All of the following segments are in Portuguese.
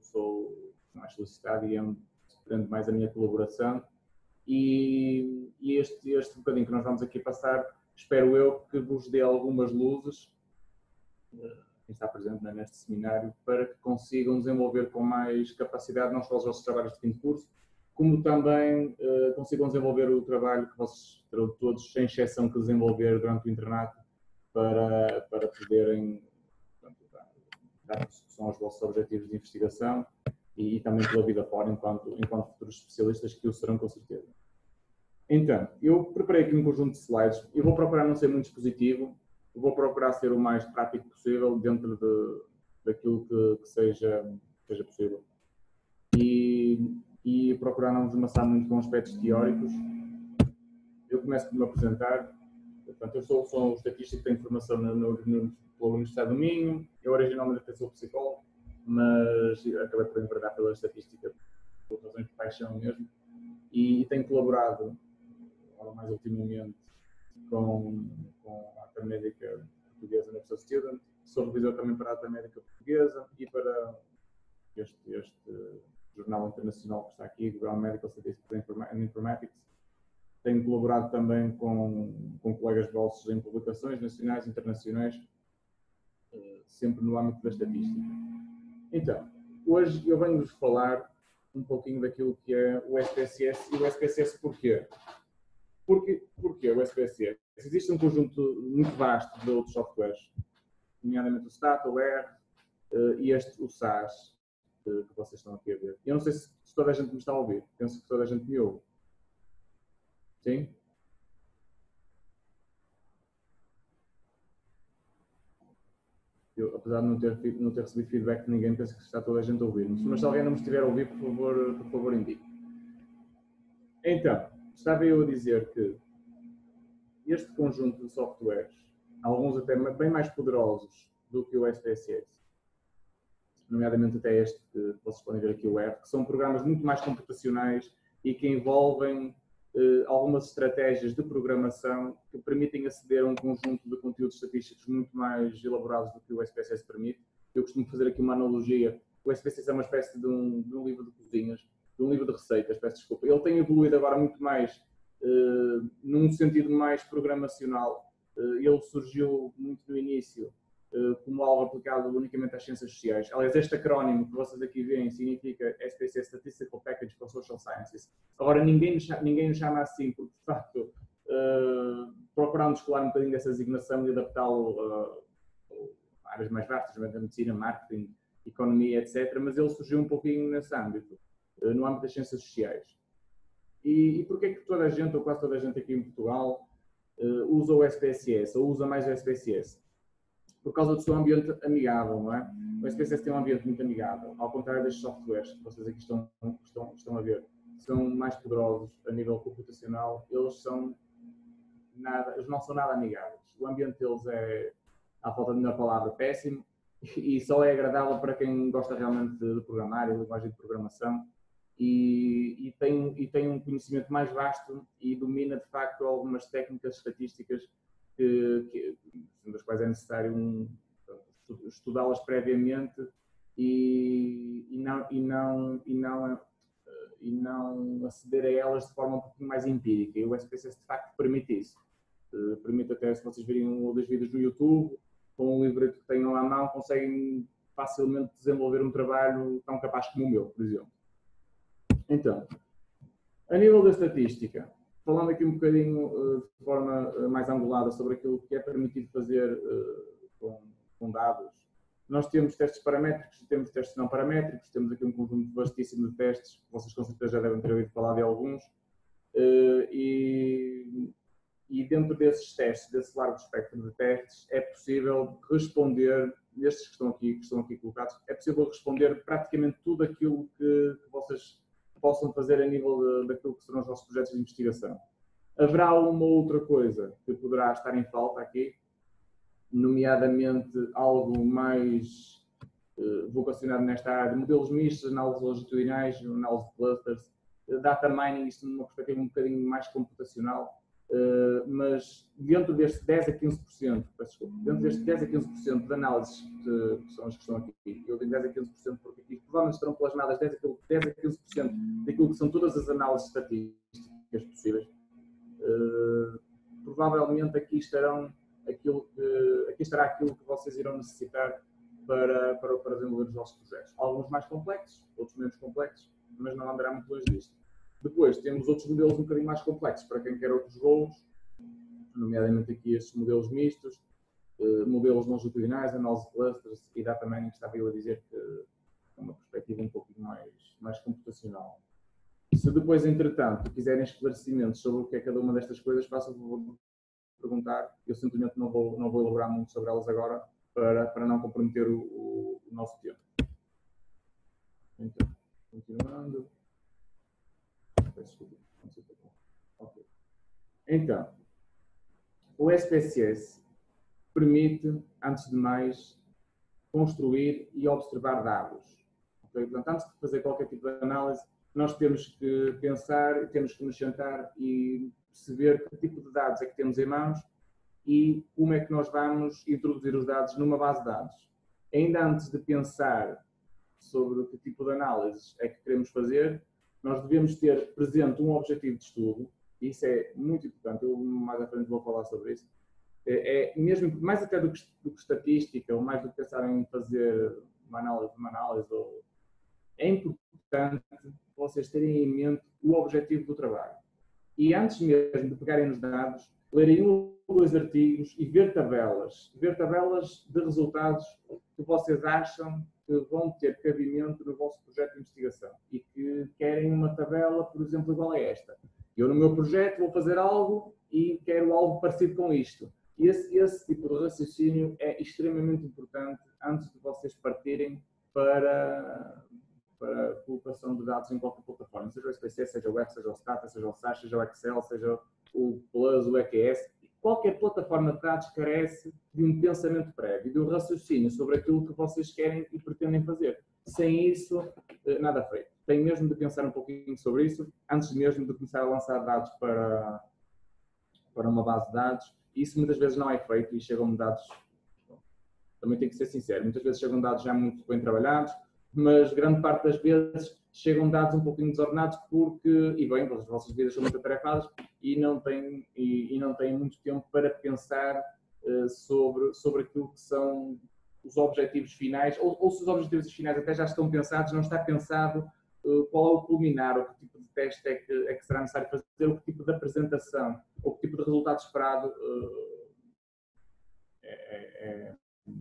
sou mais solicitado e prende mais a minha colaboração. E este bocadinho que nós vamos aqui passar, espero eu que vos dê algumas luzes, quem está presente neste seminário, para que consigam desenvolver com mais capacidade não só os vossos trabalhos de fim de curso, como também consigam desenvolver o trabalho que vocês terão todos, sem exceção, que desenvolver durante o internato para poderem dar execução aos vossos objetivos de investigação e também pela vida fora, enquanto futuros especialistas, que o serão com certeza. Então, eu preparei aqui um conjunto de slides. Eu vou procurar não ser muito expositivo, eu vou procurar ser o mais prático possível dentro daquilo que seja possível. E procurar não vos amassar muito com aspectos teóricos. Eu começo por me apresentar. Portanto, eu sou um estatístico que tem formação pela Universidade do Minho. Eu originalmente até sou psicólogo, mas acabei por enverdar pela estatística por razões de paixão mesmo. E tenho colaborado, agora mais ultimamente, com a Ata Médica Portuguesa Nurse Student. Sou revisor também para a Ata Médica Portuguesa e para este jornal internacional que está aqui, Ground Medical Statistics and Informatics. Tenho colaborado também com colegas vossos em publicações nacionais e internacionais, sempre no âmbito da estatística. Então, hoje eu venho-vos falar um pouquinho daquilo que é o SPSS. E o SPSS porquê? Porquê o SPSS? Existe um conjunto muito vasto de outros softwares, nomeadamente o STAT, o R e o SAS, que vocês estão aqui a ver. Eu não sei se toda a gente me está a ouvir. Penso que toda a gente me ouve. Sim? Eu, apesar de não ter recebido feedback de ninguém, penso que está toda a gente a ouvir. Mas se alguém não me estiver a ouvir, por favor indique. Então, estava eu a dizer que este conjunto de softwares, alguns até bem mais poderosos do que o SPSS, nomeadamente até este que vocês podem ver aqui, o R, que são programas muito mais computacionais e que envolvem algumas estratégias de programação que permitem aceder a um conjunto de conteúdos estatísticos muito mais elaborados do que o SPSS permite. Eu costumo fazer aqui uma analogia. O SPSS é uma espécie de um livro de cozinhas, de um livro de receitas, peço desculpa. Ele tem evoluído agora muito mais num sentido mais programacional. Ele surgiu muito no início como algo aplicado unicamente às ciências sociais. Aliás, este acrónimo que vocês aqui veem significa SPSS, Statistical Package for Social Sciences. Agora, ninguém nos chama assim, porque, de facto, procuramos descolar um bocadinho dessa designação e adaptá-lo a áreas mais vastas, da medicina, marketing, economia, etc. Mas ele surgiu um pouquinho nesse âmbito, no âmbito das ciências sociais. E porquê é que toda a gente, ou quase toda a gente aqui em Portugal, usa o SPSS, ou usa mais o SPSS? Por causa do seu ambiente amigável, não é? O SPSS tem um ambiente muito amigável, ao contrário destes softwares que vocês aqui estão a ver. São mais poderosos a nível computacional, eles não são nada amigáveis. O ambiente deles é, à falta de melhor palavra, péssimo, e só é agradável para quem gosta realmente de programar e de linguagem de programação e tem um conhecimento mais vasto e domina, de facto, algumas técnicas estatísticas das quais é necessário estudá-las previamente e não aceder a elas de forma um pouquinho mais empírica. E o SPSS de facto permite isso. Permite até, se vocês virem um ou dois vídeos no YouTube, com um livro que tenham à mão, conseguem facilmente desenvolver um trabalho tão capaz como o meu, por exemplo. Então, a nível da estatística, falando aqui um bocadinho de forma mais angulada sobre aquilo que é permitido fazer com dados, nós temos testes paramétricos e temos testes não paramétricos, temos aqui um conjunto vastíssimo de testes, vocês com certeza já devem ter ouvido falar de alguns, e dentro desses testes, desse largo espectro de testes, é possível responder, nestes que estão aqui colocados, é possível responder praticamente tudo aquilo que vocês possam fazer a nível daquilo que serão os vossos projetos de investigação. Haverá uma outra coisa que poderá estar em falta aqui, nomeadamente algo mais vocacionado nesta área de modelos mistos, análises longitudinais, análise de clusters, data mining, isto numa perspectiva um bocadinho mais computacional, mas dentro deste 10 a 15%, dentro deste 10 a 15% de análises que são as que estão aqui, eu digo 10 a 15% porque aqui provavelmente estarão plasmadas 10 a 15% daquilo que são todas as análises estatísticas possíveis. Provavelmente aqui estará aquilo que vocês irão necessitar para desenvolver os vossos projetos. Alguns mais complexos, outros menos complexos, mas não andará muito longe disto. Depois temos outros modelos um bocadinho mais complexos para quem quer outros rolos, nomeadamente aqui estes modelos mistos, modelos longitudinais, análise de clusters e data mining, que estava eu a dizer que é uma perspectiva um pouquinho mais computacional. Se depois, entretanto, quiserem esclarecimentos sobre o que é cada uma destas coisas, façam o favor de perguntar. Eu simplesmente não vou elaborar muito sobre elas agora para não comprometer o nosso tempo. Então, continuando. Okay. Então, o SPSS permite, antes de mais, construir e observar dados. Okay? Portanto, antes de fazer qualquer tipo de análise, nós temos que pensar, temos que nos sentar e perceber que tipo de dados é que temos em mãos e como é que nós vamos introduzir os dados numa base de dados. Ainda antes de pensar sobre que tipo de análises é que queremos fazer, nós devemos ter presente um objetivo de estudo, e isso é muito importante, eu mais à frente vou falar sobre isso. Mesmo mais até do que estatística, ou mais do que pensar em fazer uma análise é importante vocês terem em mente o objetivo do trabalho. E antes mesmo de pegarem nos dados, lerem um ou dois artigos e ver tabelas de resultados que vocês acham que vão ter cabimento no vosso projeto de investigação e que querem uma tabela, por exemplo, igual a esta. Eu no meu projeto vou fazer algo e quero algo parecido com isto. E esse tipo de raciocínio é extremamente importante antes de vocês partirem para a colocação de dados em qualquer plataforma, seja o SPSS, seja o Web, seja o Stata, seja o SAS, seja o Excel, seja o Plus, o EQS. Qualquer plataforma de dados carece de um pensamento prévio, de um raciocínio sobre aquilo que vocês querem e pretendem fazer. Sem isso, nada feito. Tem mesmo de pensar um pouquinho sobre isso, antes mesmo de começar a lançar dados para uma base de dados. Isso muitas vezes não é feito e chegam dados, também tem que ser sincero, muitas vezes chegam dados já muito bem trabalhados, mas grande parte das vezes chegam dados um pouquinho desordenados porque, e bem, as vossas vidas são muito atarefadas e não têm muito tempo para pensar sobre aquilo que são os objetivos finais, ou se os objetivos finais até já estão pensados, não está pensado qual é o culminar, ou que tipo de teste é que será necessário fazer, ou que tipo de apresentação, ou que tipo de resultado esperado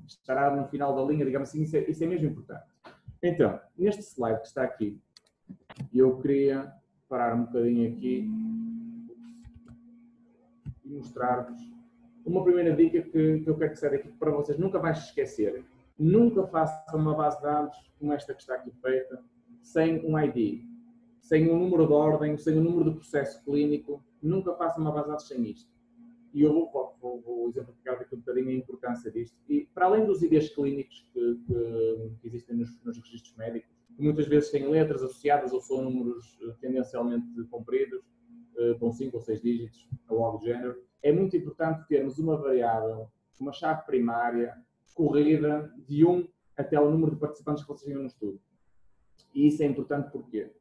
estará no final da linha, digamos assim, isso é mesmo importante. Então, neste slide que está aqui, eu queria parar um bocadinho aqui e mostrar-vos uma primeira dica que eu quero que saia daqui para vocês nunca mais se esquecerem. Nunca façam uma base de dados como esta que está aqui feita, sem um ID, sem um número de ordem, sem um número de processo clínico. Nunca façam uma base de dados sem isto. E eu vou exemplificar daqui um bocadinho a importância disto. E para além dos IDs clínicos que existem nos registros médicos, que muitas vezes têm letras associadas ou são números tendencialmente compridos, com 5 ou 6 dígitos, ou algo do género, é muito importante termos uma variável, uma chave primária, corrida de 1 até o número de participantes que vocês tenham no estudo. E isso é importante porque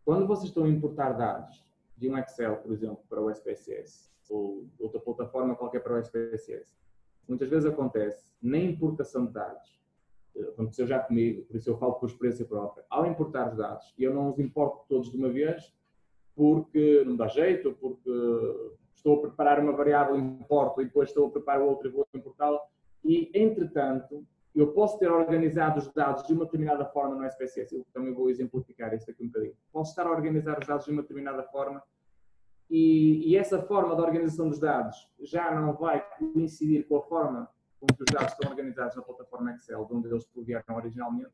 quando vocês estão a importar dados de um Excel, por exemplo, para o SPSS, ou outra plataforma qualquer para o SPSS, muitas vezes acontece na importação de dados, aconteceu já comigo, por isso eu falo por experiência própria, ao importar os dados, e eu não os importo todos de uma vez, porque não dá jeito, porque estou a preparar uma variável, importo, e depois estou a preparar outra e vou importá-la, e entretanto, eu posso ter organizado os dados de uma determinada forma no SPSS, eu também vou exemplificar isso aqui um bocadinho. Posso estar a organizar os dados de uma determinada forma e essa forma de organização dos dados já não vai coincidir com a forma com que os dados estão organizados na plataforma Excel, de onde eles vieram originalmente.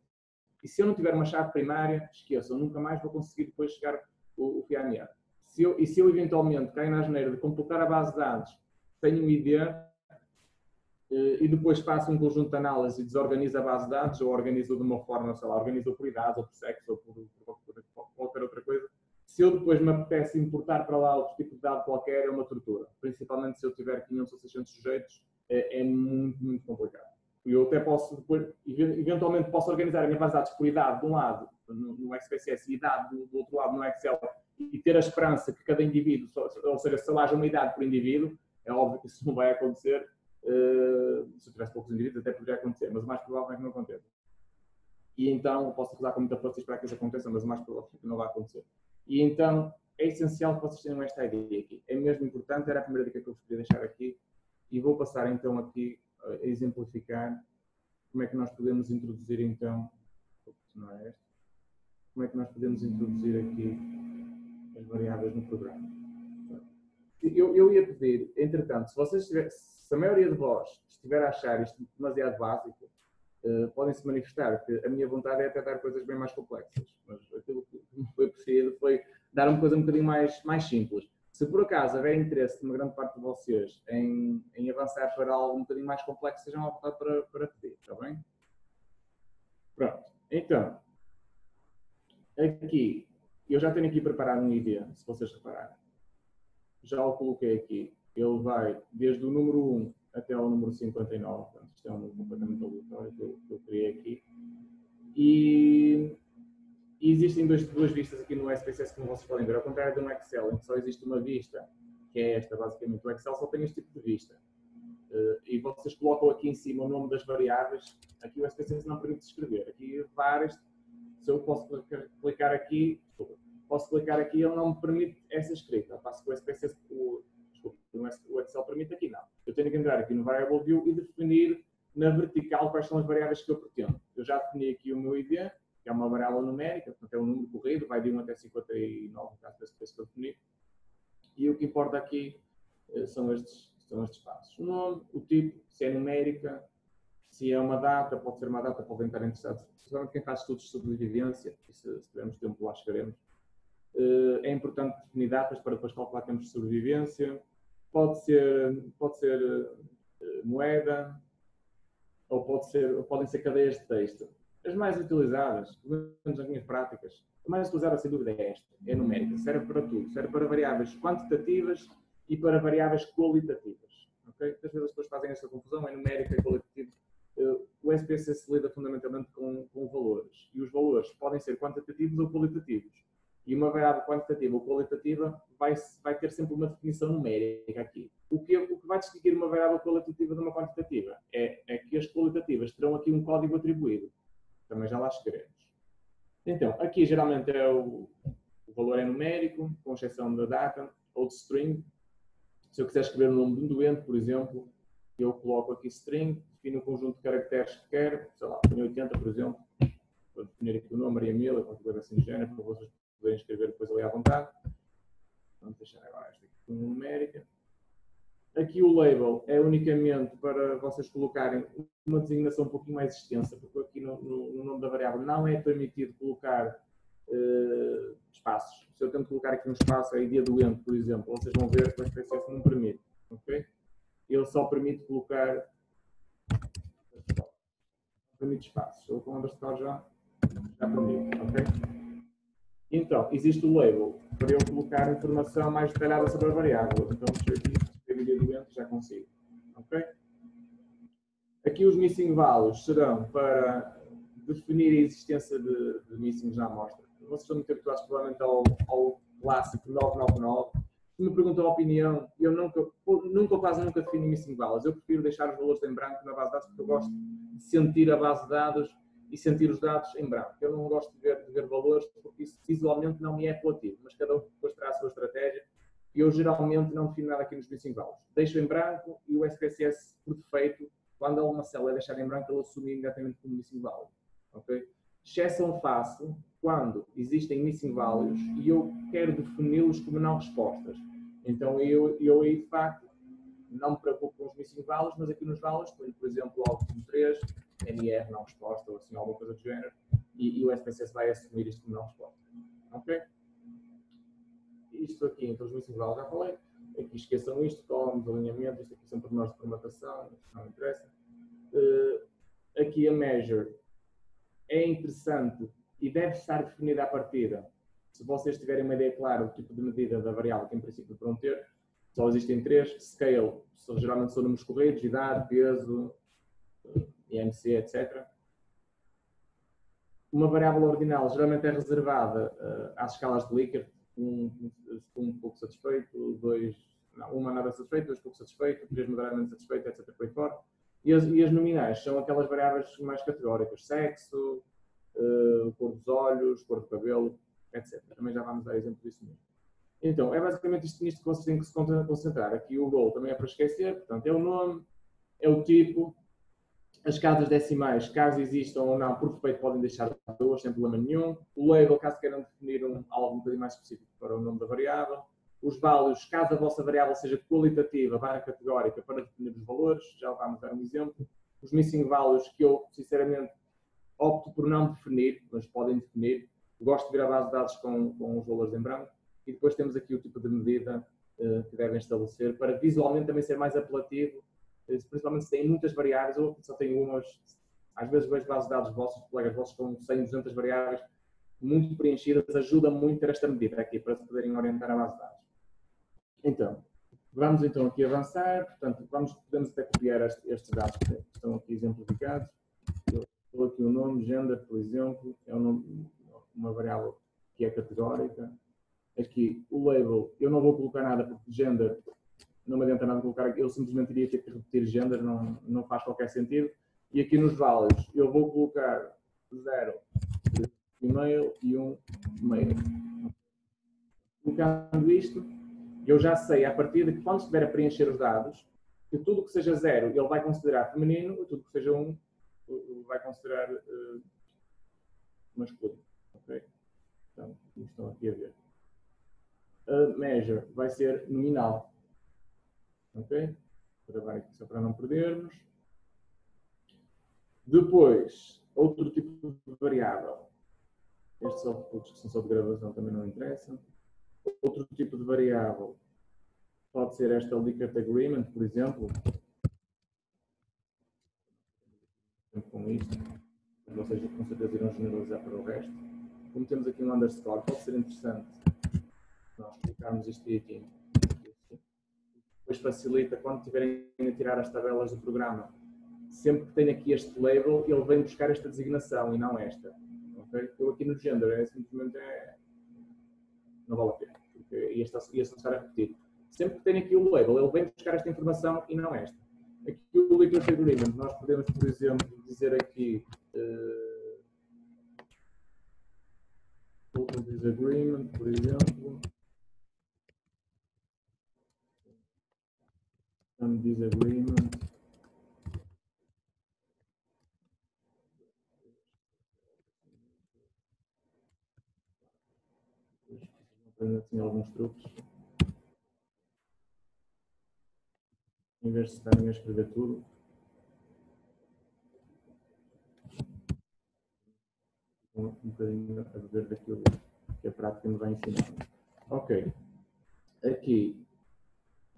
E se eu não tiver uma chave primária, esqueçam, nunca mais vou conseguir depois chegar o fio à meada. Se eu eventualmente caio na asneira de completar a base de dados, tenho um ID, e depois faço um conjunto de análise e desorganizo a base de dados, ou organizo de uma forma, sei lá, organizo por idades, ou por sexo, ou por qualquer outra coisa. se eu depois me apetece importar para lá outro tipo de dado qualquer, é uma tortura. Principalmente se eu tiver 500 ou 600 sujeitos, é muito, muito complicado. E eu até posso, depois, eventualmente, posso organizar a minha base de dados por idade de um lado, no SPSS, e idade do outro lado no Excel, e ter a esperança que cada indivíduo, ou seja, se haja uma idade por indivíduo, é óbvio que isso não vai acontecer. Se eu tivesse poucos indivíduos, até poderia acontecer, mas o mais provável é que não aconteça. E então, posso usar com muita força para que isso aconteça, mas o mais provável é que não vai acontecer. E então, é essencial que vocês tenham esta ideia aqui. É mesmo importante, era a primeira dica que eu vos queria deixar aqui. E vou passar então aqui a exemplificar como é que nós podemos introduzir então, não é este, como é que nós podemos introduzir aqui as variáveis no programa. Eu ia pedir, entretanto, se a maioria de vós estiver a achar isto demasiado básico, podem-se manifestar, que a minha vontade é até dar coisas bem mais complexas, mas aquilo que foi preferido foi dar uma coisa um bocadinho mais simples. Se por acaso houver interesse de uma grande parte de vocês em avançar para algo um bocadinho mais complexo, sejam à vontade para pedir, está bem? Pronto, então, aqui, eu já tenho aqui preparado um ID, se vocês repararem. Já o coloquei aqui. Ele vai desde o número 1 até ao número 59. Portanto, isto é um número completamente aleatório que eu criei aqui. E existem duas vistas aqui no SPSS, como vocês podem ver. Ao contrário de um Excel, em que só existe uma vista, que é esta, basicamente. O Excel só tem este tipo de vista. E vocês colocam aqui em cima o nome das variáveis. Aqui o SPSS não permite escrever. Aqui várias. Se eu posso clicar aqui, ele não me permite essa escrita. Passo que o SPSS, o Excel permite, aqui não. Eu tenho que entrar aqui no Variable View e definir na vertical quais são as variáveis que eu pretendo. Eu já defini aqui o meu ID, que é uma variável numérica, portanto é um número corrido, vai de 1 até 59, no caso desse que eu defini. E o que importa aqui são estes passos. O nome, o tipo, se é numérica, se é uma data, pode ser uma data, podem estar interessados. Principalmente quem faz estudos de sobrevivência, e se tivermos tempo lá chegaremos. É importante definir datas para depois calcular tempos de sobrevivência. Pode ser moeda, ou podem ser cadeias de texto. As mais utilizadas, pelo menos nas minhas práticas, a mais utilizada sem dúvida é esta, é numérica, serve para tudo, serve para variáveis quantitativas e para variáveis qualitativas. Okay? Muitas vezes as pessoas fazem esta confusão, é numérica e qualitativa. O SPSS lida fundamentalmente com valores, e os valores podem ser quantitativos ou qualitativos. E uma variável quantitativa ou qualitativa vai ter sempre uma definição numérica aqui. O que vai distinguir uma variável qualitativa de uma quantitativa é que as qualitativas terão aqui um código atribuído. Também já lá chegaremos. Então, aqui geralmente o valor é numérico, com exceção da data ou de string. Se eu quiser escrever o nome de um doente, por exemplo, eu coloco aqui string, defino o conjunto de caracteres que quero, sei lá, ponho 80, por exemplo. Vou definir aqui o nome, Maria Mila, qualquer coisa assim de género, para vocês poderem escrever depois ali à vontade. Vamos deixar agora esta aqui como numérica. Aqui o label é unicamente para vocês colocarem uma designação um pouquinho mais extensa, porque aqui no nome da variável não é permitido colocar espaços. Se eu tento colocar aqui um espaço, a ID doente, por exemplo, vocês vão ver que o SPSS não permite. Okay? Ele só permite colocar espaços. Eu com underscore já permite. Okay? Então, existe o label para eu colocar informação mais detalhada sobre a variável. Então, se eu aqui escrever doente, já consigo. Okay? Aqui os missing values serão para definir a existência de missings na amostra. Vocês estão muito habituados provavelmente ao clássico 999. Se me perguntam a opinião, eu quase nunca defino missing values. Eu prefiro deixar os valores em branco na base de dados porque eu gosto de sentir a base de dados e sentir os dados em branco. Eu não gosto de ver valores porque isso visualmente não me é apelativo, mas cada um depois terá a sua estratégia. E eu geralmente não defino nada aqui nos missing values. Deixo em branco e o SPSS, por defeito, quando uma célula é deixada em branco, ele assume imediatamente como missing value. Okay? Exceção faço quando existem missing values e eu quero defini-los como não respostas. Então eu aí de facto não me preocupo com os missing values, mas aqui nos values ponho, por exemplo, algo como 3, NR não resposta ou assim, alguma coisa do género, e o SPSS vai assumir isto como não resposta. Ok? Isto aqui, então os missing values já falei. Aqui esqueçam isto, columns, alinhamento, isto aqui são pormenores de formatação, não interessa. Aqui a measure é interessante e deve estar definida à partida se vocês tiverem uma ideia clara do tipo de medida da variável que em princípio deverão ter, só existem 3. Scale, geralmente são números corridos, idade, peso, IMC, etc. Uma variável ordinal geralmente é reservada às escalas de Likert, um pouco satisfeito, 2, uma nada satisfeito, 2 pouco satisfeito, 3 moderadamente satisfeito, etc. Por aí fora. E as nominais são aquelas variáveis mais categóricas, sexo, cor dos olhos, cor do cabelo, etc. Também já vamos dar exemplo disso mesmo. Então, é basicamente isto nisto que vocês têm que se concentrar. Aqui o goal também é para esquecer, portanto, é o nome, é o tipo, as casas decimais, caso existam ou não, por defeito podem deixar 2, sem problema nenhum. O label, caso queiram definir algo um bocadinho mais específico para o nome da variável. Os values, caso a vossa variável seja qualitativa, categórica, para definir os valores, já vamos dar um exemplo. Os missing values, que eu, sinceramente, opto por não definir, mas podem definir. Gosto de ver a base de dados com os valores em branco. E depois temos aqui o tipo de medida que devem estabelecer para visualmente também ser mais apelativo, principalmente se têm muitas variáveis ou só têm umas. Às vezes vejo bases de dados vossos, colegas vossos com 100, 200 variáveis muito preenchidas, ajuda muito ter esta medida aqui para se poderem orientar a base de dados. Então, vamos então aqui avançar, portanto, podemos até copiar estes dados que estão aqui exemplificados. Eu dou aqui o nome, gender, por exemplo, é uma variável que é categórica. Aqui o label, eu não vou colocar nada porque gender não me adianta nada colocar, eu simplesmente iria ter que repetir gender, não faz qualquer sentido. E aqui nos values eu vou colocar 0 e-mail e 1 mail. Colocando isto, eu já sei a partir de que quando estiver a preencher os dados, que tudo que seja 0 ele vai considerar feminino e tudo que seja 1 vai considerar masculino. Okay? Então, estão aqui a ver. A measure vai ser nominal. Ok? Vou gravar aqui só para não perdermos. Depois, outro tipo de variável. Estes outputs que são só de gravação também não interessam. Outro tipo de variável pode ser esta Likert Agreement, por exemplo. Com isto. Vocês com certeza irão generalizar para o resto. Como temos aqui um underscore, pode ser interessante nós colocarmos isto aqui. Depois facilita quando tiverem a tirar as tabelas do programa. Sempre que tem aqui este label, ele vem buscar esta designação e não esta. Okay? Eu aqui no gender, simplesmente não vale a pena, porque ia se estar a repetir. Sempre que tem aqui o label, ele vem buscar esta informação e não esta. Aqui o Likert Agreement, nós podemos, por exemplo, dizer aqui disagreement, por exemplo. Disagreement. Aprendo assim alguns truques. Em vez de estarem a escrever tudo. Um bocadinho a beber daquilo que a prática me vai ensinar. Ok. Aqui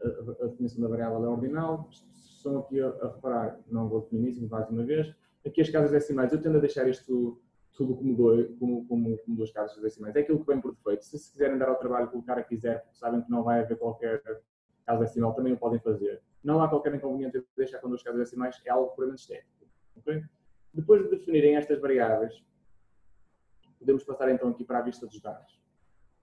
a definição da variável é ordinal. Estão aqui a reparar, não vou definir isso mais uma vez. Aqui as casas decimais, eu tendo a deixar isto tudo como duas casas decimais. É aquilo que vem por defeito. Se quiserem dar ao trabalho colocar aqui 0, porque sabem que não vai haver qualquer casa decimal, também o podem fazer. Não há qualquer inconveniente de deixar com duas casas decimais, é algo puramente estético. Okay? Depois de definirem estas variáveis, podemos passar então aqui para a vista dos dados.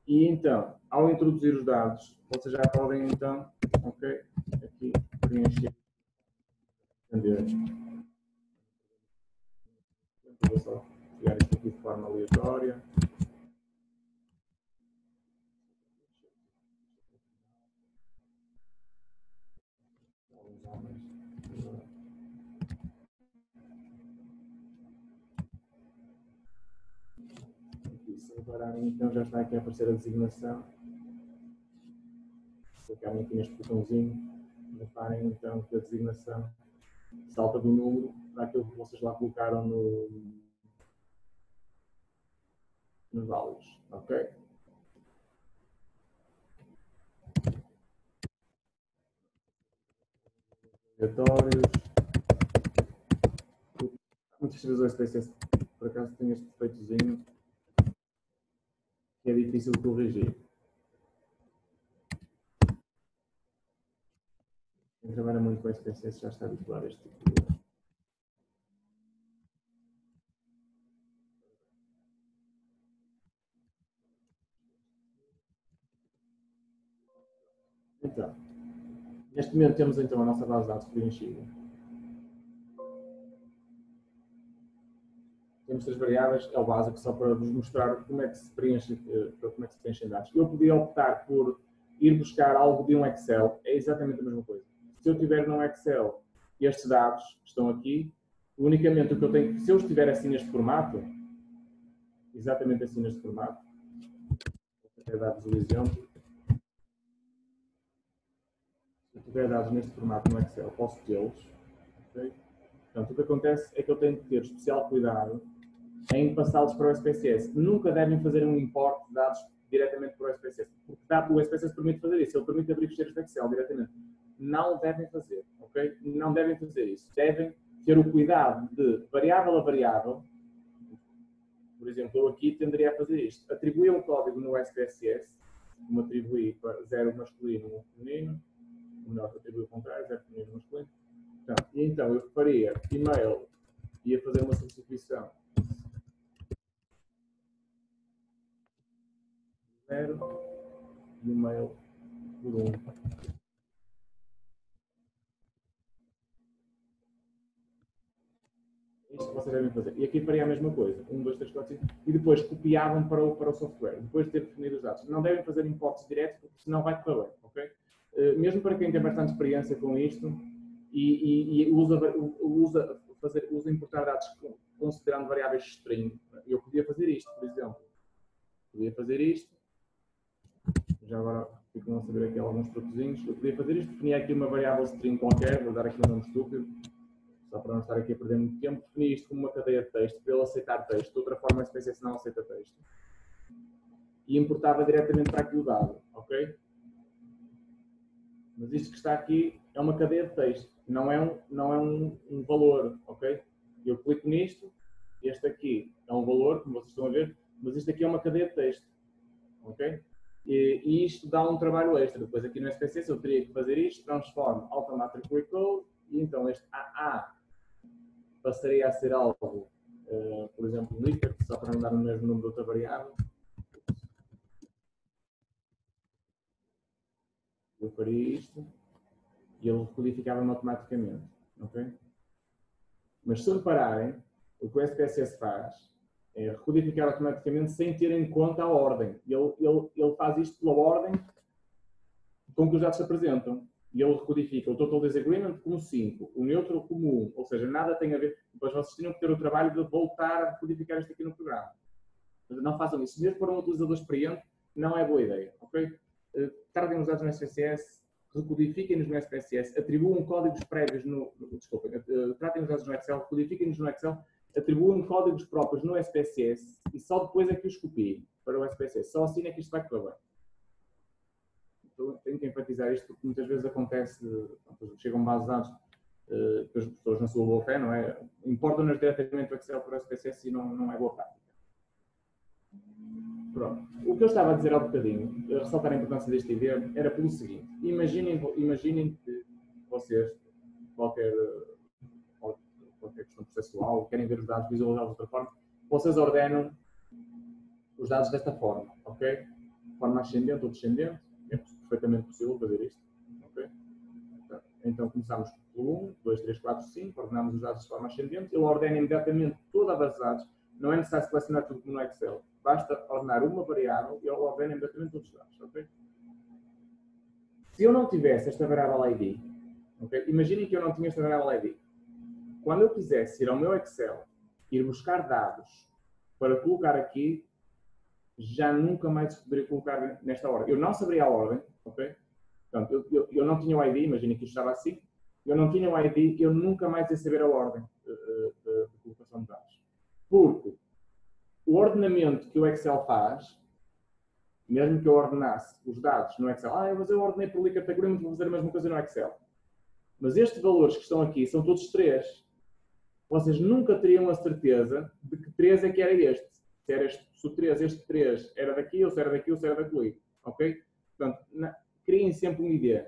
E então, ao introduzir os dados, vocês já podem então, ok, aqui preencher. Vou só criar isto aqui de forma aleatória. Se repararem, então já está aqui a aparecer a designação. Se clicarem aqui neste botãozinho, reparem então que a designação salta do número para aquilo que vocês lá colocaram nos values. Ok? Aleatórios. Muitas vezes o SPSS por acaso tem este defeitozinho que é difícil de corrigir. Quem trabalha muito com SPSS já está habituado a este tipo de coisa. Então, neste momento temos então a nossa base de dados preenchida. Temos 3 variáveis, é o básico, só para vos mostrar como é que se preenchem dados. Eu podia optar por ir buscar algo de um Excel, é exatamente a mesma coisa. Se eu tiver num Excel estes dados que estão aqui, unicamente o que eu tenho, se eu estiver assim neste formato, exatamente assim neste formato, vou dar-vos o exemplo. Se eu tiver dados neste formato no Excel, posso tê-los. Okay? Portanto, o que acontece é que eu tenho que ter especial cuidado em passá-los para o SPSS. Nunca devem fazer um import de dados diretamente para o SPSS, porque o SPSS permite fazer isso, ele permite abrir ficheiros de Excel diretamente. Não devem fazer, ok? Não devem fazer isso. Devem ter o cuidado de, variável a variável, por exemplo, eu aqui tenderia a fazer isto. Atribuir um código no SPSS, como atribuir para 0 masculino, 1 feminino, ou melhor, atribuir o contrário, 0 feminino, masculino. Então eu faria e-mail, ia fazer uma substituição 0 e o mail por 1. Isto que vocês devem fazer. E aqui faria a mesma coisa. 1, 2, 3, 4, 5. E depois copiavam para o software. Depois de ter definido os dados. Não devem fazer importes diretos, porque senão vai correr bem. Okay? Mesmo para quem tem bastante experiência com isto e usa importar dados considerando variáveis string. Eu podia fazer isto, por exemplo. Podia fazer isto. Já agora ficam a saber aqui alguns truquezinhos. Eu podia fazer isto, definir aqui uma variável string qualquer, vou dar aqui um nome estúpido, só para não estar aqui a perder muito tempo. Definir isto como uma cadeia de texto, para ele aceitar texto. De outra forma, a SPSS não aceita texto. E importava diretamente para aqui o dado, ok? Mas isto que está aqui é uma cadeia de texto, não é um valor, ok? Eu clico nisto, este aqui é um valor, como vocês estão a ver, mas isto aqui é uma cadeia de texto, ok? E isto dá um trabalho extra. Depois aqui no SPSS eu teria que fazer isto, transform automatic recall, e então este AA passaria a ser algo, por exemplo, Likert, só para não dar o mesmo número de outra variável. Eu faria isto e ele codificava-me automaticamente, ok? Mas se repararem, o que o SPSS faz é recodificar automaticamente sem ter em conta a ordem. Ele faz isto pela ordem com que os dados se apresentam. E ele recodifica o Total Disagreement como 5, o neutro como 1. Ou seja, nada tem a ver. Depois vocês tinham que ter o trabalho de voltar a recodificar isto aqui no programa. Mas não façam isso. Mesmo para um utilizador experiente, não é boa ideia. Ok? Tratem os dados no SPSS, recodifiquem-nos no SPSS, atribuam códigos prévios no. Desculpem, tratem os dados no Excel, recodifiquem-nos no Excel, atribuam códigos próprios no SPSS e só depois é que os copiem para o SPSS. Só assim é que isto vai correr bem. Então, tenho que enfatizar isto porque muitas vezes acontece, chegam bases de dados que as pessoas na sua boa fé, não é? Importam-nas diretamente do Excel para o SPSS e não é boa prática. Pronto. O que eu estava a dizer há um bocadinho, a ressaltar a importância deste ID, era pelo seguinte. Imaginem que vocês, qualquer questão processual, querem ver os dados visualizados de outra forma, vocês ordenam os dados desta forma, ok? De forma ascendente ou descendente, é perfeitamente possível fazer isto, ok? Então começamos pelo 1, 2, 3, 4, 5, ordenamos os dados de forma ascendente, ele ordena imediatamente toda a base de dados, não é necessário selecionar tudo como no Excel, basta ordenar uma variável e ele ordena imediatamente todos os dados, ok? Se eu não tivesse esta variável ID, okay? Imaginem que eu não tinha esta variável ID. Quando eu quisesse ir ao meu Excel, ir buscar dados para colocar aqui, já nunca mais poderia colocar nesta ordem. Eu não saberia a ordem, ok? Portanto, eu não tinha o ID, imaginem que isto estava assim, eu não tinha o ID, eu nunca mais ia saber a ordem de colocação de dados. Porque o ordenamento que o Excel faz, mesmo que eu ordenasse os dados no Excel, mas eu ordenei por Likert Agreement, vou fazer a mesma coisa no Excel. Mas estes valores que estão aqui são todos 3. Vocês nunca teriam a certeza de que 3 é que era este. Se, era se o 3, este 3 era daqui, ou se era daqui, ou se era daqui. Ok? Portanto, criem sempre um ID.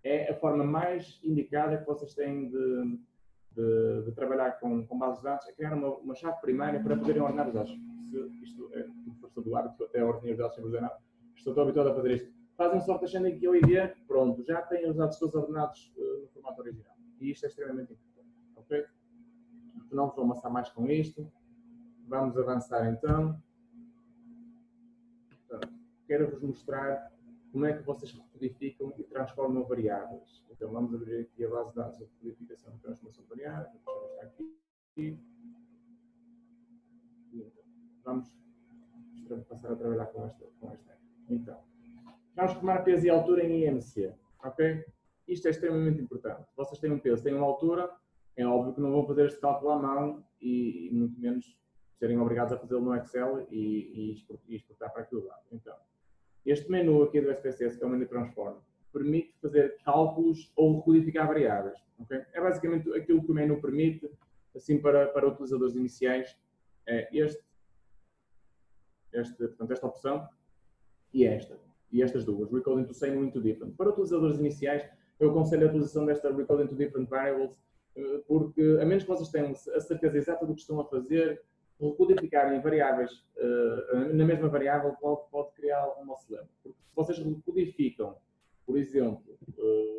É a forma mais indicada que vocês têm de trabalhar com bases de dados, é criar uma chave primária para poderem ordenar os dados. Se isto é força do hábito, até ordem os dados sem fazer nada. Estou habituado a fazer isto. Fazem sort achando aqui o ID, pronto, já têm os dados todos ordenados no formato original. E isto é extremamente importante. Ok? Não vos vou amassar mais com isto. Vamos avançar então. Quero-vos mostrar como é que vocês recodificam e transformam variáveis. Então vamos abrir aqui a base de dados de recodificação e transformação de variáveis. Vou deixar aqui. Então, vamos passar a trabalhar com esta. Então, vamos formar peso e altura em IMC. Ok? Isto é extremamente importante. Vocês têm um peso, têm uma altura, é óbvio que não vão fazer este cálculo à mão e muito menos serem obrigados a fazê-lo no Excel e exportar para aquilo lá. Então, este menu aqui do SPSS, que é o menu Transform, permite fazer cálculos ou recodificar variáveis. Okay? É basicamente aquilo que o menu permite, assim para utilizadores iniciais, é portanto, esta opção e esta. E estas duas, Recode into Same ou into Different. Para utilizadores iniciais, eu aconselho a utilização desta Recode into Different Variables, porque a menos que vocês tenham a certeza exata do que estão a fazer, recodificarem variáveis na mesma variável pode criar algum problema. Porque se vocês recodificam, por exemplo,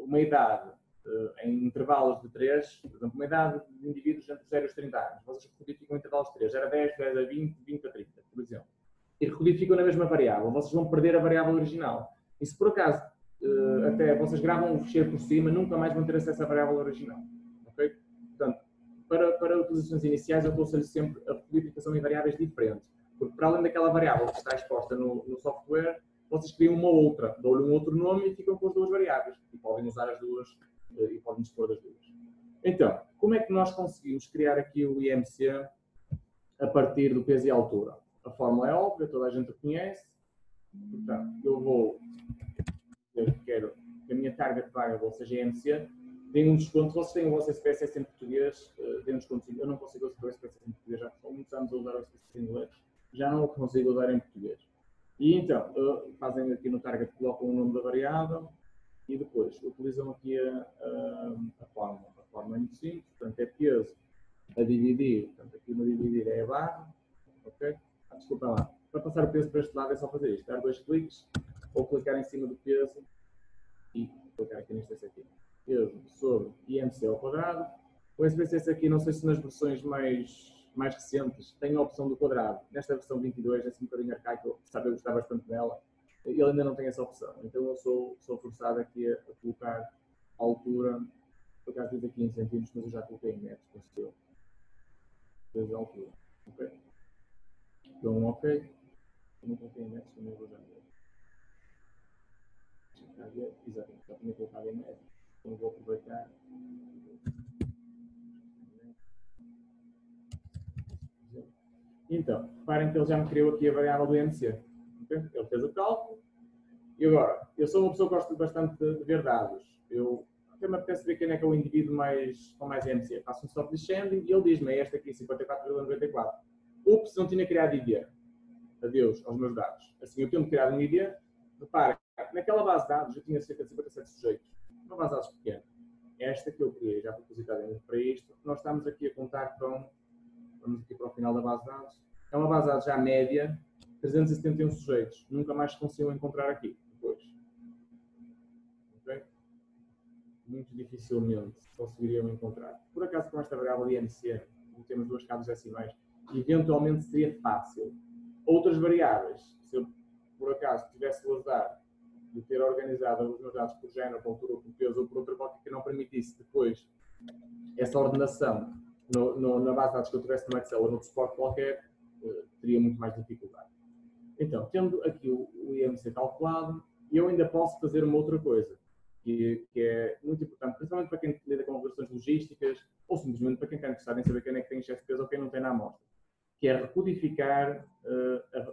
uma idade em intervalos de 3, por exemplo, uma idade de indivíduos entre 0 e os 30 anos, vocês recodificam em intervalos de 3, era 10, 10 a 20, 20 a 30, por exemplo, e recodificam na mesma variável, vocês vão perder a variável original. E se por acaso até vocês gravam um ficheiro por cima, nunca mais vão ter acesso à variável original. Ok? Portanto, para utilizações iniciais, eu aconselho sempre a recodificação em variáveis diferentes. Porque para além daquela variável que está exposta no software, vocês criam uma outra, dão-lhe um outro nome e ficam com as duas variáveis. E podem usar as duas e podem dispor das duas. Então, como é que nós conseguimos criar aqui o IMC a partir do peso e altura? A fórmula é óbvia, toda a gente a conhece. Portanto, eu vou dizer que quero que a minha target variable seja IMC. Deem um desconto, vocês têm o vosso SPSS em português, deem um desconto. Eu não consigo usar o SPSS em português, já há muitos anos a usar o SPSS em inglês, já não o consigo usar em português. E então, fazem aqui no target, colocam o nome da variável e depois utilizam aqui a fórmula. A fórmula é muito simples, portanto é peso a dividir, portanto aqui no dividir é a barra, ok? Desculpa lá, para passar o peso para este lado é só fazer isto, dar 2 cliques, ou clicar em cima do peso e clicar aqui neste aqui. Peso sobre IMC ao quadrado. O SPSS aqui, não sei se nas versões mais recentes tem a opção do quadrado. Nesta versão 22, é assim um bocadinho arcaico, sabe, eu gostava bastante dela. Ele ainda não tem essa opção. Então eu sou forçado aqui a colocar a altura, por acaso diz aqui em centímetros, mas eu já coloquei em metros, conseguiu. Desde a altura. Ok? Dou um ok. Eu não coloquei em metros, também vou já ver. Exatamente, já tinha colocado em metros. Então vou aproveitar. Então, reparem que ele já me criou aqui a variável do IMC. Okay? Ele fez o cálculo. E agora, eu sou uma pessoa que gosta bastante de ver dados. Eu até me apetece ver quem é que é o indivíduo com mais IMC. Faço um stop descending e ele diz-me, é este aqui, 54,94. Ups, não tinha criado ID. Adeus aos meus dados. Assim, eu tenho criado um ID. Reparem, naquela base de dados eu tinha cerca de 57 sujeitos. Uma base de dados pequena. Esta que eu criei, já propositadamente para isto, nós estamos aqui a contar com, vamos aqui para o final da base de dados, é uma base de dados já média, 371 sujeitos. Nunca mais conseguiam encontrar aqui, depois. Okay? Muito dificilmente conseguiriam encontrar. Por acaso, com esta variável IMC, temos 2 casas decimais, eventualmente seria fácil. Outras variáveis, se eu por acaso tivesse o azar de ter organizado os meus dados por género, por altura, por peso ou por outra qualquer que não permitisse depois essa ordenação na base de dados que eu tivesse no Excel ou no suporte qualquer, teria muito mais dificuldade. Então, tendo aqui o IMC calculado, eu ainda posso fazer uma outra coisa, que é muito importante, principalmente para quem lida com operações logísticas, ou simplesmente para quem está interessado em saber quem é que tem excesso de peso ou quem não tem na amostra, que é recodificar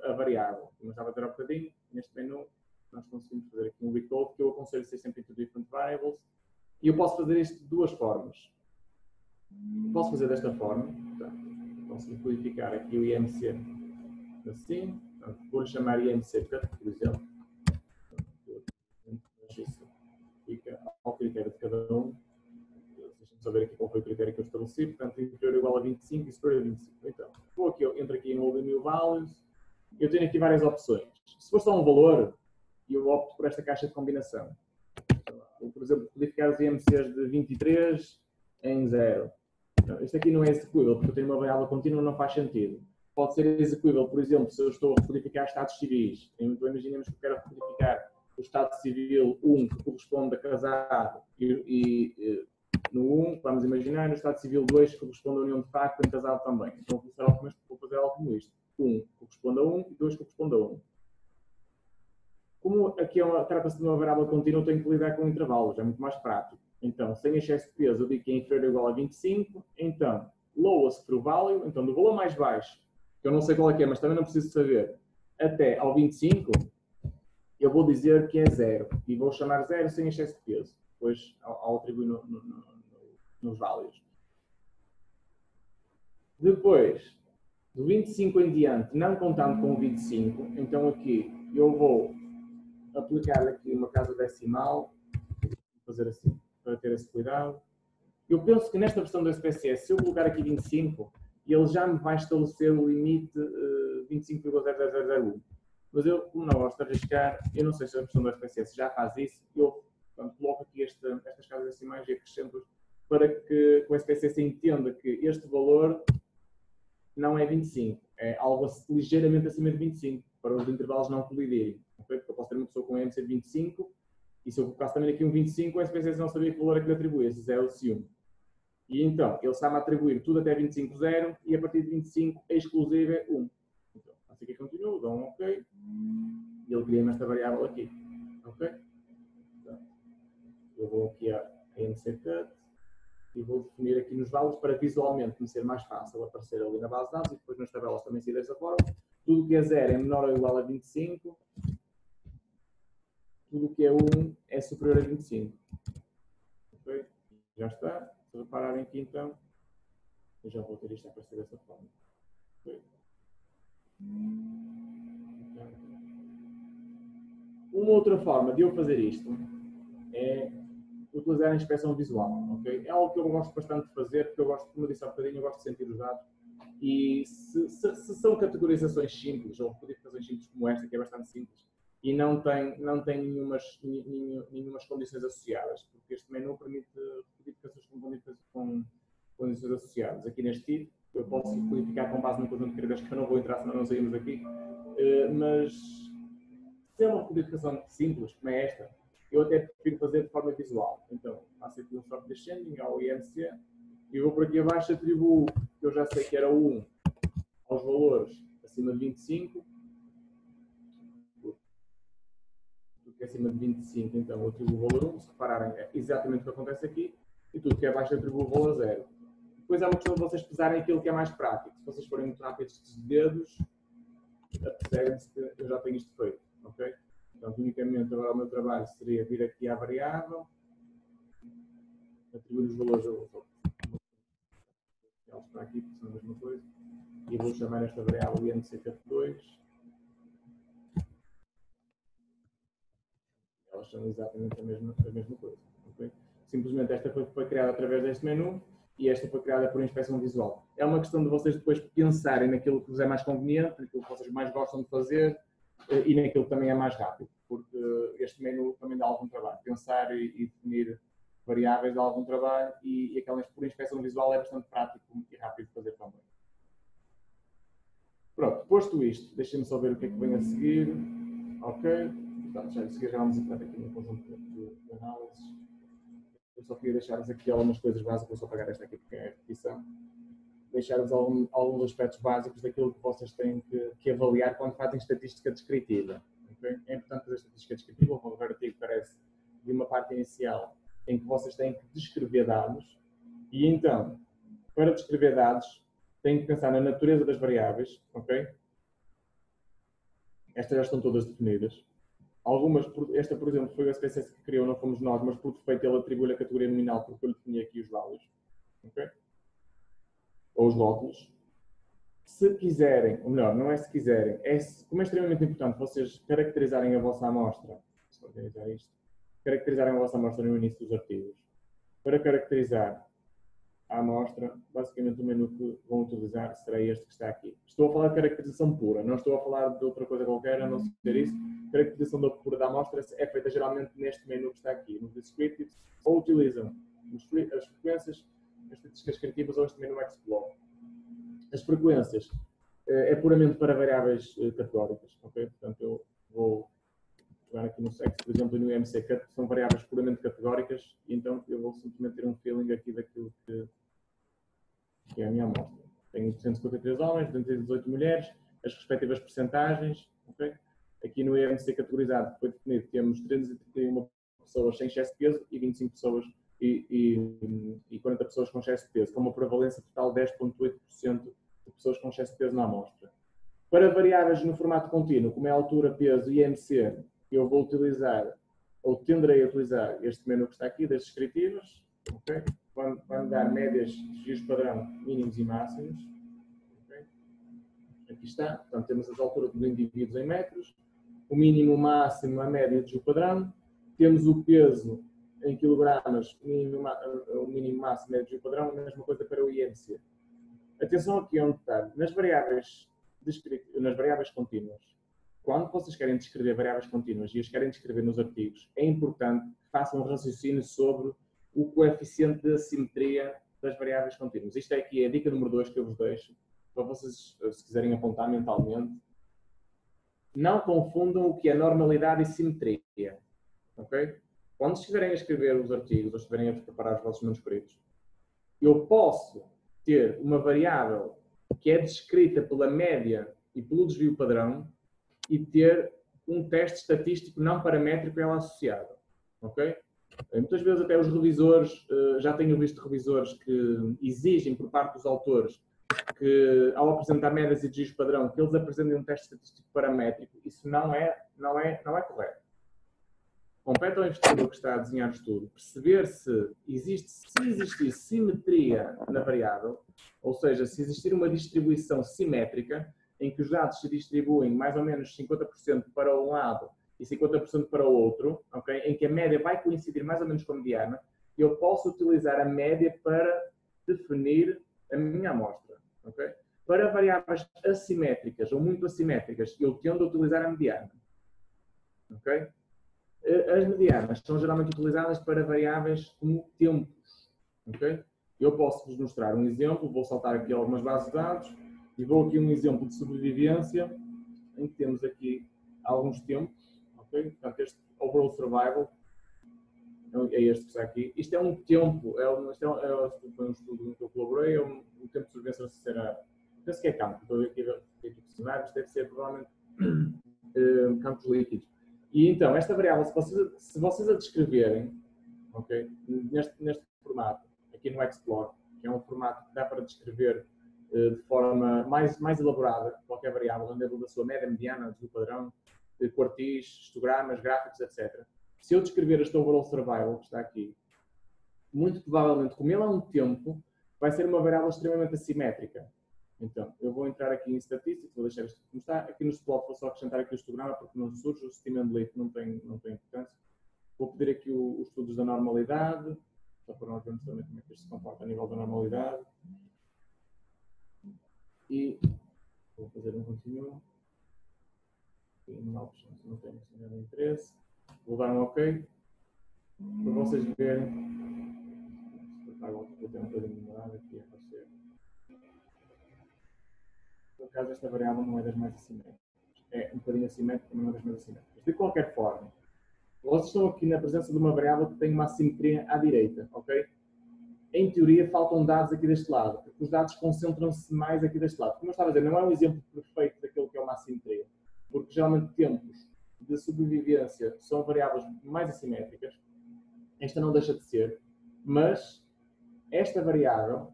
a variável. Como eu estava a dizer há bocadinho, neste menu, nós conseguimos fazer aqui um recode, que eu aconselho a ser sempre into different variables, e eu posso fazer isto de 2 formas. Posso fazer desta forma, portanto, posso recodificar aqui o IMC assim, vou-lhe chamar IMCcut, por exemplo. Isso fica ao critério de cada um. Deixa-me saber aqui qual foi o critério que eu estabeleci. Portanto, inferior ou igual a 25 e superior a 25. Então, entro aqui em Old New Values. Eu tenho aqui várias opções. Se for só um valor, eu opto por esta caixa de combinação. Ou, por exemplo, codificar os IMCs de 23 em 0. Isto aqui não é execuível, porque eu tenho uma variável contínua, não faz sentido. Pode ser execuível, por exemplo, se eu estou a codificar estados civis. Então, imaginemos que eu quero codificar o estado civil 1, que corresponde a casado, e no 1, vamos imaginar, no estado civil 2, que corresponde a união de facto, em casado também. Então, vou fazer algo como isto. 1 corresponde a 1 e 2 corresponde a 1. Como aqui trata-se de uma variável contínua, eu tenho que lidar com intervalos, é muito mais prático. Então, sem excesso de peso, eu digo que é inferior ou igual a 25. Então, lowest true value, então do valor mais baixo, que eu não sei qual é que é, mas também não preciso saber, até ao 25, eu vou dizer que é 0. E vou chamar 0 sem excesso de peso, depois ao atribuir nos values. Depois, do 25 em diante, não contando com o 25, então aqui eu vou aplicar aqui uma casa decimal, vou fazer assim, para ter esse cuidado. Eu penso que nesta versão do SPSS, se eu colocar aqui 25, ele já me vai estabelecer o limite 25,0001. Mas eu, como não gosto de arriscar, eu não sei se a versão do SPSS já faz isso, eu coloco aqui estas casas decimais e acrescento para que o SPSS entenda que este valor não é 25, é algo ligeiramente acima de 25, para os intervalos não colidirem. Okay? Porque eu posso ter uma pessoa com MC de 25, e se eu colocasse também aqui um 25, o SPSS não sabia que valor é que lhe atribuísse, 0 se 1. E então, ele está-me a atribuir tudo até 25, 0, e a partir de 25, a exclusiva é 1. Então, assim que eu continuo, dou um OK, e ele cria-me esta variável aqui. Ok? Então, eu vou aqui a IMCcut, e vou definir aqui nos values para visualmente me ser mais fácil aparecer ali na base de dados e depois nas tabelas também ser dessa forma. Tudo que é 0 é menor ou igual a 25. Tudo que é 1 é superior a 25. Ok? Já está. Se repararem aqui então, eu já vou ter isto a aparecer dessa forma. Okay? Então, uma outra forma de eu fazer isto é utilizar a inspeção visual, ok? É algo que eu gosto bastante de fazer, porque eu gosto, como eu disse há bocadinho, eu gosto de sentir os dados. E se são categorizações simples, ou codificações simples como esta, que é bastante simples, e não tem nenhumas condições associadas, porque este menu permite codificações com condições associadas. Aqui neste tipo, eu posso codificar com base no conjunto de caracteres que eu não vou entrar, senão não saímos daqui, mas se é uma codificação simples, como é esta, eu até prefiro fazer de forma visual. Então, faço aqui um sort descending ao IMC e vou por aqui abaixo, atribuo, que eu já sei que era 1, aos valores acima de 25. Tudo que é acima de 25, então eu atribuo o valor 1. Se repararem, é exatamente o que acontece aqui. E tudo que é abaixo atribuo o valor 0. Depois é uma questão de vocês pesarem aquilo que é mais prático. Se vocês forem muito rápidos de dedos, percebem-se que eu já tenho isto feito. Ok? Então, unicamente, agora o meu trabalho seria vir aqui à variável, atribuir os valores para aqui, que são a mesma coisa, e vou chamar esta variável IMCcut2. Elas são exatamente a mesma coisa. Okay? Simplesmente esta foi criada através deste menu e esta foi criada por inspeção visual. É uma questão de vocês depois pensarem naquilo que vos é mais conveniente, naquilo que vocês mais gostam de fazer, e naquilo que também é mais rápido, porque este menu também dá algum trabalho. Pensar e definir variáveis dá algum trabalho e aquela por inspeção visual é bastante prático e rápido de fazer também. Pronto, posto isto, deixem-me só ver o que é que vem a seguir. Ok, portanto, já a seguir já vamos entrar aqui no conjunto de análises. Eu só queria deixar-vos aqui algumas coisas básicas, vou só apagar esta aqui porque é a repetição. Deixar-vos alguns aspectos básicos daquilo que vocês têm que avaliar quando fazem estatística descritiva. Okay? É importante fazer estatística descritiva, o artigo parece de uma parte inicial em que vocês têm que descrever dados e então, para descrever dados, têm que pensar na natureza das variáveis, ok? Estas já estão todas definidas. Algumas, esta por exemplo foi o SPSS que criou, não fomos nós, mas por defeito ele atribui a categoria nominal porque eu lhe defini aqui os values, ok? Ou os rótulos. Se quiserem, ou melhor, não é se quiserem, como é extremamente importante vocês caracterizarem a vossa amostra, se organizar isto, caracterizarem a vossa amostra no início dos artigos. Para caracterizar a amostra, basicamente o menu que vão utilizar será este que está aqui. Estou a falar de caracterização pura, não estou a falar de outra coisa qualquer, a não ser isso. A caracterização da pura da amostra é feita geralmente neste menu que está aqui, no Descriptive, ou utilizam as frequências, as estatísticas descritivas ou este menu Explore. As frequências é puramente para variáveis categóricas, ok? Portanto, eu vou jogar aqui no SEX, por exemplo, e no IMC-Cut, que são variáveis puramente categóricas, e então eu vou simplesmente ter um feeling aqui daquilo que é a minha amostra. Tenho 253 homens, 218 mulheres, as respectivas percentagens, ok? Aqui no IMC categorizado, que foi definido, temos 331 pessoas sem excesso de peso e 25 pessoas e 40 pessoas com excesso de peso, com uma prevalência total de 10,8% de pessoas com excesso de peso na amostra. Para variáveis no formato contínuo, como é a altura, peso e IMC, eu vou utilizar, ou tenderei a utilizar este menu que está aqui, das descritivas, ok? Vai-me dar médias de desvios padrão mínimos e máximos. Okay? Aqui está, portanto temos as alturas dos indivíduos em metros, o mínimo, o máximo, a média de desvio padrão, temos o peso em quilogramas, o mínimo, máximo, média de desvio padrão, a mesma coisa para o IMC. Atenção aqui a um detalhe, nas variáveis contínuas, quando vocês querem descrever variáveis contínuas e as querem descrever nos artigos, é importante que façam um raciocínio sobre o coeficiente de assimetria das variáveis contínuas. Isto é aqui a dica número 2 que eu vos deixo, para vocês, se quiserem apontar mentalmente. Não confundam o que é normalidade e simetria. Ok? Quando estiverem a escrever os artigos ou estiverem a preparar os vossos manuscritos, eu posso ter uma variável que é descrita pela média e pelo desvio padrão e ter um teste estatístico não paramétrico ela associado. Ok? Muitas vezes até os revisores, já tenho visto revisores que exigem por parte dos autores que ao apresentar médias e desvios padrão que eles apresentem um teste estatístico paramétrico. Isso não é correto. Compete ao investigador que está a desenhar o estudo perceber se existir simetria na variável, ou seja, se existir uma distribuição simétrica em que os dados se distribuem mais ou menos 50% para um lado e 50% para o outro, okay? Em que a média vai coincidir mais ou menos com a mediana, eu posso utilizar a média para definir a minha amostra. Okay? Para variáveis assimétricas ou muito assimétricas, eu tendo a utilizar a mediana. Okay? As medianas são geralmente utilizadas para variáveis como tempos. Okay? Eu posso-vos mostrar um exemplo, vou saltar aqui algumas bases de dados e vou aqui um exemplo de sobrevivência em que temos aqui alguns tempos. Okay? Portanto, este overall survival é este que está aqui. Isto é um tempo, foi um estudo em que eu colaborei, é um tempo de sobrevivência associado. Penso que é campo, estou aqui a ver o cenário, isto deve ser provavelmente campos líquidos. E então, esta variável, se vocês a descreverem, okay, neste formato, aqui no Explore, que é um formato que dá para descrever de forma mais elaborada qualquer variável, a nível da sua média, mediana, do padrão, quartis, histogramas, gráficos, etc. Se eu descrever este overall survival que está aqui, muito provavelmente, como ele é um tempo, vai ser uma variável extremamente assimétrica. Então, eu vou entrar aqui em Statistics, vou deixar isto como está. Aqui no Spot vou só acrescentar aqui o histograma, porque não surge, o Steam and Leaf não tem importância. Vou pedir aqui os estudos da normalidade, só para nós vermos também como é que isto se comporta a nível da normalidade. E vou fazer um continuo. Não tenho nenhum interesse. Vou dar um OK, para vocês verem. Vou ter uma coisa demorada aqui a aparecer. Por acaso, esta variável não é das mais assimétricas. É um bocadinho assimétrica, mas não é das mais assimétricas. De qualquer forma, vocês estão aqui na presença de uma variável que tem uma assimetria à direita, ok? Em teoria, faltam dados aqui deste lado, porque os dados concentram-se mais aqui deste lado. Como eu estava a dizer, não é um exemplo perfeito daquilo que é uma assimetria, porque geralmente tempos de sobrevivência são variáveis mais assimétricas. Esta não deixa de ser, mas esta variável,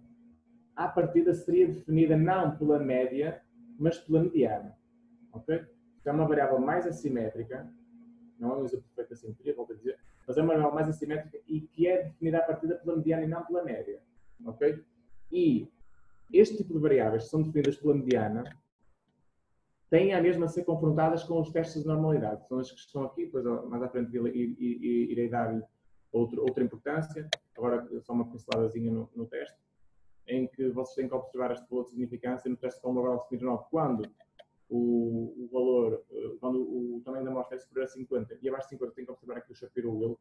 à partida, seria definida não pela média, mas pela mediana. Okay? É uma variável mais assimétrica, não é um exemplo perfeito de assimetria, volto a dizer, mas é uma variável mais assimétrica e que é definida à partida pela mediana e não pela média. Okay? E este tipo de variáveis que são definidas pela mediana têm a mesma a ser confrontadas com os testes de normalidade. São as que estão aqui, depois mais à frente irei dar outra importância. Agora só uma pinceladazinha no teste, em que vocês têm que observar este valor de significância no teste de Kolmogorov 29, quando o valor, quando o tamanho da amostra é superior a 50 e abaixo de 50 tem que observar aqui o Shapiro-Wilk.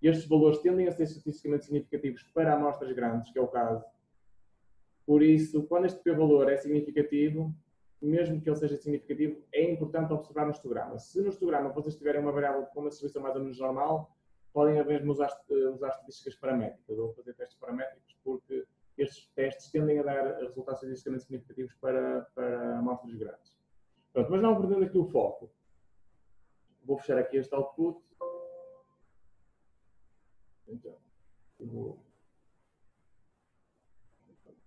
Estes valores tendem a ser estatisticamente significativos para amostras grandes, que é o caso. Por isso, quando este p-valor é significativo, mesmo que ele seja significativo, é importante observar no histograma. Se no histograma vocês tiverem uma variável com uma distribuição mais ou menos normal, podem mesmo usar estatísticas paramétricas, ou fazer testes paramétricos, porque estes testes tendem a dar resultados estatisticamente significativos para amostras grandes. Pronto, mas não perdendo aqui o foco. Vou fechar aqui este output. Então,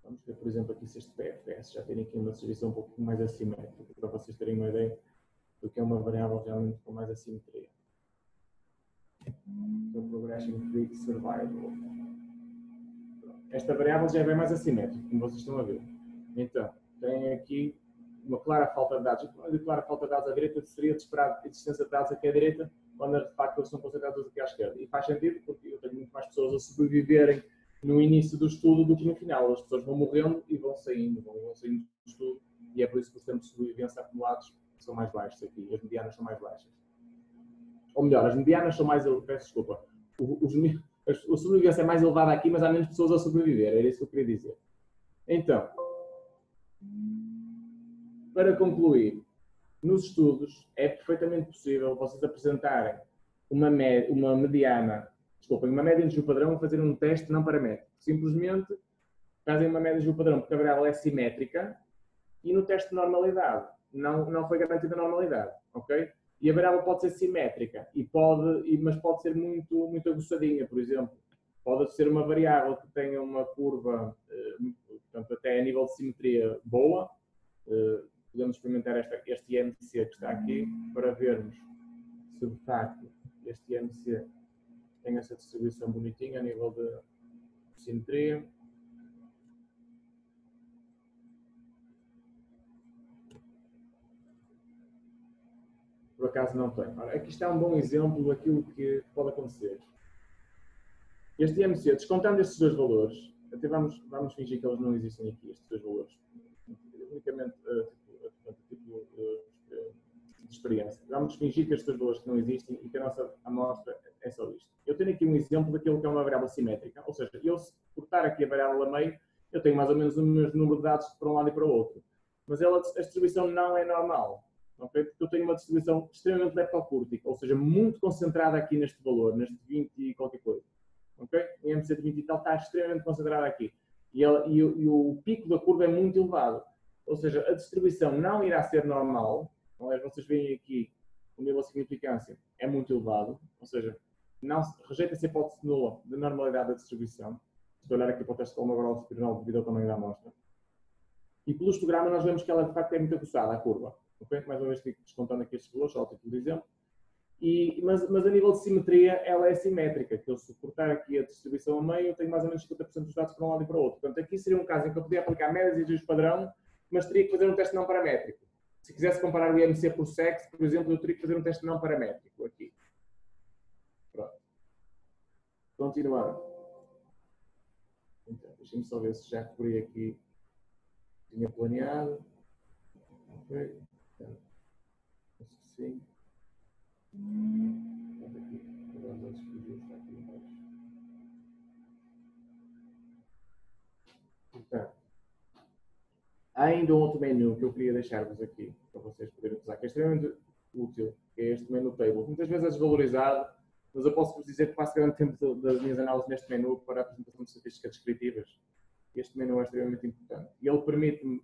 vamos ver, por exemplo, aqui se este PFS já tem aqui uma distribuição um pouco mais assimétrica, para vocês terem uma ideia do que é uma variável realmente com mais assimetria. Então, Progression Free Survival. Esta variável já é bem mais assimétrica, como vocês estão a ver. Então, tem aqui uma clara falta de dados. Quando eu digo clara falta de dados à direita, seria de esperar a existência de dados aqui à direita, quando de facto eles são concentrados aqui à esquerda. E faz sentido, porque eu tenho muito mais pessoas a sobreviverem no início do estudo do que no final. As pessoas vão morrendo e vão saindo do estudo, e é por isso que os tempos de sobrevivência acumulados são mais baixos aqui, as medianas são mais baixas. Ou melhor, as medianas são mais, peço desculpa, a sobrevivência é mais elevada aqui, mas há menos pessoas a sobreviver, era isso que eu queria dizer. Então, para concluir, nos estudos é perfeitamente possível vocês apresentarem uma média de desvio padrão e fazer um teste não paramétrico. Simplesmente fazem uma média de desvio padrão porque a variável é simétrica e no teste de normalidade não foi garantida a normalidade, ok? E a variável pode ser simétrica, mas pode ser muito aguçadinha, por exemplo. Pode ser uma variável que tenha uma curva, portanto, até a nível de simetria boa. Podemos experimentar este IMC que está aqui para vermos se de facto este IMC tem essa distribuição bonitinha a nível de simetria. Por acaso não tem. Ora, aqui está um bom exemplo daquilo que pode acontecer. Este IMC, descontando estes dois valores, até vamos fingir que eles não existem aqui, estes dois valores. Unicamente tipo de experiência. Vamos fingir que estes dois valores não existem e que a nossa amostra é só isto. Eu tenho aqui um exemplo daquilo que é uma variável simétrica, ou seja, eu se cortar aqui a variável a meio, eu tenho mais ou menos o mesmo número de dados para um lado e para o outro. Mas a distribuição não é normal. Okay? Porque eu tenho uma distribuição extremamente leptocúrtica, ou seja, muito concentrada aqui neste valor, neste 20 e qualquer coisa. Okay? O IMC de 20 e tal está extremamente concentrado aqui. E o pico da curva é muito elevado. Ou seja, a distribuição não irá ser normal. Aliás, vocês veem aqui o nível de significância é muito elevado. Ou seja, rejeita-se a hipótese nula de normalidade da distribuição. Estou a olhar aqui para o teste de Kolmogorov superior devido ao tamanho da amostra. E pelo histograma nós vemos que ela de facto é muito aguçada, a curva. Okay? Mais uma vez fico descontando aqui estes valores, só o título de exemplo. Mas a nível de simetria, ela é simétrica, que eu se cortar aqui a distribuição a meio, eu tenho mais ou menos 50% dos dados para um lado e para o outro. Portanto, aqui seria um caso em que eu podia aplicar médias e desvios padrão, mas teria que fazer um teste não paramétrico. Se quisesse comparar o IMC por sexo, por exemplo, eu teria que fazer um teste não paramétrico aqui. Pronto. Continuando. Então, deixem-me só ver se já cobri aqui. Tinha planeado. Ok. Então, sim. Portanto, há ainda um outro menu que eu queria deixar-vos aqui para vocês poderem usar, que é extremamente útil, que é este menu table. Muitas vezes é desvalorizado, mas eu posso vos dizer que passo grande tempo das minhas análises neste menu para a apresentação de estatísticas descritivas. Este menu é extremamente importante. E ele permite-me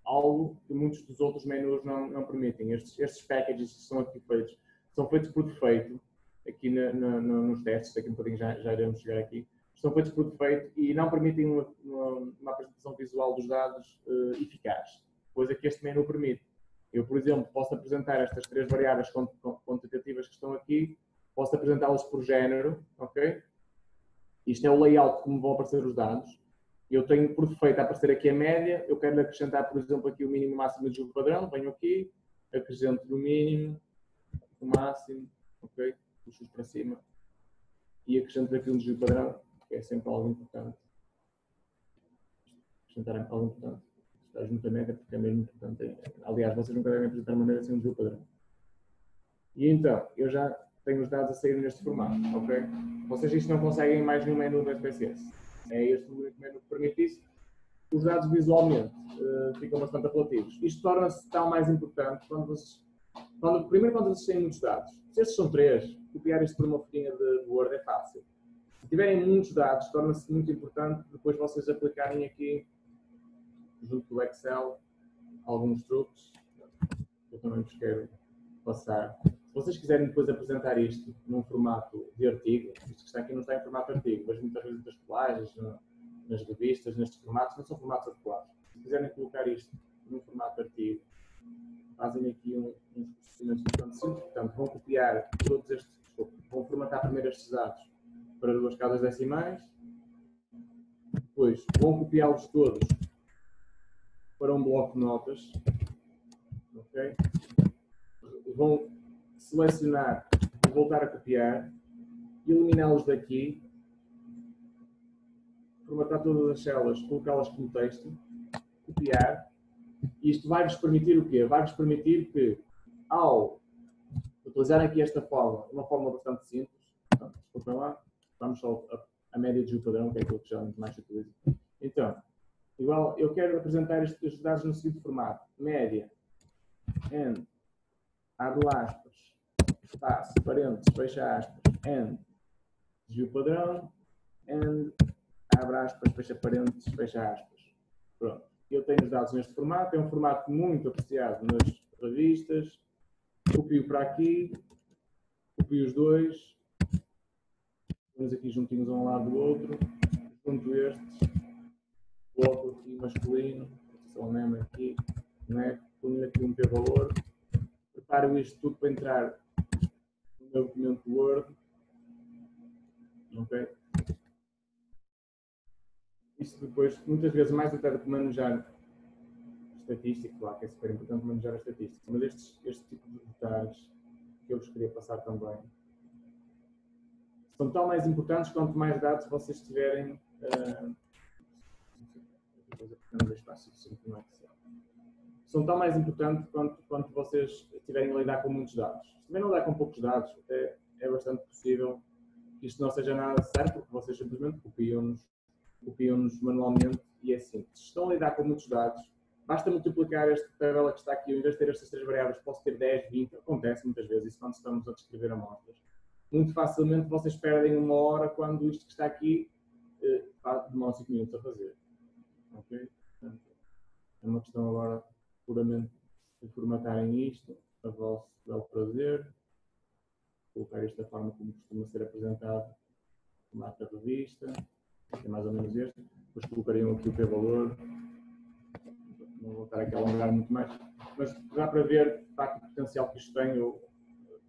algo que muitos dos outros menus não permitem. Estes packages que são aqui feitos, são feitos por defeito, aqui nos testes, daqui a um bocadinho já iremos chegar aqui, são feitos por defeito e não permitem uma apresentação visual dos dados eficaz, coisa que este menu permite. Eu, por exemplo, posso apresentar estas três variáveis quantitativas que estão aqui, posso apresentá-las por género, ok? Isto é o layout como vão aparecer os dados. Eu tenho por defeito a aparecer aqui a média, eu quero acrescentar, por exemplo, aqui o mínimo e o máximo de padrão, venho aqui, acrescento do mínimo, o máximo, ok? Puxo para cima e acrescento aqui um desvio padrão, que é sempre algo importante. Acrescentar algo importante. Está junto à média, porque é mesmo importante. Aliás, vocês nunca devem apresentar uma média sem um desvio padrão. E então, eu já tenho os dados a sair neste formato, ok? Vocês isto não conseguem em mais nenhum menu do SPSS. É este o único menu que permite isso. Os dados visualmente ficam bastante apelativos. Isto torna-se tão mais importante primeiro quando vocês têm muitos dados. Se estes são 3, copiar isto por uma folhinha de Word é fácil. Se tiverem muitos dados, torna-se muito importante depois vocês aplicarem aqui, junto do Excel, alguns truques. Eu também vos quero passar. Se vocês quiserem depois apresentar isto num formato de artigo, isto que está aqui não está em formato de artigo, mas muitas vezes nas colagens, nas revistas, nestes formatos, não são formatos adequados. Se quiserem colocar isto num formato de artigo, fazem aqui uns procedimentos bastante simples. Portanto, vão copiar todos estes, vão formatar primeiro estes dados para 2 casas decimais, depois vão copiá-los todos para um bloco de notas, ok? Vão selecionar, voltar a copiar, eliminá-los daqui, formatar todas as células, colocá-las como texto, copiar. Isto vai-vos permitir o quê? Vai-vos permitir que, ao utilizar aqui esta forma, uma forma bastante simples, portanto, desculpem lá, vamos só a média de padrão, que é aquilo que já mais se utiliza. Então, igual, eu quero apresentar estes dados no seguinte formato: média, n, abre aspas, espaço, parênteses, fecha aspas, n, desvio padrão, n, abre aspas, fecha parênteses, fecha aspas. Pronto. Eu tenho os dados neste formato, é um formato muito apreciado nas revistas. Copio para aqui, copio os dois, vamos aqui juntinhos um ao lado do outro, junto estes, coloco aqui masculino, só name aqui, né? Ponho aqui um p-valor, preparo isto tudo para entrar no meu documento Word, ok? Isto depois, muitas vezes, mais até do que manejar estatística, claro que é super importante manejar a estatística, mas este tipo de detalhes que eu vos queria passar também são tão mais importantes quanto mais dados vocês tiverem são tão mais importantes quanto vocês tiverem a lidar com muitos dados. Se tiverem a lidar com poucos dados, é bastante possível que isto não seja nada certo, porque vocês simplesmente copiam-nos manualmente e é simples. Se estão a lidar com muitos dados, basta multiplicar esta tabela que está aqui, em vez de ter estas 3 variáveis, posso ter 10, 20, acontece muitas vezes isso quando estamos a descrever amostras. Muito facilmente vocês perdem 1 hora quando isto que está aqui demora 5 minutos a fazer. Ok? Portanto, é uma questão agora puramente de formatarem isto a vosso belo prazer, colocar isto da forma como costuma ser apresentado, formato da revista, é mais ou menos este, depois colocariam aqui o p-valor, não vou estar aqui a alongar muito mais, mas dá para ver de facto, o potencial que isto tem, eu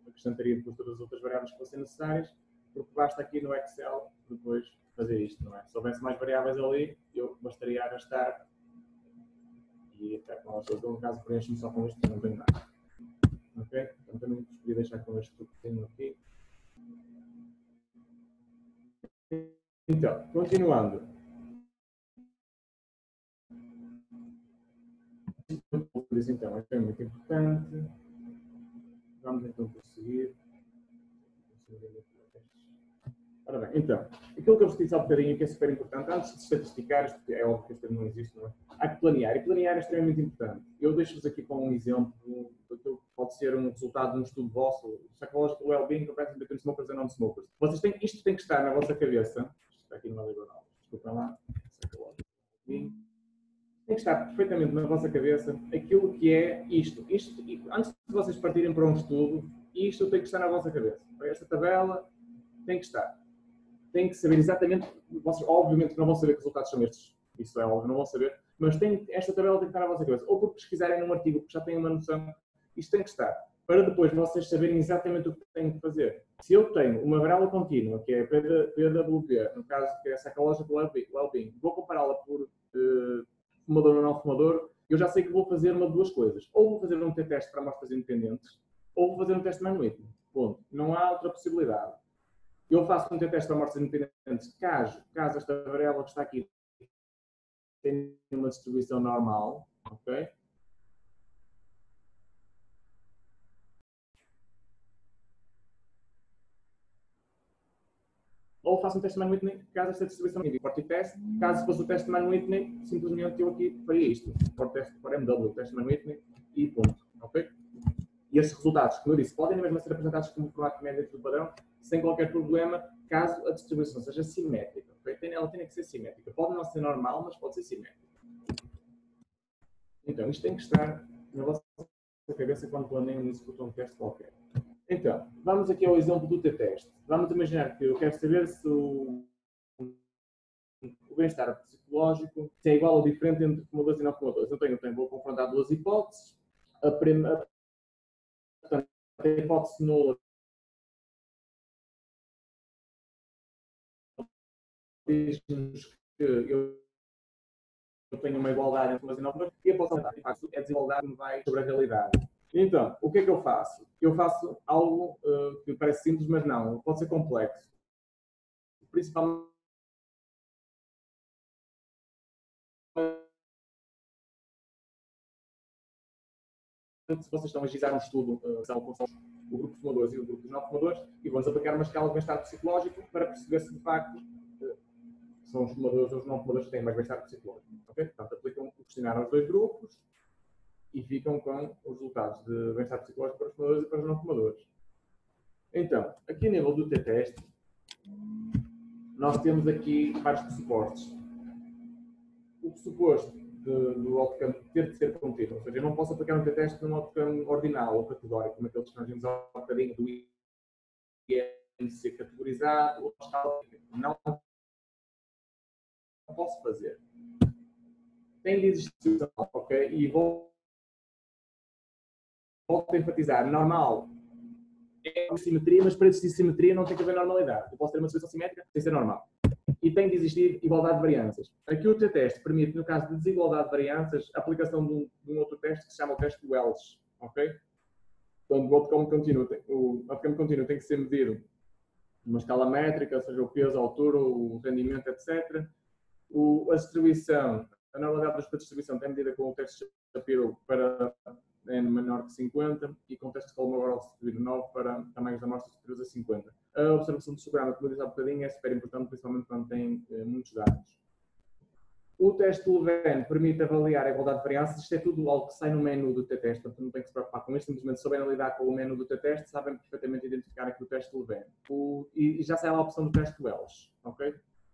acrescentaria depois todas as outras variáveis que fossem necessárias, porque basta aqui no Excel depois fazer isto, não é? Se houvesse mais variáveis ali, eu bastaria arrastar e até com as pessoas, no caso, preencho-me só com isto, não tenho nada. Ok? Então também vos queria deixar com este que tenho aqui. Então, continuando. Então, isto é muito importante. Vamos então prosseguir. Ora bem, então, aquilo que eu vos disse há bocadinho que é super importante, antes de estatisticar, isto é óbvio que este termo não existe, não é? Há que planear, e planear é extremamente importante. Eu deixo-vos aqui com um exemplo daquilo que pode ser um resultado de um estudo vosso, Psychological Wellbeing Comparison Between Smokers and Non-Smokers. Isto tem que estar na vossa cabeça, isto está aqui numa diagonal, desculpem lá, Psychological Wellbeing. Tem que estar perfeitamente na vossa cabeça aquilo que é isto. Antes de vocês partirem para um estudo, isto tem que estar na vossa cabeça. Esta tabela tem que estar. Tem que saber exatamente, vocês obviamente não vão saber que resultados são estes, isso é óbvio, não vão saber, mas esta tabela tem que estar na vossa cabeça. Ou por pesquisarem num artigo que já têm uma noção, isto tem que estar. para depois vocês saberem exatamente o que têm que fazer. Se eu tenho uma variável contínua, que é a PWP, no caso que é a Psychological Wellbeing, vou compará-la por fumador ou não fumador, eu já sei que vou fazer uma de duas coisas. Ou vou fazer um t-teste para amostras independentes, ou vou fazer um teste de Mann-Whitney. Ponto. Não há outra possibilidade. Eu faço um t-teste para amostras independentes caso esta variável que está aqui tenha uma distribuição normal, ok? Ou faço um teste de Mann-Whitney caso esta distribuição não importa o teste. Caso fosse o teste de Mann-Whitney, simplesmente eu aqui faria isto. Para MW, teste de Mann-Whitney e ponto. Ok? E esses resultados, como eu disse, podem mesmo ser apresentados como formato médio do padrão, sem qualquer problema, caso a distribuição seja simétrica. Okay? Ela tem que ser simétrica. Pode não ser normal, mas pode ser simétrica. Então, isto tem que estar na vossa cabeça quando planeiam e executam um teste qualquer. Então, vamos aqui ao exemplo do t-teste. Vamos imaginar que eu quero saber se o bem-estar psicológico se é igual ou diferente entre fumadores e não fumadores. Então, vou confrontar duas hipóteses. Portanto, a hipótese nula diz-nos que eu tenho uma igualdade entre fumadores e não fumadores, e a hipótese é a desigualdade que vai sobre a realidade. Então, o que é que eu faço? Eu faço algo que parece simples, mas não, pode ser complexo. Principalmente se vocês estão a agilizar um estudo, o grupo de fumadores e o grupo dos não fumadores, e vamos aplicar uma escala de bem-estar psicológico para perceber se de facto são os fumadores ou os não fumadores que têm mais bem-estar psicológico. Okay? Portanto, aplicam o questionário aos dois grupos e ficam com os resultados de bem-estar psicológico para os fumadores e para os não fumadores. Então, aqui a nível do t-teste, nós temos aqui vários pressupostos. O pressuposto do outcome ter de ser contínuo, ou seja, eu não posso aplicar um t-teste num outcome ordinal ou categórico, como aqueles que nós vimos há um bocadinho do IMC categorizado ou escala. Não posso fazer. Tem de existir, ok? E volto a enfatizar, normal é simetria, mas para existir simetria não tem que haver normalidade. Eu posso ter uma distribuição simétrica sem ser normal. E tem de existir igualdade de variâncias. Aqui o t-teste permite, no caso de desigualdade de variâncias, a aplicação de um outro teste que se chama o teste Welch. Ok? Então, o outcome contínuo tem que ser medido numa escala métrica, ou seja, o peso, a altura, o rendimento, etc. A distribuição, a normalidade da distribuição tem medida com o teste Shapiro para N menor que 50 e com o teste de Kolmogorov distribuído 9 para tamanhos da amostra superiores a 50. A observação do histograma, como eu disse há bocadinho, é super importante, principalmente quando tem muitos dados. O teste de Levene permite avaliar a igualdade de variâncias. Isto é tudo algo que sai no menu do t-teste, portanto não tem que se preocupar com isto. Simplesmente se souberem lidar com o menu do t-teste, sabem perfeitamente identificar aqui o teste de Levene. E já sai a opção do teste Welch. Ok?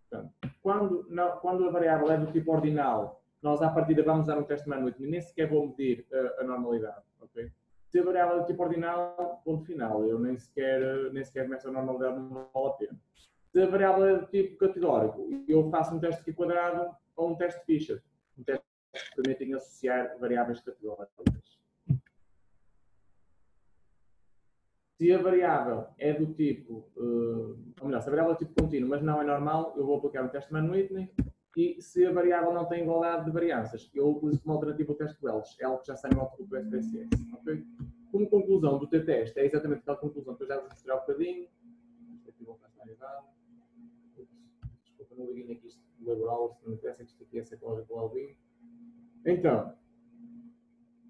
Portanto, quando a variável é do tipo ordinal, nós à partida vamos usar um teste de Mann-Whitney, nem sequer vou medir a normalidade. Okay? Se a variável é do tipo ordinal, ponto final. Eu nem sequer meço a normalidade, não vale a pena. Se a variável é do tipo categórico, eu faço um teste aqui quadrado ou um teste Fisher. Um teste que permite associar variáveis categóricas. Se a variável é do tipo, ou melhor, se a variável é do tipo contínuo, mas não é normal, eu vou aplicar um teste de Mann-Whitney. E se a variável não tem igualdade de variâncias, eu utilizo como alternativa o teste Welch. É algo que já sai no output do SPSS. Okay? Como conclusão do t-teste, é exatamente aquela conclusão que eu já vos mostrei há um bocadinho. Aqui vou passar errado. Desculpa, não liguei aqui isto do laboral, se não me interessa, isto aqui é Psychological Wellbeing. Então,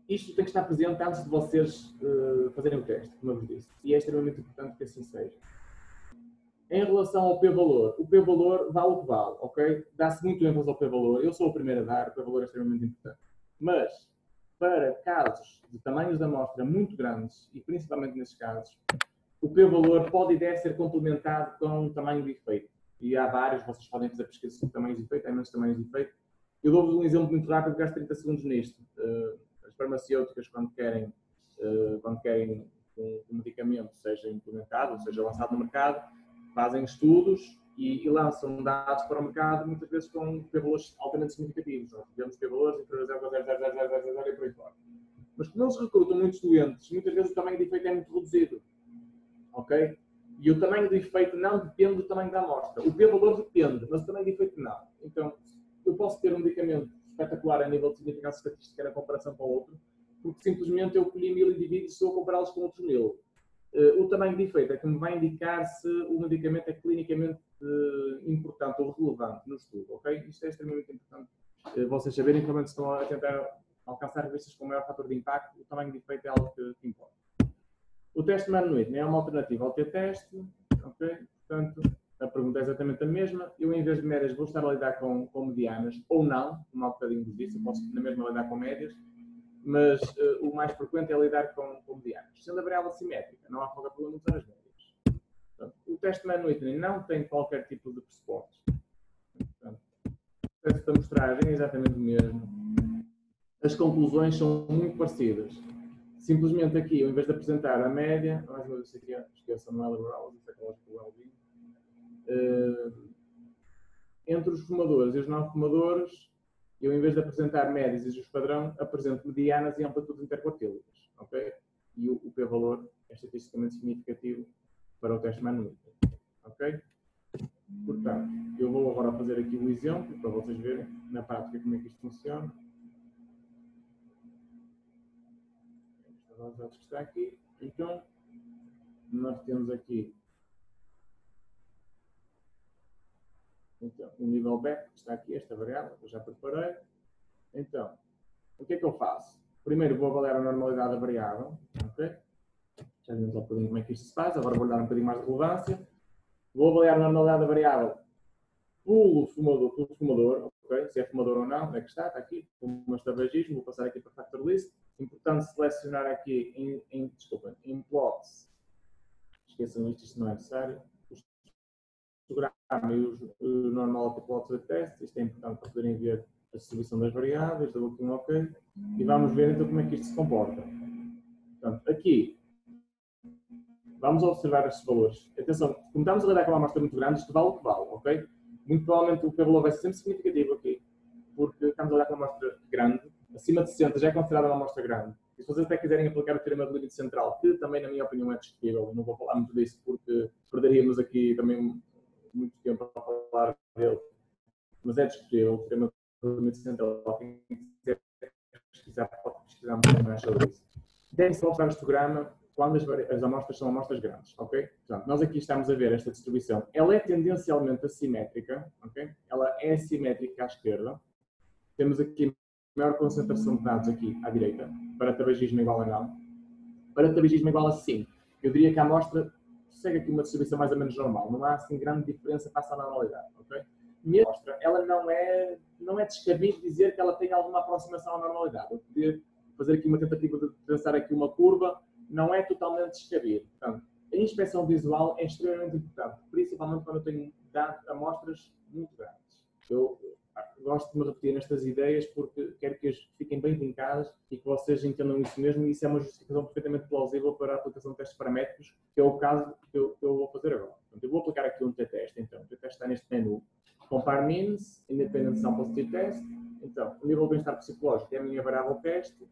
isto tem que estar presente antes de vocês fazerem o teste, como eu vos disse. E é extremamente importante que assim seja. Em relação ao p-valor, o p-valor vale o que vale, ok? Dá-se muito ênfase ao p-valor. Eu sou o primeiro a dar, o p-valor é extremamente importante. Mas, para casos de tamanhos da amostra muito grandes, e principalmente nesses casos, o p-valor pode e deve ser complementado com um tamanho de efeito. E há vários, vocês podem fazer pesquisas sobre tamanhos de efeito, há imensos tamanhos de efeito. Eu dou-vos um exemplo muito rápido, gasto 30 segundos nisto. As farmacêuticas, quando querem um medicamento seja implementado, ou seja lançado no mercado, fazem estudos e lançam dados para o mercado, muitas vezes com p-valores altamente significativos. Nós tivemos p-valores inferiores a 0,0000 e por aí fora. Mas como eles recrutam muitos doentes, muitas vezes o tamanho de efeito é muito reduzido. Ok? E o tamanho do efeito não depende do tamanho da amostra. O p-valor depende, mas o tamanho do efeito não. Então, eu posso ter um medicamento espetacular a nível de significância estatística na comparação com o outro, porque simplesmente eu colhi 1000 indivíduos e estou a compará-los com outros 1000. O tamanho de efeito é que me vai indicar se o medicamento é clinicamente importante ou relevante no estudo. Ok? Isto é extremamente importante vocês saberem, quando estão a tentar alcançar revistas com maior fator de impacto, o tamanho de efeito é algo que importa. O teste Mann-Whitney é uma alternativa ao t-teste, ok? Portanto, a pergunta é exatamente a mesma. Eu, em vez de médias, vou estar a lidar com medianas, ou não, como há bocadinho vos disse, eu posso na mesma lidar com médias, mas o mais frequente é lidar com medianas. Sendo a variável simétrica, não há qualquer problema usar as médias. Portanto, o teste Mann-Whitney não tem qualquer tipo de pressupostos. Portanto, o teste de amostragem é exatamente o mesmo. As conclusões são muito parecidas. Simplesmente aqui, eu, em vez de apresentar a média, mais uma vez aqui, esqueçam, não é liberal, isso é ecológico well-being, entre os fumadores e os não fumadores, eu, em vez de apresentar médias e os padrão, apresento medianas e amplitudes interquartílicas, ok? E o p-valor é estatisticamente significativo para o teste Mann-Whitney, ok? Portanto, eu vou agora fazer aqui o exemplo, para vocês verem na prática como é que isto funciona. Os dados que está aqui. Então, nós temos aqui então, o nível BEP, que está aqui, esta variável, que eu já preparei. Então, o que é que eu faço? Primeiro vou avaliar a normalidade da variável. Okay? Já vimos um bocadinho como é que isto se faz, agora vou dar um bocadinho mais de relevância. Vou avaliar a normalidade da variável pelo fumador, okay? Se é fumador ou não, é que está aqui, como este tabagismo, vou passar aqui para Factor List. Importante selecionar aqui em plots, esqueçam isto não é necessário, o histograma e o normal plot de teste, isto é importante para poderem ver a distribuição das variáveis, dou aqui um OK, e vamos ver então como é que isto se comporta. Portanto, aqui, vamos observar estes valores. Atenção, como estamos a lidar com uma amostra muito grande, isto vale o que vale, ok? Muito provavelmente o p-valor vai ser sempre significativo aqui, porque estamos a lidar com uma amostra grande, acima de 60 já é considerada uma amostra grande. E se vocês até quiserem aplicar o teorema do limite central, que também na minha opinião é discutível, não vou falar muito disso porque perderíamos aqui também muito tempo a falar dele, mas é discutível, o teorema do limite central, quem quiser pesquisar, pode pesquisar um pouco mais sobre isso. Deve-se observar o histograma quando as amostras são amostras grandes, ok? Portanto, nós aqui estamos a ver esta distribuição. Ela é tendencialmente assimétrica, ok? Ela é assimétrica à esquerda. Temos aqui maior concentração de dados aqui à direita, para tabagismo igual a não. Para tabagismo igual a sim, eu diria que a amostra segue aqui uma distribuição mais ou menos normal. Não há assim grande diferença face à normalidade, ok? Minha amostra, ela não é descabido dizer que ela tem alguma aproximação à normalidade. Eu podia fazer aqui uma tentativa de traçar aqui uma curva, não é totalmente descabido. Portanto, a inspeção visual é extremamente importante, principalmente quando eu tenho amostras muito grandes. Eu gosto de me repetir nestas ideias porque quero que as fiquem bem vincadas e que vocês entendam isso mesmo, e isso é uma justificação perfeitamente plausível para a aplicação de testes paramétricos, que é o caso que eu vou fazer agora. Portanto, eu vou aplicar aqui um t-teste, então, o t-teste está neste menu. Compare means, independent sample t-test. Então, o nível de bem-estar psicológico é a minha variável teste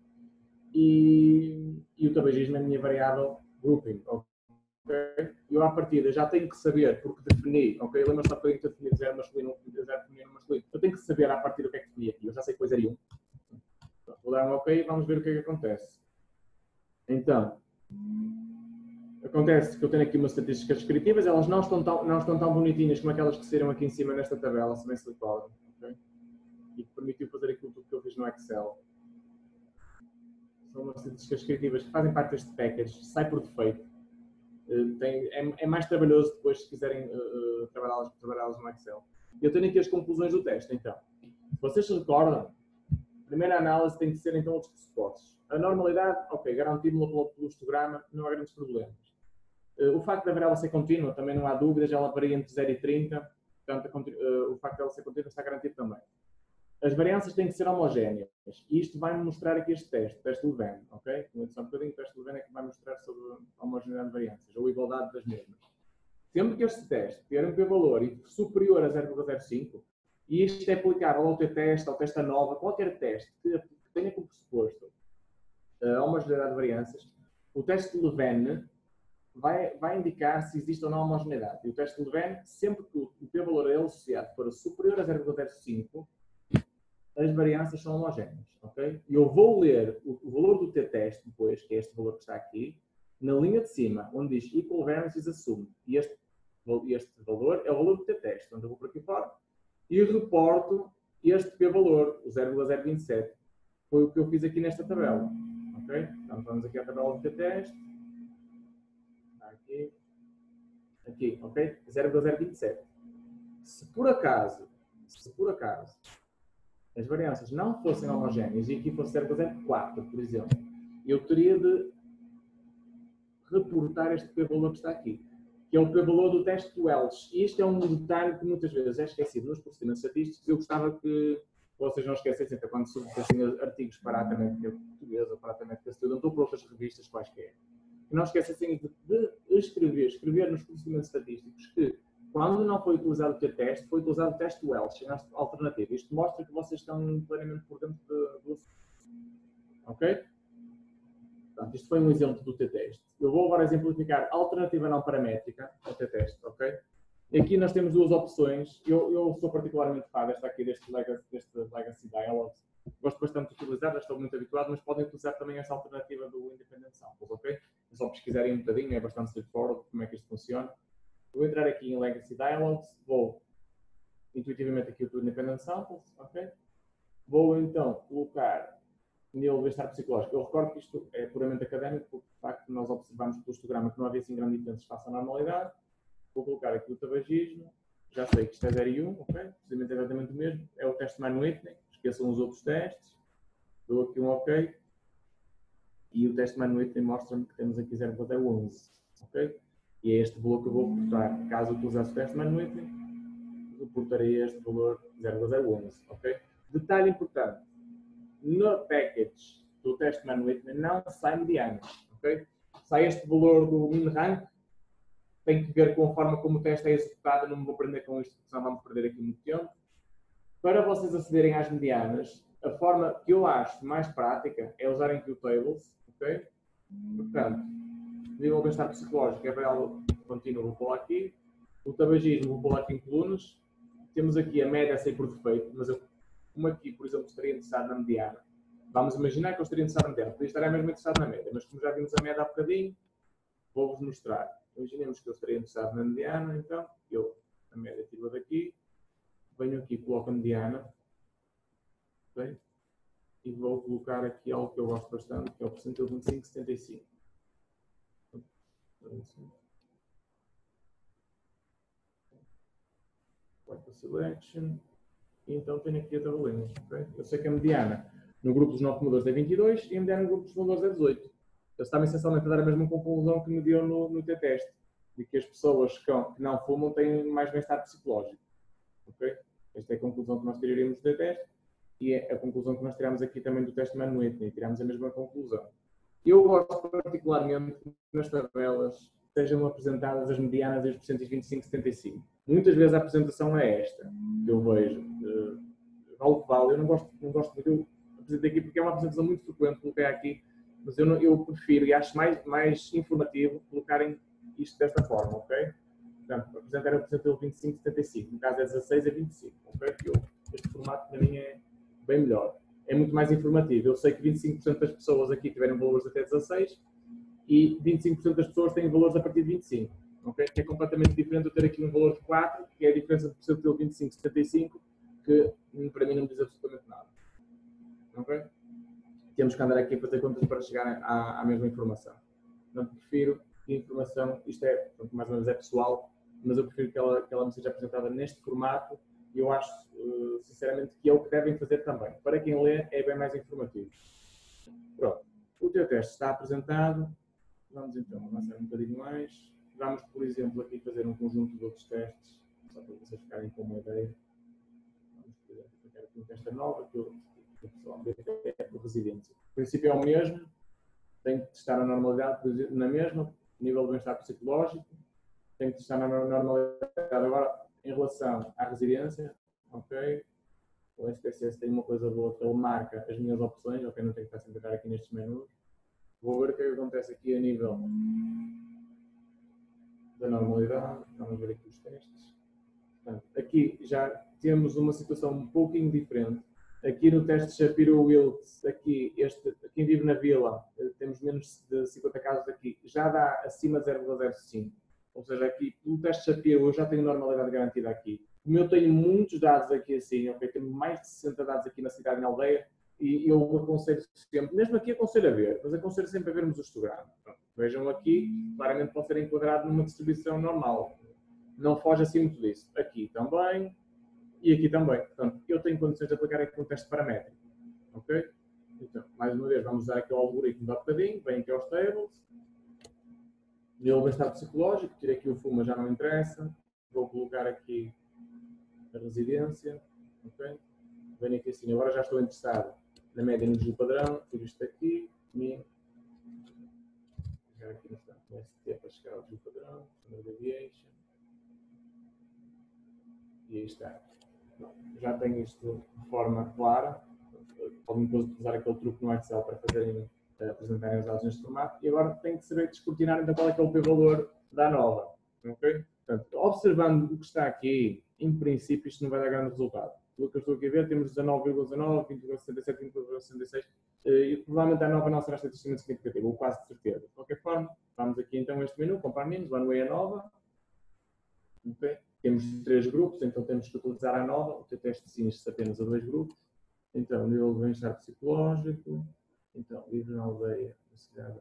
e o tabagismo é a minha variável grouping. Okay? Eu, à partida, já tenho que saber, porque defini, ok? Lembra-se há bocadinho que eu defini 0 masculino, 0 feminino, masculino. Eu tenho que saber, à partida, o que é que defini aqui. Eu já sei que foi 0 e 1. Vou dar um ok e vamos ver o que é que acontece. Então, acontece que eu tenho aqui umas estatísticas descritivas, elas não estão tão bonitinhas como aquelas que saíram aqui em cima nesta tabela, se bem se recordam. Okay? E que permitiu fazer aquilo que eu fiz no Excel. São umas estatísticas descritivas que fazem parte deste package, sai por defeito. É mais trabalhoso depois se quiserem trabalhá-las no Excel. Eu tenho aqui as conclusões do teste, então. Se vocês se recordam, a primeira análise tem que ser então os pressupostos. A normalidade, ok, garantimos pelo histograma, não há grandes problemas. O facto da variável ser contínua, também não há dúvidas, ela varia entre 0 e 30, portanto o facto de ela ser contínua está garantido também. As variâncias têm que ser homogéneas. E isto vai-me mostrar aqui este teste, o teste Levene, ok? Como eu disse há um bocadinho, o teste Levene é que vai mostrar sobre a homogeneidade de variâncias, ou a igualdade das mesmas. Sempre que este teste tiver um p-valor superior a 0,05, e isto é aplicável ao t-teste, ao teste ANOVA, qualquer teste que tenha como pressuposto a homogeneidade de variâncias, o teste de Levene vai indicar se existe ou não homogeneidade. E o teste de Levene, sempre que o p-valor é associado for superior a 0,05, as variâncias são homogéneas, ok? E eu vou ler o valor do t-teste depois, que é este valor que está aqui, na linha de cima, onde diz Equal Variances Assumed. E este valor é o valor do t-teste. Então eu vou por aqui fora e reporto este p-valor, o 0,027. Foi o que eu fiz aqui nesta tabela, ok? Então vamos aqui à tabela do t-teste. Aqui, ok? 0,027. Se por acaso as variâncias não fossem homogéneas e aqui fosse 0,04, por exemplo, eu teria de reportar este p-valor que está aqui, que é o p-valor do teste do Welch. E isto é um detalhe que muitas vezes é esquecido nos procedimentos estatísticos. Eu gostava que vocês não esquecessem, até quando submetessem artigos para a temática portuguesa ou para a temática estudante ou para outras revistas quaisquer, que não esquecessem de escrever nos procedimentos estatísticos que, quando não foi utilizado o t-teste, foi utilizado o teste Welch, em alternativa. Isto mostra que vocês estão plenamente por dentro do assunto. Ok? Portanto, isto foi um exemplo do t-teste. Eu vou agora exemplificar a alternativa não paramétrica ao t-teste, ok? E aqui nós temos duas opções. Eu sou particularmente fã desta aqui, deste Legacy Dialogues. Gosto bastante de utilizar, já estou muito habituado, mas podem utilizar também esta alternativa do Independent Samples, ok? É só pesquisarem um bocadinho, é bastante straightforward como é que isto funciona. Vou entrar aqui em Legacy Dialogues, vou intuitivamente aqui o Independent Samples, ok? Vou então colocar nele bem-estar psicológico. Eu recordo que isto é puramente académico, porque de facto nós observamos pelo histograma que não havia assim grande diferença face à normalidade. Vou colocar aqui o tabagismo, já sei que isto é 0 e 1, ok? O procedimento é exatamente o mesmo. É o teste Mann-Whitney, esqueçam os outros testes. Dou aqui um ok. E o teste Mann-Whitney mostra-me que temos aqui 0,011, ok? E é este valor que eu vou reportar. Caso utilizasse o teste Mann-Whitney, reportarei este valor 0,011, ok? Detalhe importante. No package do teste Mann-Whitney não sai medianas, ok? Sai este valor do min-rank, tem que ver com a forma como o teste é executado, não me vou prender com isto, porque senão vamos perder aqui muito tempo. Para vocês acederem às medianas, a forma que eu acho mais prática é usarem QTables, ok? Portanto, nível de bem-estar psicológico, é real contínuo, vou pôr aqui. O tabagismo, vou pôr aqui em colunas. Temos aqui a média a sair por defeito, mas eu, como aqui, por exemplo, estaria interessado na mediana, vamos imaginar que eu estaria interessado na mediana, podia estar mesmo interessado na média, mas como já vimos a média há bocadinho, vou-vos mostrar. Imaginemos que eu estaria interessado na mediana, então, eu, a média tiro daqui, venho aqui, coloco a mediana, okay? E vou colocar aqui algo que eu gosto bastante, que é o percentil 25,75. Like selection. E então tenho aqui a tabelinha. Okay? Eu sei que a mediana no grupo dos não fumadores é 22 e a mediana no grupo dos fumadores é 18. Eles estavam essencialmente a dar a mesma conclusão que me deu no t-teste, de que as pessoas que não fumam têm mais bem-estar psicológico. Okay? Esta é a conclusão que nós tiraríamos do t-teste e é a conclusão que nós tiramos aqui também do teste Mann-Whitney. Tiramos a mesma conclusão. Eu gosto particularmente que nas tabelas sejam apresentadas as medianas e os percentis 25,75. Muitas vezes a apresentação é esta, que eu vejo. Vale o que vale, eu não gosto muito, eu apresentei aqui porque é uma apresentação muito frequente, coloquei aqui, mas eu prefiro e acho mais informativo colocarem isto desta forma, ok? Portanto, apresentar a percentil 25,75, no caso é 16 a 25, ok? Este formato para mim é bem melhor. É muito mais informativo. Eu sei que 25% das pessoas aqui tiveram valores até 16 e 25% das pessoas têm valores a partir de 25. Okay? Que é completamente diferente eu ter aqui um valor de 4, que é a diferença do percentil 25,75, que para mim não me diz absolutamente nada. Okay? Temos que andar aqui a fazer contas para chegar à mesma informação. Não prefiro que a informação, isto é, mais ou menos é pessoal, mas eu prefiro que ela me seja apresentada neste formato e eu acho, sinceramente, que é o que devem fazer também. Para quem lê, é bem mais informativo. Pronto. O teu teste está apresentado. Vamos então avançar um bocadinho mais. Vamos, por exemplo, aqui fazer um conjunto de outros testes, só para vocês ficarem com uma ideia. Vamos fazer aqui um teste nova, que o pessoal é por residência. O princípio é o mesmo, tem que testar a normalidade na mesma, nível de bem-estar psicológico, tem que testar na normalidade. Agora, em relação à residência, ok? O SPSS tem uma coisa boa, que ele marca as minhas opções, ok? Não tenho que estar sempre a entrar aqui nestes menus. Vou ver o que é que acontece aqui a nível da normalidade. Vamos ver aqui os testes. Portanto, aqui já temos uma situação um pouquinho diferente. Aqui no teste de Shapiro-Wilks, aqui quem vive na vila, temos menos de 50 casos aqui, já dá acima de 0,05. Ou seja, aqui no teste de Shapiro eu já tenho normalidade garantida aqui. Como eu tenho muitos dados aqui assim, okay, tenho mais de 60 dados aqui na cidade e na aldeia, e eu aconselho sempre, mesmo aqui aconselho a ver, mas aconselho sempre a vermos o histograma. Vejam aqui, claramente pode ser enquadrado numa distribuição normal. Não foge assim muito disso. Aqui também e aqui também. Portanto, eu tenho condições de aplicar aqui um teste paramétrico. Ok? Então, mais uma vez, vamos usar aqui o algoritmo de há bocadinho. Vem aqui aos tables. Nível de bem-estar psicológico. Tirei aqui o FUMA, já não interessa. Vou colocar aqui a residência. Ok? Venho aqui assim. Agora já estou interessado na média no desvio padrão. Tiro isto aqui. Chegar aqui no ST para chegar ao desvio padrão. Standard Deviation. E aí está. Já tenho isto de forma clara. Podem depois usar aquele truque no Excel para apresentarem os dados neste formato. E agora tenho que saber descortinar ainda qual é que é o p-valor da nova. Okay? Portanto, observando o que está aqui, em princípio isto não vai dar grande resultado. Pelo que eu estou aqui a ver, temos 19,19, 20,67, 20,66 e provavelmente a nova não será estatisticamente significativa, ou quase de certeza. De qualquer forma, vamos aqui então a este menu, comprar menos, one way a nova. Okay? Temos 3 grupos, então temos que utilizar a nova. O teu teste sim-se apenas a 2 grupos. Então, nível de bem-estar psicológico. Então, vive na aldeia, na cidade,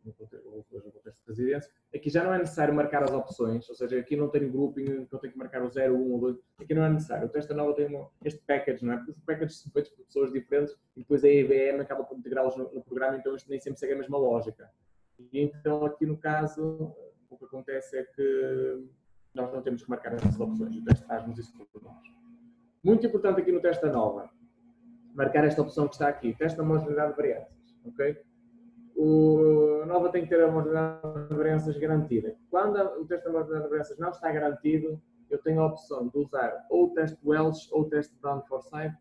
no contexto de residência. Aqui já não é necessário marcar as opções, ou seja, aqui não tenho grouping, que eu tenho que marcar o 0, 1 ou 2. Aqui não é necessário. O teste nova tem este package, não é? Porque os packages são feitos por pessoas diferentes e depois a IBM acaba por integrá-los no programa, então isto nem sempre segue a mesma lógica. E então, aqui no caso, o que acontece é que nós não temos que marcar essas opções. O teste faz-nos isso por nós. Muito importante aqui no teste da nova, marcar esta opção que está aqui, teste da homogeneidade de variâncias. Okay? A nova tem que ter a homogeneidade de variâncias garantida. Quando o teste da homogeneidade de variâncias não está garantido, eu tenho a opção de usar ou o teste Welch ou o teste Brown-Forsyth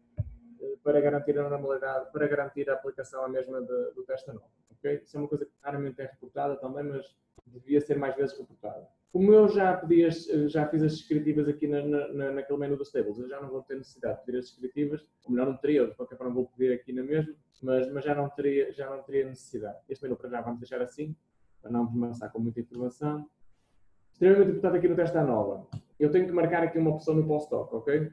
para garantir a normalidade, para garantir a aplicação à mesma do teste da nova. Okay? Isso é uma coisa que raramente é reportada também, mas devia ser mais vezes reportada. Como eu já fiz as descritivas aqui naquele menu dos tables, eu já não vou ter necessidade de pedir as descritivas, ou melhor, não teria, de qualquer forma vou pedir aqui na mesma, mas já não teria necessidade. Este menu para já vamos deixar assim, para não vos amassar com muita informação. Extremamente importante aqui no teste da nova. Eu tenho que marcar aqui uma opção no post-doc, ok?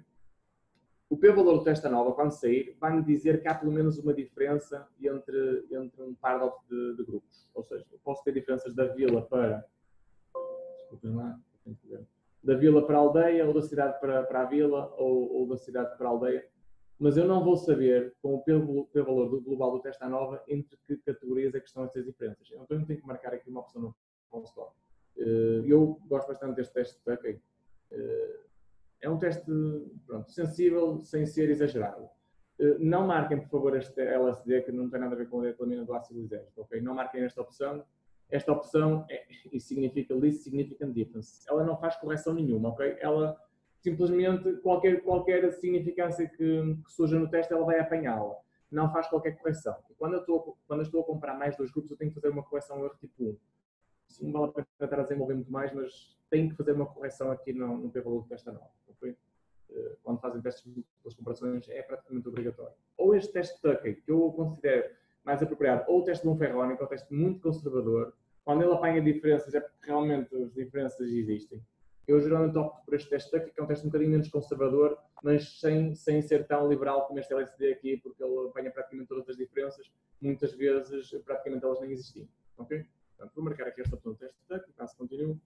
O p-valor do teste da nova, quando sair, vai-me dizer que há pelo menos uma diferença entre um par de grupos. Ou seja, eu posso ter diferenças da vila para... Desculpem lá, tenho que ver. Da vila para a aldeia, ou da cidade para a vila, ou da cidade para a aldeia. Mas eu não vou saber, com o p-valor do global do teste da nova, entre que categorias é que estão essas diferenças. Então eu tenho que marcar aqui uma opção no post-doc. Eu gosto bastante deste teste de tucking. É um teste sensível, sem ser exagerado. Não marquem, por favor, este LSD, que não tem nada a ver com a determinada do ácido lisérgico. Okay? Não marquem esta opção. Esta opção significa least significant difference. Ela não faz correção nenhuma. Okay? Ela simplesmente, qualquer significância que surja no teste, ela vai apanhá-la. Não faz qualquer correção. E quando eu estou a comparar mais 2 grupos, eu tenho que fazer uma correção erro tipo 1. Isso não vale a pena estar a desenvolver muito mais, mas tenho que fazer uma correção aqui no p-valor do teste da nova. Okay? Quando fazem testes pelas comparações, é praticamente obrigatório. Ou este teste de tucking, que eu considero mais apropriado, ou o teste de um ferrónico, que é um teste muito conservador. Quando ele apanha diferenças, é porque realmente as diferenças existem. Eu geralmente opto por este teste de tucking, que é um teste um bocadinho menos conservador, mas sem ser tão liberal como este LSD aqui, porque ele apanha praticamente todas as diferenças. Muitas vezes, praticamente elas nem existiam. Okay? Portanto, vou marcar aqui esta opção de teste de tucking, caso continue.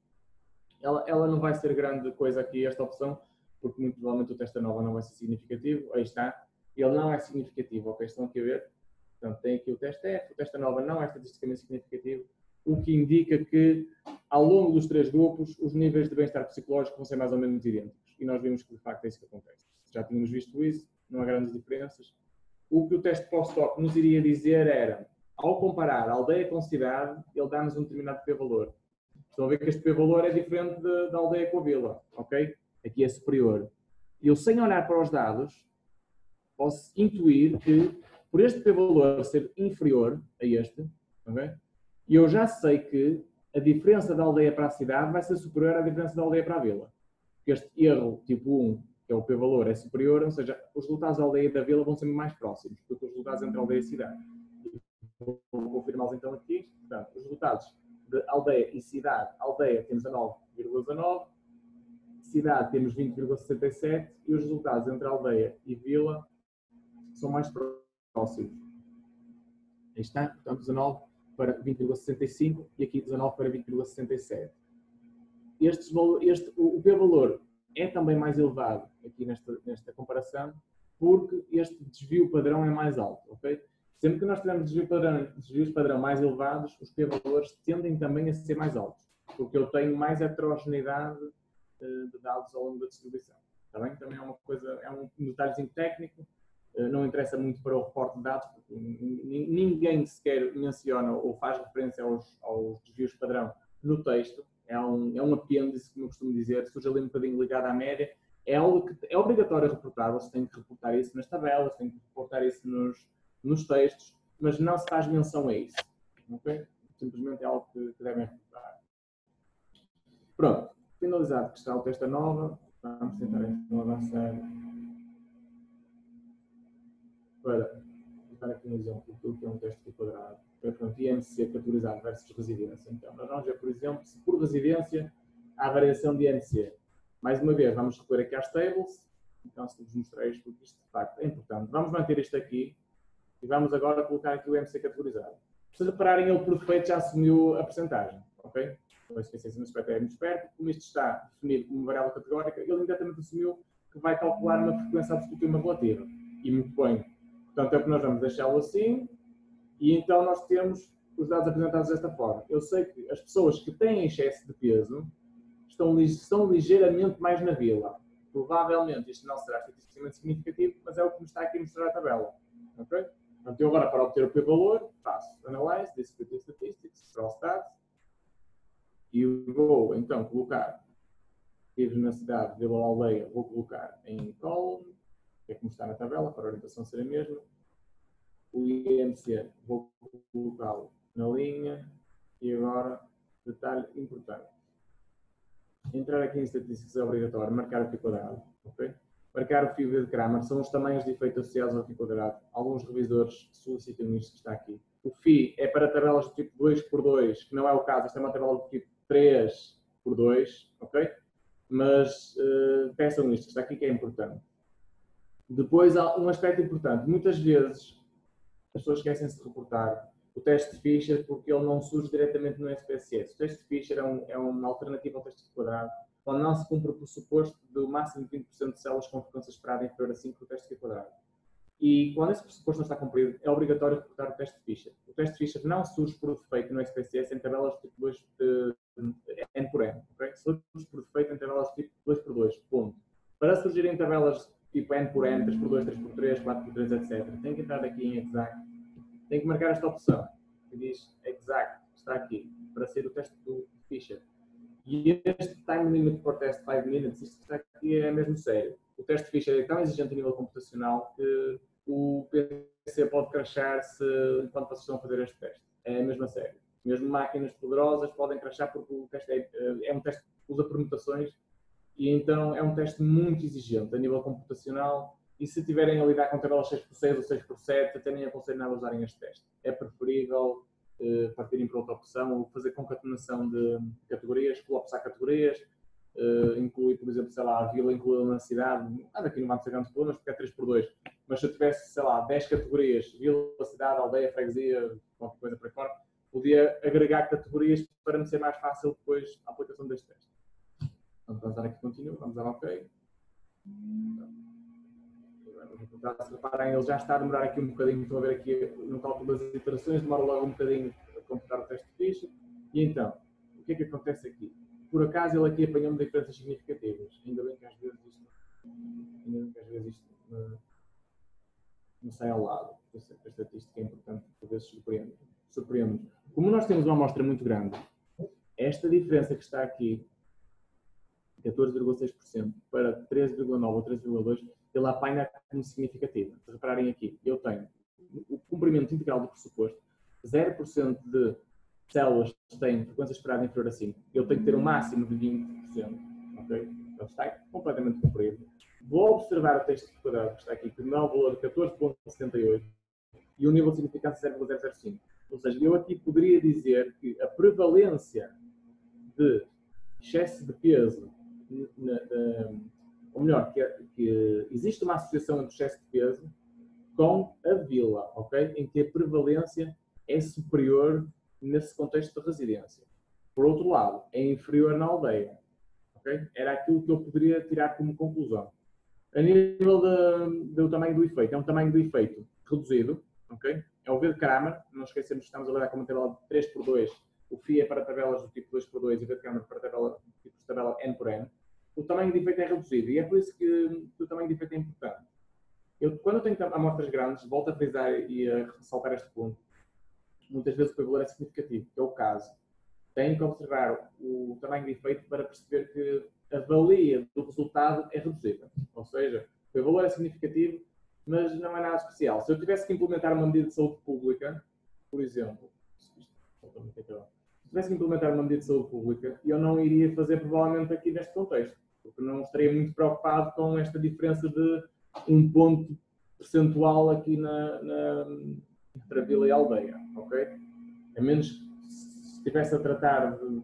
Ela não vai ser grande coisa aqui, esta opção, porque muito provavelmente o teste da nova não vai ser significativo. Aí está. Ele não é significativo, ok? Estão aqui a ver? Portanto, tem aqui o teste F, o teste da nova não é estatisticamente significativo, o que indica que, ao longo dos 3 grupos, os níveis de bem-estar psicológico vão ser mais ou menos idênticos. E nós vimos que, de facto, é isso que acontece. Já tínhamos visto isso, não há grandes diferenças. O que o teste post-hoc nos iria dizer era, ao comparar aldeia com cidade, ele dá-nos um determinado p-valor. Estão a ver que este p-valor é diferente da aldeia com a vila, ok? Aqui é superior. E eu, sem olhar para os dados, posso intuir que, por este p-valor ser inferior a este, Okay? E eu já sei que a diferença da aldeia para a cidade vai ser superior à diferença da aldeia para a vila. Porque este erro tipo 1, que é o p-valor, é superior, ou seja, os resultados da aldeia e da vila vão ser mais próximos do que os resultados entre a aldeia e a cidade. Vou confirmá-los então aqui. Portanto, os resultados de aldeia e cidade. Aldeia temos 19,19, cidade temos 20,67 e os resultados entre aldeia e vila são mais próximos. Aí está, portanto, 19 para 20,65 e aqui 19 para 20,67. O p-valor é também mais elevado aqui nesta comparação porque este desvio padrão é mais alto, ok? Sempre que nós tivermos desvios padrão mais elevados, os p-valores tendem também a ser mais altos, porque eu tenho mais heterogeneidade de dados ao longo da distribuição. Está bem? Também é uma coisa, é um detalhezinho técnico, não interessa muito para o reporte de dados, porque ninguém sequer menciona ou faz referência aos desvios padrão no texto. É um apêndice, como eu costumo dizer, surge ali um bocadinho ligado à média. É algo que é obrigatório reportar, você tem que reportar isso nas tabelas, tem que reportar isso nos textos, mas não se faz menção a isso. Okay? Simplesmente é algo que devem reportar. Pronto, finalizado que está o teste nova, vamos tentar então avançar para dar aqui um exemplo do que é um teste quadrado. Portanto, IMC categorizado versus residência. Então, nós vamos ver, por exemplo, se por residência há variação de IMC. Mais uma vez, vamos recorrer aqui às tables. Então, se vos mostrei isto, porque isto de facto é importante. Vamos manter isto aqui e vamos agora colocar aqui o IMC categorizado. Se repararem, ele por defeito já assumiu a percentagem. Ok? Então, esqueci-se no aspecto é muito esperto. Como isto está definido como variável categórica, ele imediatamente assumiu que vai calcular uma frequência absoluta e uma relativa. E muito bem. Portanto, é o que nós vamos deixá-lo assim. E então nós temos os dados apresentados desta forma. Eu sei que as pessoas que têm excesso de peso estão ligeiramente mais na vila. Provavelmente isto não será estatisticamente significativo, mas é o que me está aqui a mostrar a tabela. Okay? Portanto, eu agora, para obter o p-valor, faço Analyze, Descriptive Statistics, Raw Stats, e vou então colocar, estive na cidade, vila ou aldeia, vou colocar em column, que é como está na tabela, para a orientação ser a mesma. O IMC, vou colocá-lo na linha e agora, detalhe importante. Entrar aqui em estatísticas é obrigatório, marcar o φ quadrado. Okay? Marcar o φ de Kramer são os tamanhos de efeito associados ao φ quadrado. Alguns revisores solicitam isto que está aqui. O φ é para tabelas do tipo 2x2, que não é o caso, esta é uma tabela do tipo 3x2, ok? Mas peçam isto, que está aqui que é importante. Depois há um aspecto importante. Muitas vezes as pessoas esquecem-se de reportar o teste de Fisher porque ele não surge diretamente no SPSS. O teste de Fisher é uma alternativa ao teste de quadrado, onde não se cumpre o pressuposto do máximo de 20% de células com frequência esperada inferior a 5 do teste de quadrado. E quando esse pressuposto não está cumprido, é obrigatório reportar o teste de Fisher. O teste de Fisher não surge por defeito no SPSS em tabelas de tipo 2 N por N. Okay? Surge por defeito em tabelas de tipo 2 por 2. Ponto. Para surgir em tabelas tipo N por N, 3 por 2, 3 por 3, 4 por 3, etc. Tem que entrar aqui em Exact. Tem que marcar esta opção, que diz Exact, está aqui, para ser o teste do Fisher. E este time limit for test 5 minutes, isto está aqui é mesmo sério. O teste Fisher é tão exigente a nível computacional que o PC pode crashar enquanto vocês estão a fazer este teste. É mesmo a sério. Mesmo máquinas poderosas podem crashar porque o teste é um teste que usa permutações e então é um teste muito exigente a nível computacional. E se tiverem a lidar com tabelas 6x6 ou 6x7, até nem aconselho nada a usarem este teste. É preferível partirem para outra opção ou fazer concatenação de categorias, colapsar categorias, incluir, por exemplo, sei lá, a vila incluída na cidade. Nada aqui não vai ser grandes problemas porque é 3x2. Mas se eu tivesse, sei lá, 10 categorias, vila, cidade, aldeia, freguesia, qualquer coisa para fora, podia agregar categorias para me ser mais fácil depois a aplicação deste teste. Então, vamos dar aqui continuo, vamos dar OK. Se reparem, ele já está a demorar aqui um bocadinho, estão a ver aqui no cálculo das iterações, demora logo um bocadinho a computar o teste de Fisher. E então, o que é que acontece aqui? Por acaso ele aqui apanhou-me diferenças significativas. Ainda bem que às vezes isto não sai ao lado. A estatística é importante, por vezes surpreende. Como nós temos uma amostra muito grande, esta diferença que está aqui, 14,6% para 13,9% ou 13,2%, ele apanha como significativa. Se repararem aqui, eu tenho o cumprimento integral do pressuposto 0% de células têm frequência esperada inferior a 5, eu tenho que ter um máximo de 20%, ok? Então está completamente cumprido. Vou observar o texto de quadrado que está aqui, que me dá um valor de 14,78 e um nível de significância de 0,005. Ou seja, eu aqui poderia dizer que a prevalência de excesso de peso, ou melhor, que existe uma associação entre excesso de peso com a vila, ok? Em que a prevalência é superior nesse contexto de residência. Por outro lado, é inferior na aldeia, ok? Era aquilo que eu poderia tirar como conclusão. A nível do tamanho do efeito, é um tamanho do efeito reduzido, ok? É o V de Kramer, não esquecemos que estamos a lidar com uma tabela de 3x2, o FI é para tabelas do tipo 2x2 e o V de Kramer para tipos de tabela N por N. O tamanho de efeito é reduzido e é por isso que o tamanho de efeito é importante. Quando eu tenho amostras grandes, volto a frisar e a ressaltar este ponto, muitas vezes o valor é significativo, que é o caso. Tenho que observar o tamanho de efeito para perceber que a valia do resultado é reduzida. Ou seja, o valor é significativo, mas não é nada especial. Se eu tivesse que implementar uma medida de saúde pública, por exemplo, eu não iria fazer provavelmente aqui neste contexto, porque não estaria muito preocupado com esta diferença de um ponto percentual aqui entre a vila e a aldeia, ok? A menos que se estivesse a tratar de,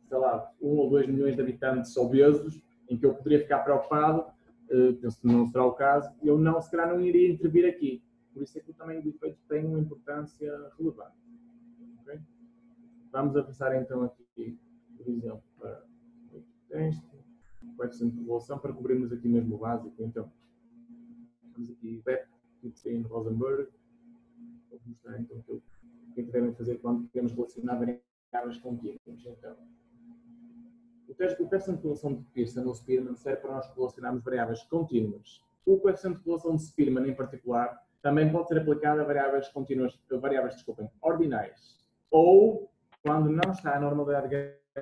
sei lá, 1 ou 2 milhões de habitantes obesos, em que eu poderia ficar preocupado, penso que não será o caso, eu não, se calhar não iria intervir aqui. Por isso é que o tamanho do efeito tem uma importância relevante. Okay? Vamos avançar então aqui, por exemplo, para o texto, coeficiente de regulação, para cobrirmos aqui mesmo o básico. Então, vamos aqui, Wittgenstein, Rosenberg. Vou mostrar então o que devem fazer quando queremos relacionar variáveis contínuas. Então, o coeficiente de regulação de Pearson ou Spearman serve para nós relacionarmos variáveis contínuas. O coeficiente de regulação de Spearman, em particular, também pode ser aplicado a variáveis contínuas, ordinais, ou quando não está a normalidade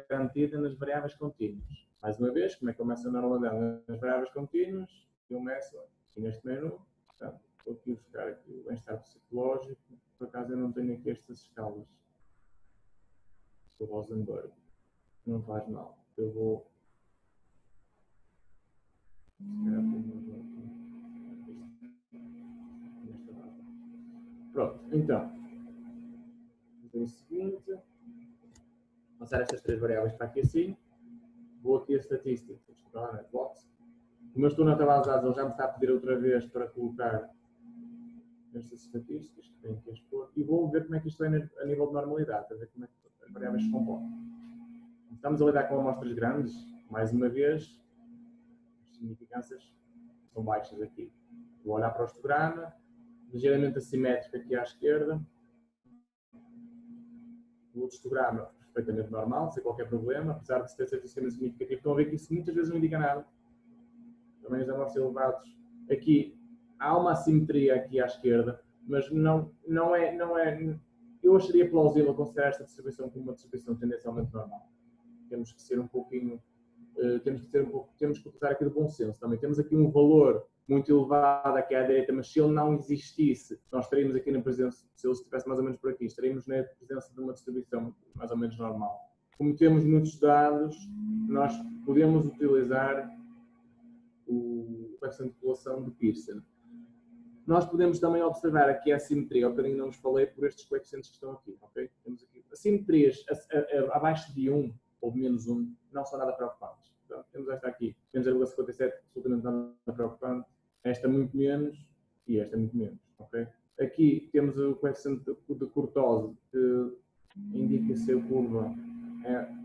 garantida nas variáveis contínuas. Mais uma vez, como é que começa a normalidade nas variáveis contínuas? Eu começo aqui neste menu. Portanto, vou aqui buscar aqui o bem-estar psicológico. Por acaso eu não tenho aqui estas escalas do Rosenberg. Não faz mal. Eu vou. Pronto, então. Vou o seguinte. Passar estas três variáveis para aqui assim. Vou aqui a estatística. Como eu estou na tabela de dados, ele já me está a pedir outra vez para colocar estas estatísticas que tenho que expor. E vou ver como é que isto é a nível de normalidade. Para ver como é que as variáveis se comportam. Estamos a lidar com amostras grandes. Mais uma vez, as significâncias são baixas aqui. Vou olhar para o histograma, ligeiramente assimétrico aqui à esquerda. O outro histograma perfeitamente normal, sem qualquer problema, apesar de ter sistema significativo. Estão a ver que isso muitas vezes não indica nada. Também os amostras elevados. Aqui há uma assimetria aqui à esquerda, mas não é. Eu acharia plausível considerar esta distribuição como uma distribuição tendencialmente normal. Temos que ser um pouquinho. Temos que utilizar aqui do bom senso também. Temos aqui um valor muito elevado aqui à direita, mas se ele não existisse, nós estaríamos aqui na presença, se ele estivesse mais ou menos por aqui, estaríamos na presença de uma distribuição mais ou menos normal. Como temos muitos dados, nós podemos utilizar o coeficiente de população de Pearson. Nós podemos também observar aqui a assimetria, ao bocadinho não vos falei, por estes coeficientes que estão aqui, ok? Temos aqui assimetrias abaixo de 1 ou de menos 1, não são nada preocupantes. Então, temos esta aqui, menos 0,57, absolutamente nada preocupante. Esta muito menos e esta muito menos, ok? Aqui temos o coeficiente de cortose, que indica se a curva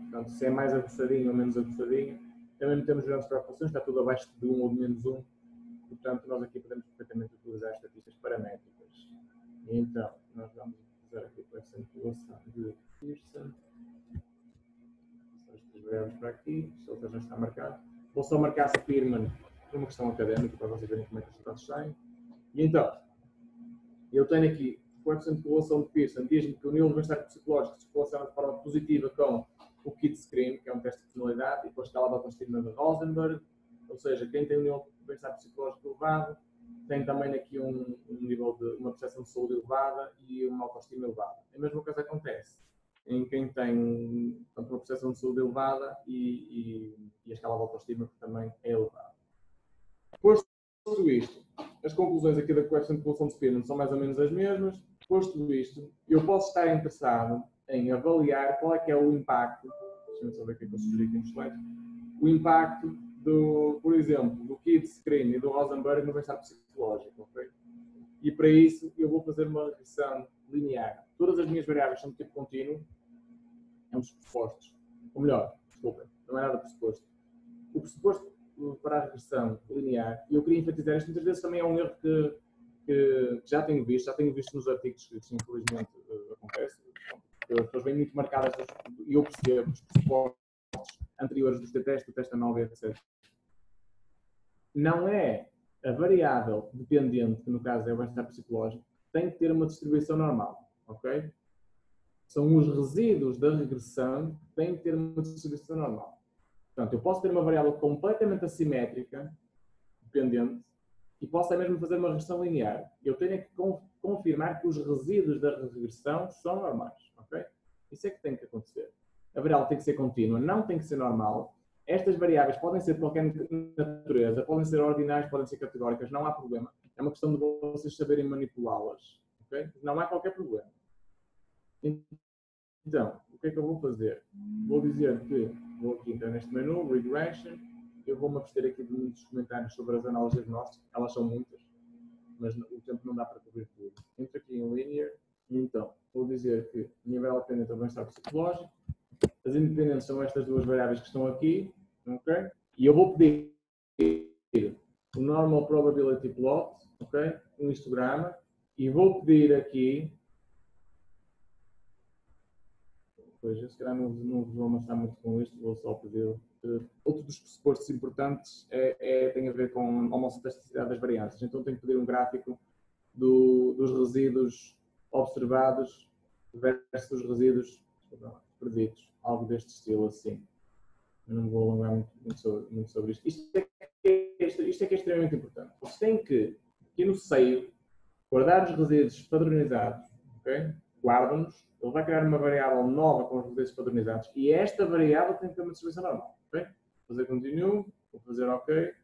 portanto, se é mais aguçadinha ou menos aguçadinha. Também não temos grandes preocupações, está tudo abaixo de 1 ou de menos 1. Portanto, nós aqui podemos perfeitamente utilizar estatísticas paramétricas. E então, nós vamos utilizar aqui o coeficiente de população de Pearson. Estas variáveis para aqui, se outra já está marcado. Vou só marcar Spearman por uma questão académica, para vocês verem como é que os resultados saem. E então, eu tenho aqui o coeficiente de população de Pearson, diz-me que o nível de bem-estar psicológico se relaciona de forma positiva com o Kid Screen, que é um teste de personalidade, e com a escala de autoestima de Rosenberg. Ou seja, quem tem um nível de bem-estar psicológico elevado tem também aqui um nível de uma percepção de saúde elevada e uma autoestima elevada. A mesma coisa acontece em quem tem portanto, uma percepção de saúde elevada e a escala de autoestima que também é elevada. Posto isto, as conclusões aqui da coeficiente de população de Spearman são mais ou menos as mesmas. Posto isto, eu posso estar interessado em avaliar qual é que é o impacto, deixa-me saber o que é que eu sugeri aqui no slide, o impacto por exemplo, do Kidd Screen e do Rosenberg no bem-estar psicológico, ok? E para isso eu vou fazer uma regressão linear. Todas as minhas variáveis são de tipo contínuo, é um dos pressupostos. Ou melhor, desculpa, não é nada pressuposto. O pressuposto para a regressão linear, e eu queria enfatizar isto, muitas vezes também é um erro que já tenho visto nos artigos que infelizmente acontece. As pessoas vêm muito marcadas, e eu percebo os pressupostos anteriores dos t-tests, do teste anual, etc. Não é a variável dependente, que no caso é o bem-estar psicológico, tem que ter uma distribuição normal, ok? São os resíduos da regressão que têm que ter uma distribuição normal. Portanto, eu posso ter uma variável completamente assimétrica, dependente, e posso mesmo fazer uma regressão linear. Eu tenho que confirmar que os resíduos da regressão são normais, ok? Isso é que tem que acontecer. A variável tem que ser contínua, não tem que ser normal. Estas variáveis podem ser de qualquer natureza, podem ser ordinais, podem ser categóricas, não há problema. É uma questão de vocês saberem manipulá-las, ok? Não há qualquer problema. Então, o que é que eu vou fazer? Vou dizer que vou aqui entrar neste menu, Regression, eu vou-me abster aqui de muitos comentários sobre as análises diagnósticas, elas são muitas, mas o tempo não dá para cobrir tudo. Entro aqui em Linear, e então, vou dizer que a nível dependente é o bem-estar psicológico, as independentes são estas duas variáveis que estão aqui, ok? E eu vou pedir o Normal Probability Plot, ok? Um histograma, e vou pedir aqui, pois eu se calhar não vou amassar muito com isto, vou só pedir. Outro dos pressupostos importantes tem a ver com a homoceitasticidade das variâncias. Então tenho que pedir um gráfico dos resíduos observados versus os resíduos preditos. Algo deste estilo assim. Eu não me vou alongar muito sobre isto. Isto é que é extremamente importante. Vocês têm que, aqui no seio, guardar os resíduos padronizados. Okay? Guardam-nos. Ele vai criar uma variável nova com os resíduos padronizados. E esta variável tem que ter uma distribuição normal. Okay? Vou fazer continue. Vou fazer OK.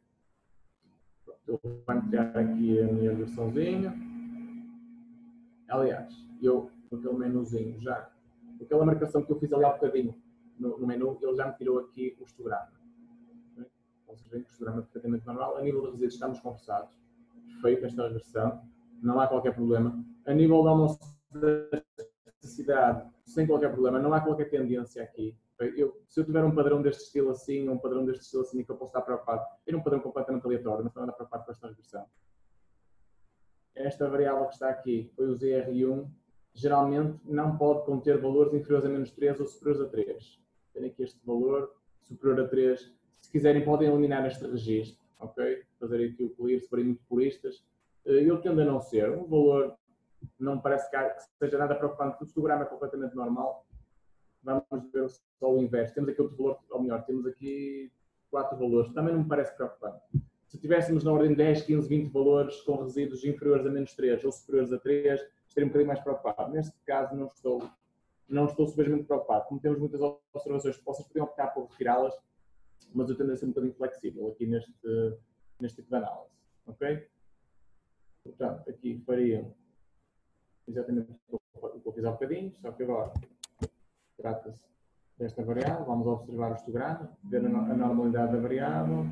Ele vai criar aqui a minha versãozinha. Aliás, eu, com aquele menuzinho já, com aquela marcação que eu fiz ali há bocadinho no menu, ele já me tirou aqui o histograma. Okay? Vocês veem que o histograma é perfeitamente normal. A nível de resíduos estamos conversados. Perfeito esta regressão. Não há qualquer problema. A nível da homoceitasticidade, sem qualquer problema, não há qualquer tendência aqui. Se eu tiver um padrão deste estilo assim, ou um padrão deste estilo assim, que eu posso estar preocupado, ter um padrão completamente aleatório, não estou nada preocupado com esta regressão. Esta variável que está aqui foi o ZR1, geralmente não pode conter valores inferiores a menos 3 ou superiores a 3. Tem aqui este valor superior a 3. Se quiserem, podem eliminar este registro, ok? Fazer aqui o clear, se forem muito puristas. Eu tendo a não ser. Um valor não me parece que seja nada preocupante, porque o histograma é completamente normal. Vamos ver só o inverso. Temos aqui outro valor, ou melhor, temos aqui 4 valores. Também não me parece preocupante. Se tivéssemos na ordem de 10, 15, 20 valores com resíduos inferiores a menos 3 ou superiores a 3, estaria um bocadinho mais preocupado. Neste caso, não estou suficientemente preocupado. Como temos muitas observações, vocês podem optar por retirá-las, mas eu tendo a ser um bocadinho flexível aqui neste tipo de análise. Ok? Portanto, aqui fariam exatamente o que eu fiz há bocadinho, só que agora trata-se desta variável. Vamos observar o histograma, ver a normalidade da variável.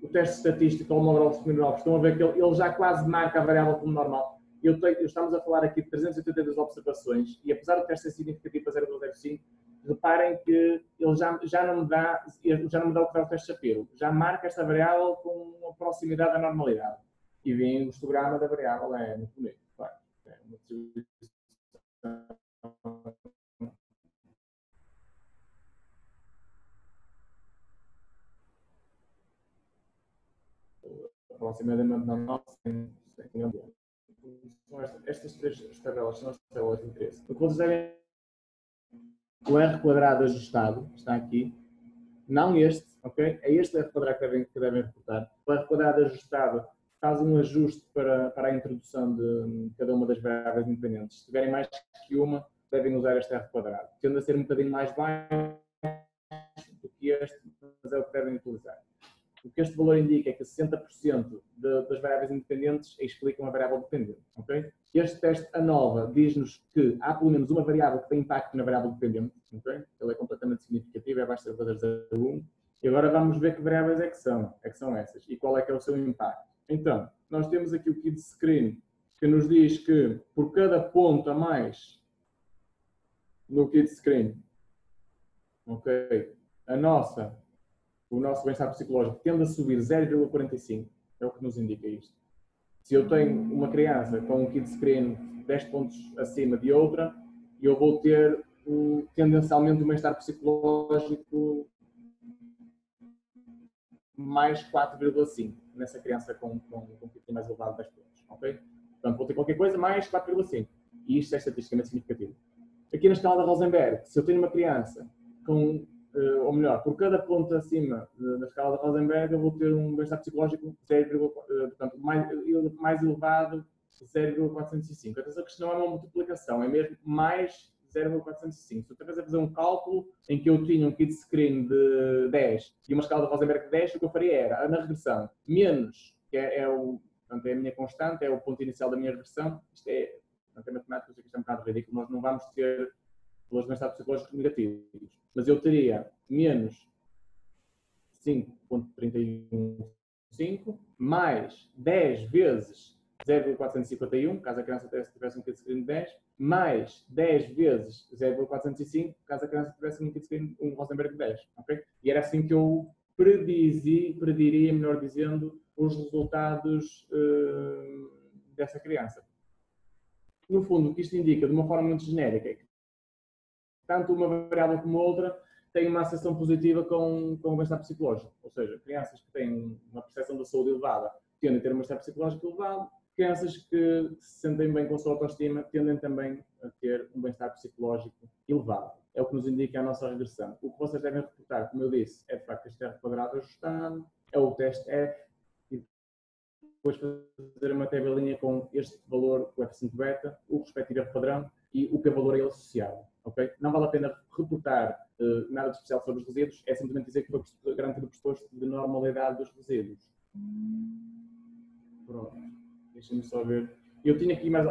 O teste estatístico homográfico mineral, estão a ver que ele já quase marca a variável como normal. Estamos a falar aqui de 382 observações e apesar do teste ser significativo para 0,05, reparem que ele já não me dá o que dá o teste Shapiro. Já marca esta variável com uma proximidade à normalidade. E vem o histograma da variável, é muito bonito. Claro, é uma distribuição aproximadamente normal, sem grande. Estas três tabelas são as tabelas de interesse. O que vocês devem, o R quadrado ajustado, está aqui, não este, ok? É este R quadrado que devem reportar. O R quadrado ajustado faz um ajuste para a introdução de cada uma das variáveis independentes. Se tiverem mais que uma, devem usar este R quadrado. Tende a ser um bocadinho mais baixo do que este, mas é o que devem utilizar. O que este valor indica é que 60% das variáveis independentes explicam a variável dependente. Okay? Este teste ANOVA diz-nos que há pelo menos uma variável que tem impacto na variável dependente. Okay? Ele é completamente significativo, é abaixo de 0,01. E agora vamos ver que variáveis é que são essas e qual é que é o seu impacto. Então, nós temos aqui o Kid Screen, que nos diz que por cada ponto a mais no Kid Screen, okay, o nosso bem-estar psicológico tende a subir 0,45, é o que nos indica isto. Se eu tenho uma criança com um Kid Screen 10 pontos acima de outra, eu vou ter tendencialmente um bem-estar psicológico mais 4,5 nessa criança com um Kid mais elevado de 10 pontos. Okay? Portanto, vou ter qualquer coisa mais 4,5. E isto é estatisticamente significativo. Aqui na escala de Rosenberg, se eu tenho uma criança com, ou melhor, por cada ponto acima da escala de Rosenberg, eu vou ter um bem-estar psicológico 0, portanto, mais elevado 0,405. Atenção que isto não é uma multiplicação, é mesmo mais 0,405. Se eu estiver a fazer um cálculo em que eu tinha um Kid Screen de 10 e uma escala de Rosenberg de 10, o que eu faria era, na regressão, menos, que portanto, é a minha constante, é o ponto inicial da minha regressão, isto é, portanto, é matemática, eu sei que isto é um bocado ridículo, nós não vamos ter valores de bem-estar psicológicos negativos, mas eu teria menos 5,315 mais 10 vezes 0,451, caso a criança tivesse um Kid Screen de 10, mais 10 vezes 0,405, caso a criança tivesse um Kid Screen, um Rosenberg de 10. Okay? E era assim que eu prediria, melhor dizendo, os resultados dessa criança. No fundo, o que isto indica, de uma forma muito genérica, é que tanto uma variável como outra têm uma associação positiva com o bem-estar psicológico. Ou seja, crianças que têm uma percepção da saúde elevada tendem a ter um bem-estar psicológico elevado, crianças que se sentem bem com a sua autoestima tendem também a ter um bem-estar psicológico elevado. É o que nos indica a nossa regressão. O que vocês devem reportar, como eu disse, é de facto este R quadrado ajustado, é o teste F, e depois fazer uma tabelinha com este valor, o F5 beta, o respectivo R padrão e o p-valor a ele associado. Okay? Não vale a pena reportar nada de especial sobre os resíduos, é simplesmente dizer que foi garantido o pressuposto de normalidade dos resíduos. Pronto, deixem-me só ver. Eu tinha aqui mais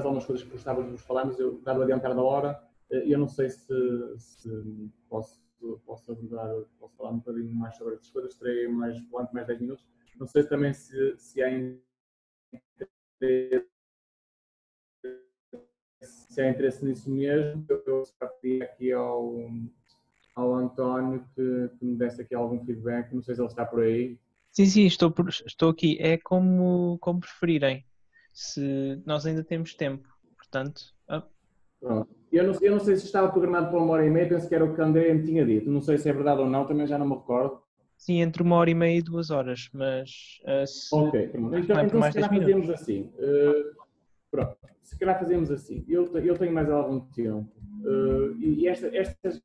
algumas coisas que gostava de vos falar, mas eu, dado o adiantar da hora, eu não sei se posso falar um bocadinho mais sobre estas coisas, terei mais 10 minutos. Não sei também se há interesse nisso mesmo. Eu pedi aqui ao António que me desse aqui algum feedback. Não sei se ele está por aí. Sim, estou aqui. É como preferirem. Se nós ainda temos tempo, portanto. Pronto. Eu não sei se estava programado para 1h30, penso que era o que a André me tinha dito. Não sei se é verdade ou não, também já não me recordo. Sim, entre 1h30 e 2 horas, mas ok, pronto. Então se calhar fazemos assim. Pronto, se calhar fazemos assim. Eu tenho mais algum tempo. E estas.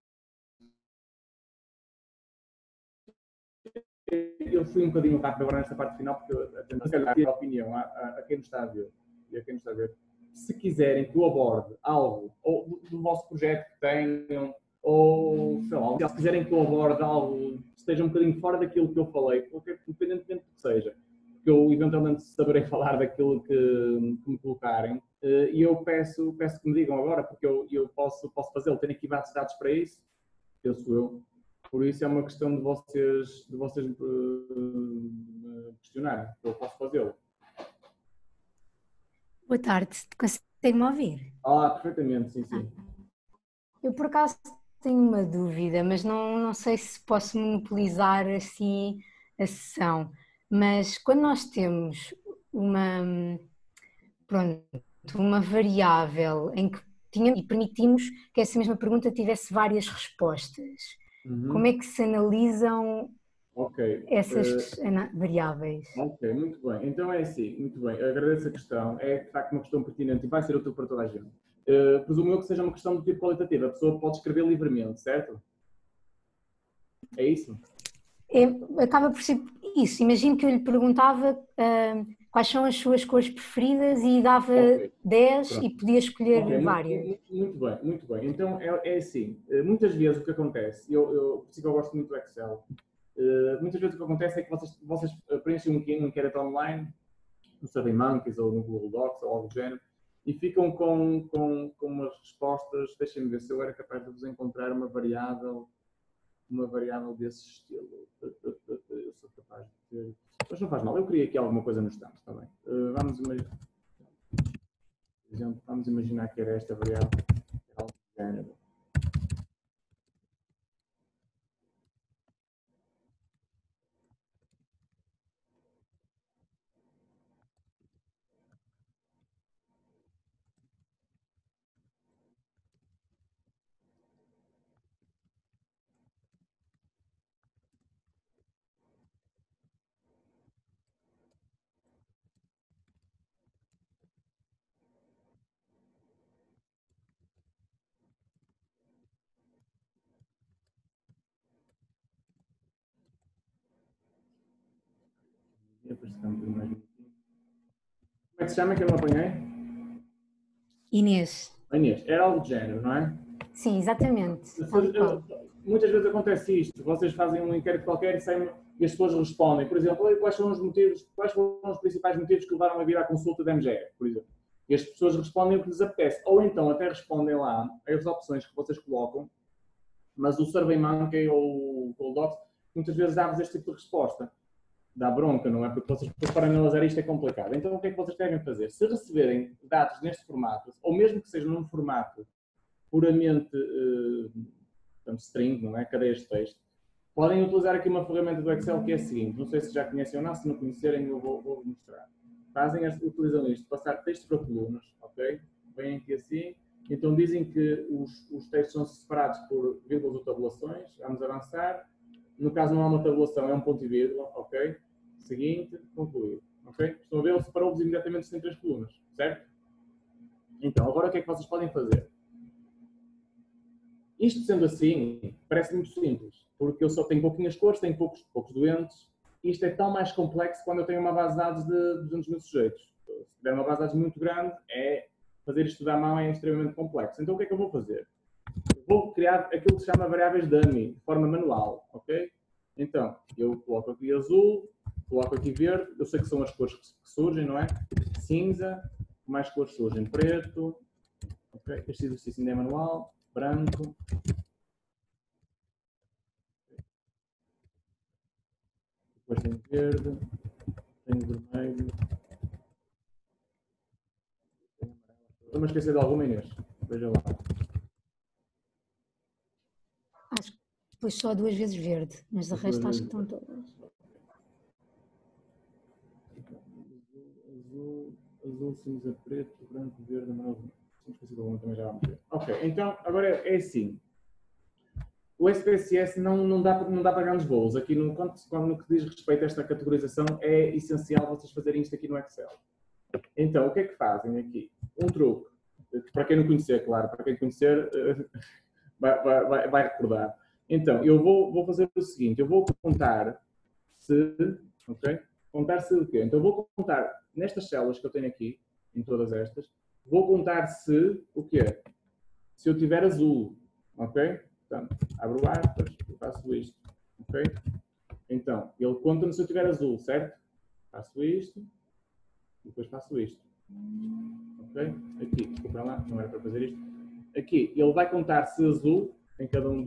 Eu fui um bocadinho rápido agora nesta parte final, porque eu tento dar a opinião a quem nos está a ver. E a quem nos está a ver. Se quiserem que eu aborde algo, ou do vosso projeto que tenham, ou sei lá, se quiserem que eu aborde algo que esteja um bocadinho fora daquilo que eu falei, independentemente do que seja, que eu eventualmente saberei falar daquilo que me colocarem, e eu peço que me digam agora, porque eu posso fazê-lo, tenho aqui bases de dados para isso, penso eu. Por isso é uma questão de vocês questionarem, eu posso fazê-lo. Boa tarde, consegue-me ouvir? Perfeitamente, sim. Eu por acaso tenho uma dúvida, mas não sei se posso monopolizar assim a sessão. Mas quando nós temos uma variável em que e permitimos que essa mesma pergunta tivesse várias respostas, como é que se analisam essas variáveis? Ok, muito bem. Então é assim, muito bem. Eu agradeço a questão. É de facto uma questão pertinente e vai ser útil para toda a gente. Presumo eu que seja uma questão de tipo qualitativo. A pessoa pode escrever livremente, certo? É isso? Acaba por ser Isso, imagino que eu lhe perguntava quais são as suas cores preferidas e dava 10 Pronto. e podia escolher várias. Muito bem. Então é assim, muitas vezes o que acontece, por isso que eu gosto muito do Excel, muitas vezes o que acontece é que vocês preenchem um inquérito online, no SurveyMonkey ou no Google Docs ou algo do género, e ficam com umas respostas, deixem-me ver se eu era capaz de vos encontrar uma variável desse estilo. Eu sou capaz de ter... Mas não faz mal, eu queria aqui alguma coisa nos campos também. Vamos imaginar, por exemplo, vamos imaginar que era esta variável, algo do género. Como é que se chama que eu não apanhei? Inês. Inês, era algo do género, não é? Sim, exatamente. Muitas vezes acontece isto, vocês fazem um inquérito qualquer e as pessoas respondem, por exemplo, quais foram os principais motivos que levaram a vir à consulta da MGR, por exemplo. E as pessoas respondem o que lhes apetece, ou então até respondem lá as opções que vocês colocam, mas o SurveyMonkey ou o Google Docs muitas vezes dá-vos este tipo de resposta. Dá bronca, não é? Porque vocês para analisar isto é complicado. Então o que é que vocês devem fazer? Se receberem dados neste formato, ou mesmo que seja num formato puramente string, não é? Cadeias de texto, podem utilizar aqui uma ferramenta do Excel que é a seguinte, não sei se já conhecem ou não, se não conhecerem eu vou mostrar. Utilizam isto, passar texto para colunas, ok? Vêm aqui assim, então dizem que os textos são separados por vírgulas ou tabulações, vamos avançar. No caso não há uma tabulação, é um ponto e vírgula, ok? Seguinte, concluído, ok? Estão a ver, ele separou-vos imediatamente em 3 colunas, certo? Então, agora o que é que vocês podem fazer? Isto sendo assim, parece muito simples, porque eu só tenho pouquinhas cores, tenho poucos doentes. Isto é tão mais complexo quando eu tenho uma base de dados de 200 mil sujeitos. Se tiver uma base de dados muito grande, fazer isto da mão é extremamente complexo. Então o que é que eu vou fazer? Eu vou criar aquilo que se chama variáveis dummy, de forma manual, ok? Então, eu coloco aqui azul, coloco aqui verde, eu sei que são as cores que surgem, não é? Cinza, mais cores surgem, preto, ok? Este exercício ainda é manual. Branco. Depois tenho verde. Tenho vermelho. Tenho amarelo. Estou-me a esquecer de alguma, Inês? Veja lá. Acho que depois só 2 vezes verde, mas de resto acho que estão todas. Azul, cinza, preto, branco, verde, amarelo. Estou-me a esquecer de alguma, também já vamos ver. Ok, então agora é assim. O SPSS não dá para grandes voos. Aqui no que diz respeito a esta categorização, é essencial vocês fazerem isto aqui no Excel. Então, o que é que fazem aqui? Um truque. Para quem não conhecer, claro, para quem conhecer, vai recordar. Então, eu vou fazer o seguinte, eu vou contar se, ok? Contar se o quê? Então, eu vou contar nestas células que eu tenho aqui, em todas estas, vou contar se, o quê? Se eu tiver azul, ok? Portanto, abro aspas e faço isto, ok? Então, ele conta-me se eu tiver azul, certo? Faço isto e depois faço isto, ok? Aqui, desculpem lá, não era para fazer isto. Aqui, ele vai contar se azul em cada um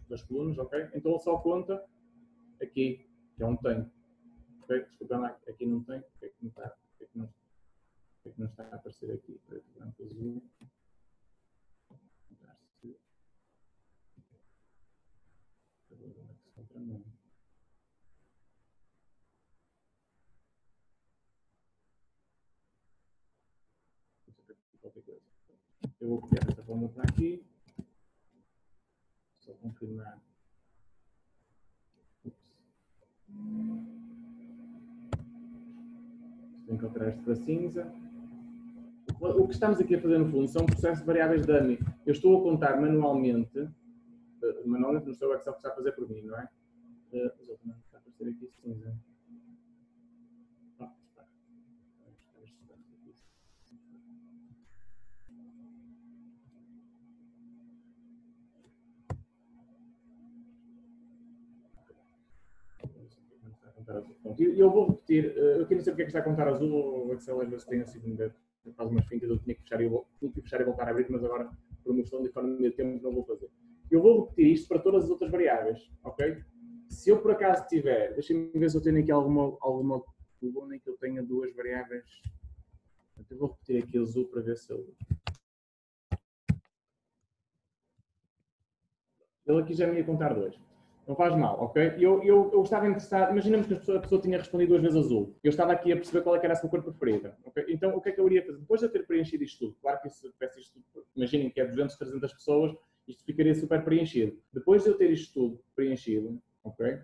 das colunas, ok? Então ele só conta aqui, que é um tem, ok? Desculpem lá, aqui não tem, porque é que não está, porque é que não está a aparecer aqui, preto, branco, azul. Eu vou copiar esta forma para aqui. Só confirmar. Vou encontrar este para cinza. O que estamos aqui a fazer no fundo são um processo de variáveis dummy. Eu estou a contar manualmente no seu Excel que está a fazer por mim, não é? ter aqui cinza. E eu vou repetir, eu aqui não sei porque é que está a contar azul, o Excel às vezes tem assim, faz umas fintas, eu tinha que fechar e voltar a abrir, mas agora, por uma questão de economia de tempo, não vou fazer. Eu vou repetir isto para todas as outras variáveis, ok? Se eu por acaso tiver, deixem-me ver se eu tenho aqui alguma coluna em que eu tenha duas variáveis. Eu vou repetir aqui azul para ver se eu... Ele aqui já me ia contar dois. Não faz mal, ok? Eu estava interessado, imaginemos que a pessoa tinha respondido duas vezes azul. Eu estava aqui a perceber qual é que era a sua cor preferida, ok? Então, o que é que eu iria fazer? Depois de eu ter preenchido isto tudo, claro que se tivesse isto tudo, imaginem que é 200, 300 pessoas, isto ficaria super preenchido. Depois de eu ter isto tudo preenchido, ok?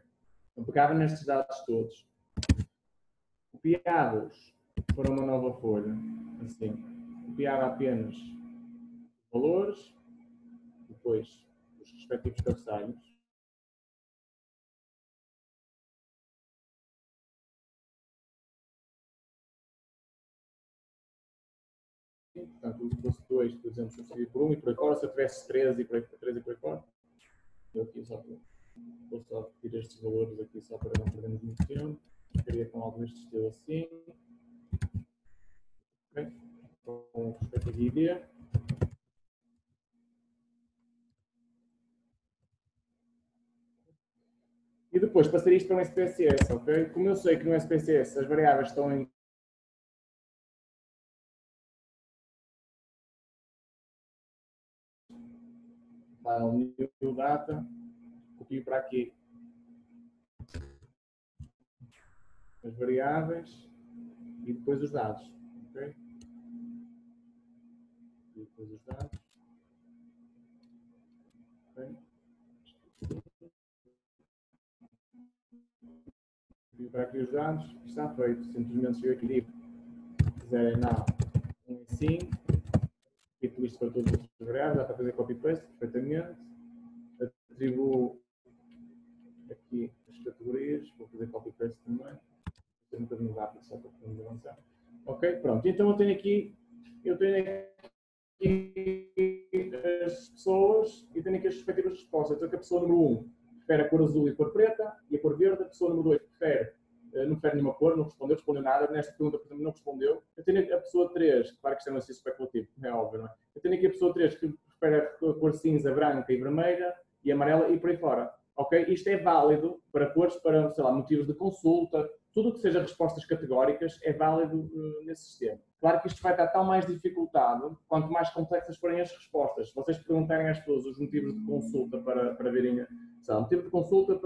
Eu pegava nestes dados todos, copiava-os para uma nova folha, assim. Copiava apenas valores, depois os respectivos cabeçalhos. Portanto, se fosse 2, por exemplo, substituir por 1 e por aí fora, se eu tivesse 3 e por aí fora, eu aqui só vou só repetir estes valores aqui só para não perdermos muito tempo. Ficaria com algo deste estilo assim. Okay. Com o respectivo ID. E depois passar isto para um SPSS, ok? Como eu sei que no SPSS as variáveis estão em file new data, copio para aqui as variáveis e depois os dados, ok? E depois os dados, ok? Copio para aqui os dados, está feito. Simplesmente chego aqui e digo, se quiserem não, um sim, repito isto para todas as variáveis, dá para fazer copy-paste perfeitamente. Atribuo aqui as categorias, vou fazer copy-paste também. Vou ser um bocadinho rápido só para podermos avançar. Ok, pronto. Então eu tenho aqui as pessoas e tenho aqui as respectivas respostas. Então que a pessoa número 1 prefere a cor azul e a cor preta e a cor verde. A pessoa número 2 não prefere nenhuma cor, não respondeu nada. Nesta pergunta, por exemplo, não respondeu. Eu tenho a pessoa 3, claro que isto é um especulativo, é óbvio, não é? Eu tenho aqui a pessoa 3 que prefere a cor cinza, branca e vermelha e amarela e por aí fora. Ok? Isto é válido para cores, para, sei lá, motivos de consulta, tudo o que seja respostas categóricas é válido nesse sistema. Claro que isto vai estar tão mais dificultado quanto mais complexas forem as respostas. Se vocês perguntarem às pessoas os motivos de consulta para verem, sei lá, motivo de consulta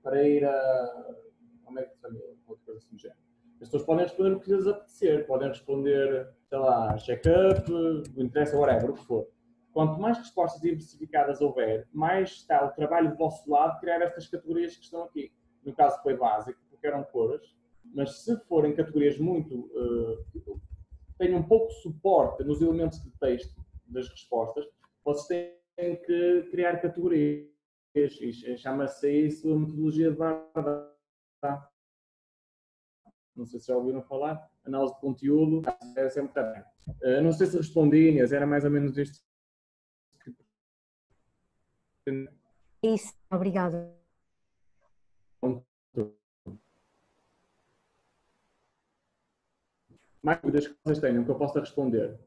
para ir a médico de família, outra coisa assim do género. As pessoas podem responder o que lhes apetecer, podem responder, sei lá, check-up, o interesse, whatever, o que for. Quanto mais respostas diversificadas houver, mais está o trabalho do vosso lado de criar estas categorias que estão aqui. No caso foi básico, porque eram cores, mas se forem categorias muito... tenham pouco suporte nos elementos de texto das respostas, vocês têm que criar categorias. Chama-se isso a metodologia de Varda. Não sei se já ouviram falar. Análise de conteúdo. É sempre também. Não sei se respondi, Inês, era mais ou menos isto. É isso, obrigada. Mais dúvidas que vocês tenham que eu possa responder?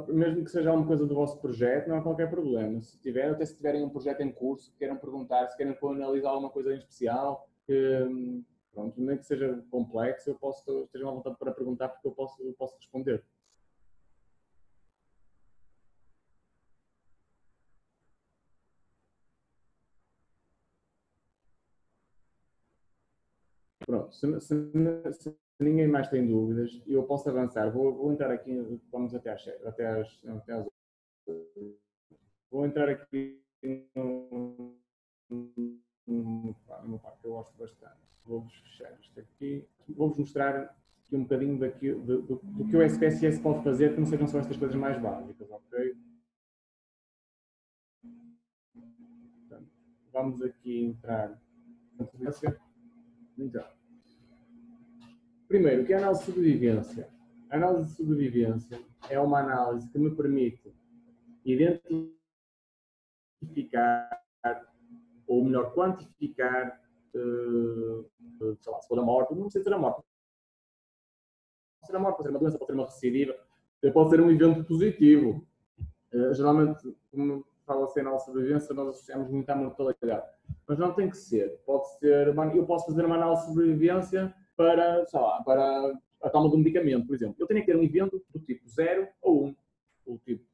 Mesmo que seja alguma coisa do vosso projeto, não há qualquer problema. Se tiver, até se tiverem um projeto em curso, que queiram perguntar, se querem analisar alguma coisa em especial, que, pronto, nem que seja complexo, estejam à vontade para perguntar, porque eu posso responder. Pronto, se ninguém mais tem dúvidas, eu posso avançar. Vou entrar aqui, vamos até às 8. Vou entrar aqui numa parte que eu gosto bastante. Vou-vos fechar isto aqui. Vou-vos mostrar aqui um bocadinho do que o SPSS pode fazer, que não sejam só estas coisas mais básicas, ok? Portanto, vamos aqui entrar na sobrevivência. Então, primeiro, o que é a análise de sobrevivência? A análise de sobrevivência é uma análise que me permite identificar, ou melhor, quantificar, sei lá, se for a morte, não precisa ser a morte. Pode ser a morte, pode ser uma doença, pode ser uma recidiva, pode ser um evento positivo. Geralmente, como fala-se em análise de sobrevivência, nós associamos muito à mortalidade. Mas não tem que ser. Pode ser, eu posso fazer uma análise de sobrevivência para, sei lá, para a toma de um medicamento, por exemplo. Eu tenho que ter um evento do tipo 0 ou 1.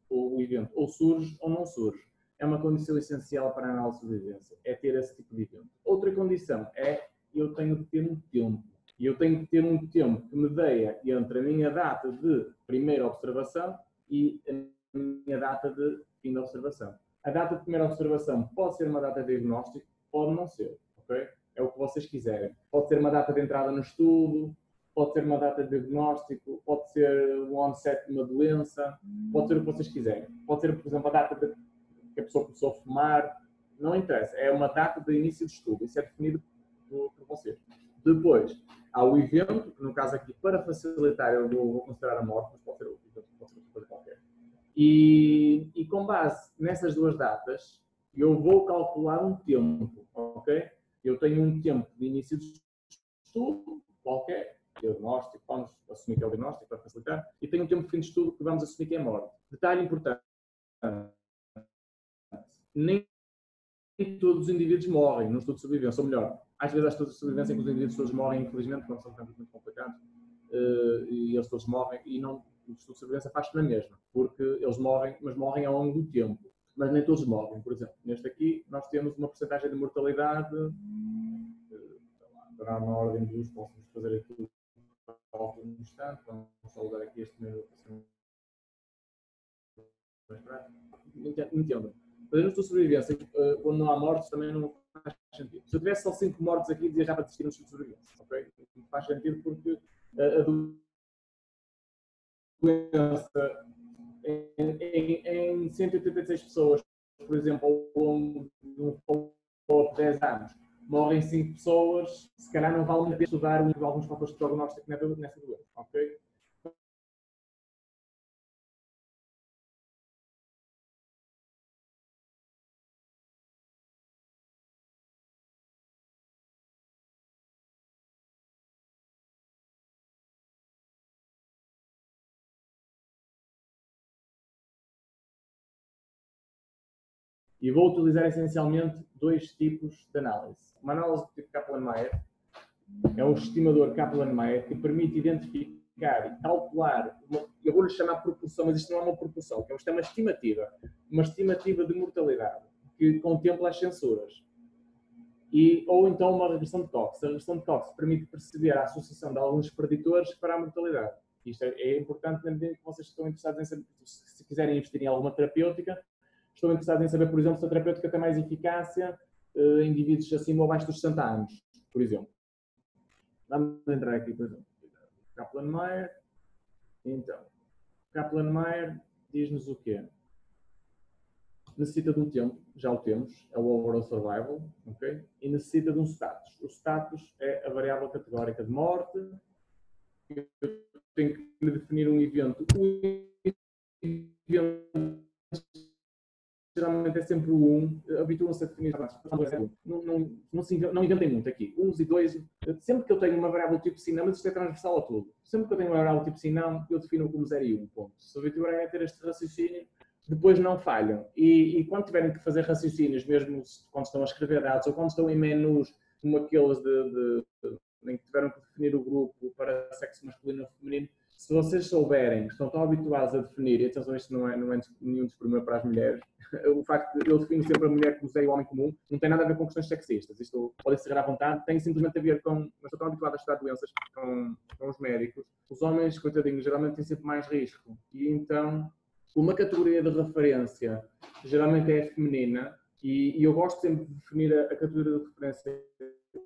O evento ou surge ou não surge. É uma condição essencial para a análise de sobrevivência. É ter esse tipo de evento. Outra condição é eu tenho de ter um tempo. E eu tenho de ter um tempo que me dê entre a minha data de primeira observação e a minha data de fim da observação. A data de primeira observação pode ser uma data de diagnóstico, pode não ser, ok? É o que vocês quiserem. Pode ser uma data de entrada no estudo, pode ser uma data de diagnóstico, pode ser o onset de uma doença, pode ser o que vocês quiserem. Pode ser, por exemplo, a data de que a pessoa começou a fumar, não interessa. É uma data de início de estudo, isso é definido por vocês. Depois, há o evento, que no caso aqui, para facilitar, eu vou considerar a morte, mas pode ser o evento, pode ser outra coisa qualquer. E com base nessas duas datas, eu vou calcular um tempo, ok? Eu tenho um tempo de início de estudo, qualquer, diagnóstico, vamos assumir que é o diagnóstico para facilitar, e tenho um tempo de fim de estudo que vamos assumir que é morte. Detalhe importante, nem todos os indivíduos morrem no estudo de sobrevivência, ou melhor, às vezes há estudos de sobrevivência em que os indivíduos todos morrem, infelizmente, quando são campos muito complicados, e eles todos morrem, e não, o estudo de sobrevivência faz-se na mesma, porque eles morrem, mas morrem ao longo do tempo. Mas nem todos morrem, por exemplo. Neste aqui, nós temos uma porcentagem de mortalidade, será na ordem dos, posso fazer aqui um instante, vamos só usar aqui este meu. Entendo. Fazendo estudo de sobrevivência, quando não há mortes, também não faz sentido. Se eu tivesse só 5 mortes aqui, dizia já para desistir no estudo de sobrevivência. Okay? Não faz sentido porque a doença em 186 pessoas, por exemplo, ao longo de um follow-up de 10 anos, morrem 5 pessoas, se calhar não vale a pena estudar alguns fatores de prognóstico nessa doença. Okay? E vou utilizar essencialmente dois tipos de análise. Uma análise do tipo Kaplan-Meier é um estimador Kaplan-Meier que permite identificar e calcular, eu vou-lhe chamar proporção, mas isto não é uma proporção, isto é uma estimativa de mortalidade, que contempla as censuras. Ou então uma regressão de Cox. A regressão de Cox permite perceber a associação de alguns preditores para a mortalidade. Isto é importante na medida em que vocês estão interessados em saber, se quiserem investir em alguma terapêutica, estão interessados em saber, por exemplo, se a terapêutica tem mais eficácia em indivíduos acima ou abaixo dos 60 anos, por exemplo. Vamos entrar aqui, por exemplo, Kaplan-Meier. Então, Kaplan-Meier diz-nos o quê? Necessita de um tempo, já o temos, é o overall survival, ok? E necessita de um status. O status é a variável categórica de morte. Eu tenho que definir um evento. O evento geralmente é sempre o 1, habituam-se a definir não inventem muito aqui. 1 e 2, sempre que eu tenho uma variável tipo sim, não, mas isto é transversal a tudo. Sempre que eu tenho uma variável tipo sim, não, eu defino como 0 e 1, ponto. Se habituarem a ter este raciocínio, depois não falham. E quando tiverem que fazer raciocínios, mesmo quando estão a escrever dados ou quando estão em menus, como aqueles em que tiveram que definir o grupo para sexo masculino ou feminino, se vocês souberem, estão tão habituados a definir, e atenção, isto não é nenhum desprimor para as mulheres, o facto de eu defino sempre a mulher como zero e o homem comum, não tem nada a ver com questões sexistas. Isto pode ser à vontade, tem simplesmente a ver com, mas estou tão habituado a estudar doenças com os médicos. Os homens, coitadinhos, geralmente têm sempre mais risco. E então, uma categoria de referência geralmente é feminina, e eu gosto sempre de definir a categoria de referência como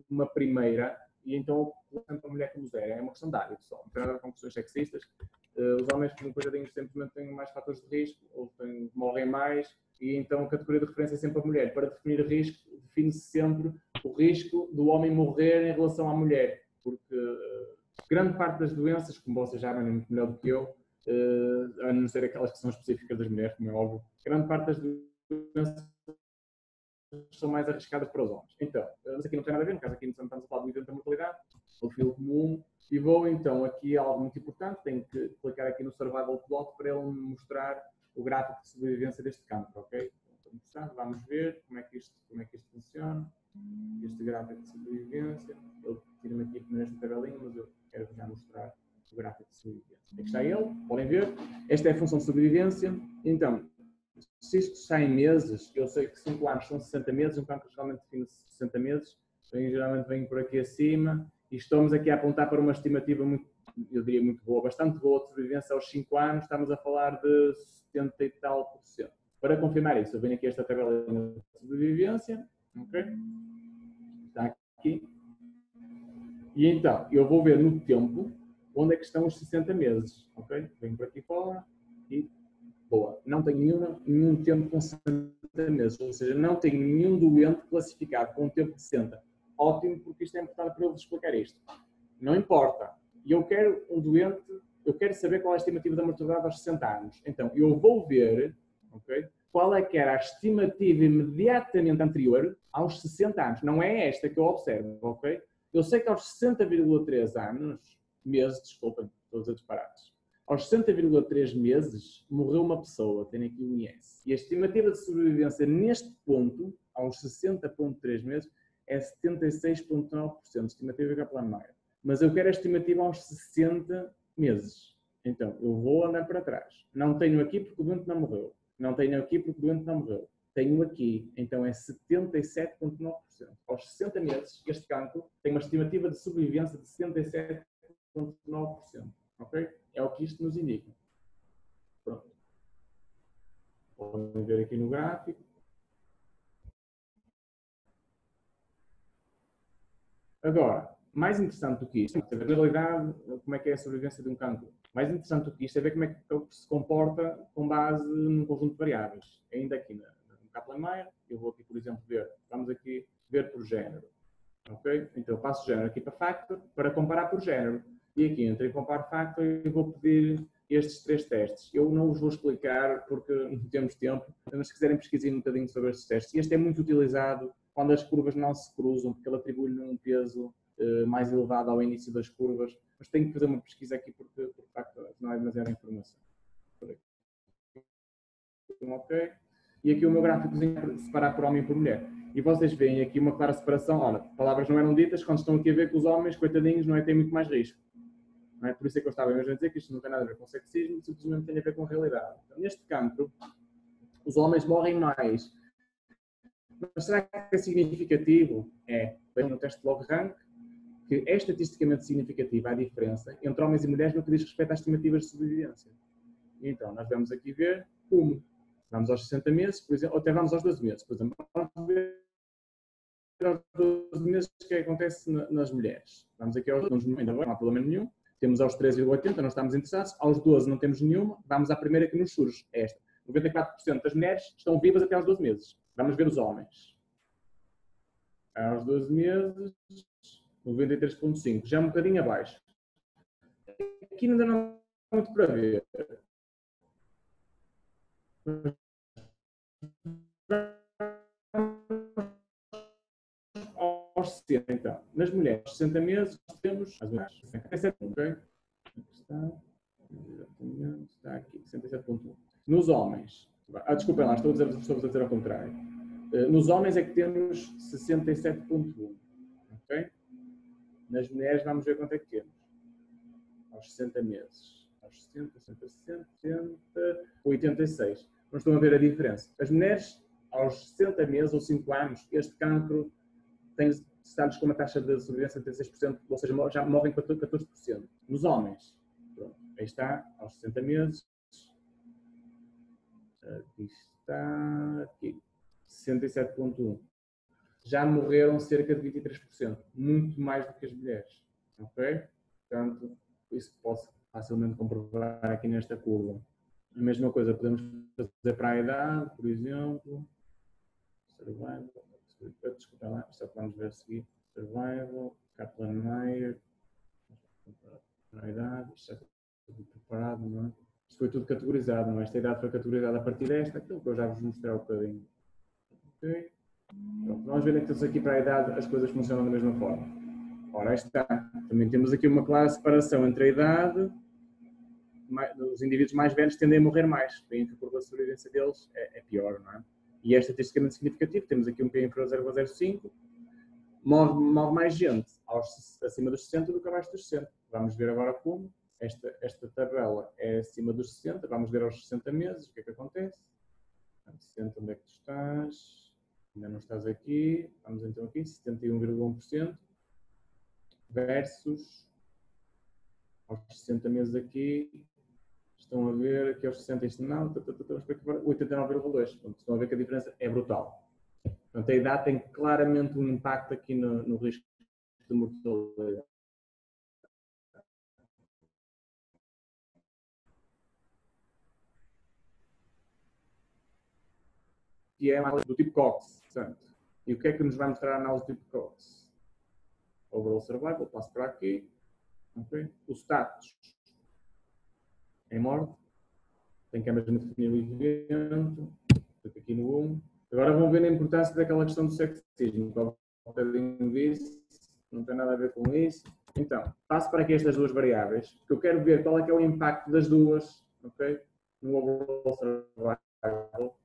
uma primeira, E então, tanto a mulher como o zero, é uma questão de área, pessoal. Não tem nada com questões sexistas. Os homens, como coitadinhos, simplesmente têm mais fatores de risco, ou morrem mais, e então a categoria de referência é sempre a mulher. Para definir risco, define-se sempre o risco do homem morrer em relação à mulher, porque grande parte das doenças, como vocês já sabem muito melhor do que eu, a não ser aquelas que são específicas das mulheres, como é óbvio, grande parte das doenças são mais arriscadas para os homens. Então, mas aqui não tem nada a ver, no caso aqui não estamos a falar do evento da mortalidade, do filo comum, e vou então aqui a algo muito importante, tenho que clicar aqui no Survival Plot para ele me mostrar o gráfico de sobrevivência deste campo, ok? Então, vamos ver como é que isto funciona, este gráfico de sobrevivência, ele tira-me aqui nesta tabelinha, mas eu quero já mostrar o gráfico de sobrevivência. Aqui está ele, podem ver, esta é a função de sobrevivência, então, se isto está em meses, eu sei que 5 anos são 60 meses, um campo geralmente define 60 meses, geralmente vem por aqui acima, e estamos aqui a apontar para uma estimativa muito, eu diria muito boa, bastante boa de sobrevivência aos 5 anos, estamos a falar de 70 e tal %. Para confirmar isso, eu venho aqui a esta tabela de sobrevivência, ok? Está aqui. E então, eu vou ver no tempo onde é que estão os 60 meses, ok? Venho por aqui fora e boa. Não tenho nenhum tempo com 60 meses, ou seja, não tenho nenhum doente classificado com um tempo de 60. Ótimo, porque isto é importante para eu vos explicar isto. Não importa. Eu quero um doente, eu quero saber qual é a estimativa da mortalidade aos 60 anos. Então, eu vou ver, ok, qual é que era a estimativa imediatamente anterior aos 60 anos. Não é esta que eu observo, ok? Eu sei que aos 60,3 anos, meses, desculpem, estou a dizer disparates, aos 60,3 meses morreu uma pessoa, tem aqui o IS. E a estimativa de sobrevivência neste ponto, aos 60,3 meses, é 76,9%, estimativa Kaplan-Meier. Mas eu quero a estimativa aos 60 meses. Então, eu vou andar para trás. Não tenho aqui porque o doente não morreu. Não tenho aqui porque o doente não morreu. Tenho aqui, então é 77,9%. Aos 60 meses, este campo tem uma estimativa de sobrevivência de 77,9%. Ok? É o que isto nos indica. Pronto. Podem ver aqui no gráfico. Agora, mais interessante do que isto, é ver na realidade como é que é a sobrevivência de um cancro. Mais interessante do que isto é ver como é que ele se comporta com base num conjunto de variáveis. Ainda aqui no Kaplan-Meier, eu vou aqui, por exemplo, vamos aqui ver por género. Ok? Então eu passo o género aqui para factor para comparar por género. E aqui entre em compare factor e vou pedir estes 3 testes. Eu não os vou explicar porque não temos tempo, mas se quiserem pesquisem um bocadinho sobre estes testes. E este é muito utilizado quando as curvas não se cruzam, porque ele atribui-lhe um peso mais elevado ao início das curvas. Mas tenho que fazer uma pesquisa aqui porque, de facto, não é demasiada informação. Ok? E aqui o meu gráficozinho é separar por homem e por mulher. E vocês veem aqui uma clara separação. Ora, palavras não eram ditas quando estão aqui a ver que os homens, coitadinhos, não é, têm muito mais risco. Não é? Por isso é que eu estava mesmo a dizer que isto não tem nada a ver com sexismo, simplesmente tem a ver com realidade. Então, neste campo, os homens morrem mais. Mas será que é significativo? É. Vejam no teste de log-rank que é estatisticamente significativa a diferença entre homens e mulheres no que diz respeito às estimativas de sobrevivência. Então, nós vamos aqui ver como. Vamos aos 60 meses, por exemplo, ou até vamos aos 12 meses. Por exemplo, vamos ver aos 12 meses o que acontece nas mulheres. Vamos aqui aos 12, ainda bem, não há problema nenhum. Temos aos 13,80, não estamos interessados. Aos 12 não temos nenhuma. Vamos à primeira que nos surge, esta. 94% das mulheres estão vivas até aos 12 meses. Vamos ver os homens. Aos 12 meses, 93,5. Já um bocadinho abaixo. Aqui ainda não há muito para ver. Aos 60, então. Nas mulheres, aos 60 meses, temos as mulheres. 67,1, ok? Está aqui, 67,1. Nos homens, desculpem lá, estou a dizer ao contrário. Nos homens é que temos 67,1, ok? Nas mulheres, vamos ver quanto é que temos. Aos 60 meses. Aos 60, 86. Não estão a ver a diferença. As mulheres, aos 60 meses ou 5 anos, este cancro está-lhes com uma taxa de sobrevivência de 36%, ou seja, já morrem 14%. Nos homens, pronto, aí está, aos 60 meses, aqui está, aqui, 67,1. já morreram cerca de 23%, muito mais do que as mulheres. Ok? Portanto, isso posso facilmente comprovar aqui nesta curva. A mesma coisa podemos fazer para a idade, por exemplo. Survival. Desculpa lá, isto é o que vamos ver a seguir. Survival, Kaplan-Meier. Para a idade, isto já está tudo preparado, não é? Isto foi tudo categorizado, não é? Esta idade foi categorizada a partir desta, aquilo que eu já vos mostrei um bocadinho. Ok? Pronto, vamos ver então aqui para a idade as coisas funcionam da mesma forma. Ora, aí está. Também temos aqui uma clara separação entre a idade. Os indivíduos mais velhos tendem a morrer mais. Veem que a curva de sobrevivência deles é pior, não é? E é estatisticamente significativo. Temos aqui um P inferior a 0,05. Morre mais gente acima dos 60 do que abaixo dos 60. Vamos ver agora como. Esta tabela é acima dos 60. Vamos ver aos 60 meses o que é que acontece. 60, onde é que tu estás? Ainda não estás aqui. Vamos então aqui, 71,1% versus aos 60 meses aqui. Estão a ver aqui aos 60 isto não, 89,2%. Estão a ver que a diferença é brutal. Portanto, a idade tem claramente um impacto aqui no risco de mortalidade. E é a análise do tipo Cox. Portanto, e o que é que nos vai mostrar a análise do tipo Cox? Overall Survival, passo para aqui. Okay. O status em morte. Tem que mesmo definir o evento. Fico aqui no 1. Agora vão ver a importância daquela questão do sexismo. Que um bocadinho disse, não tem nada a ver com isso. Então, passo para aqui estas duas variáveis, que eu quero ver qual é que é o impacto das duas, ok? No overall survival.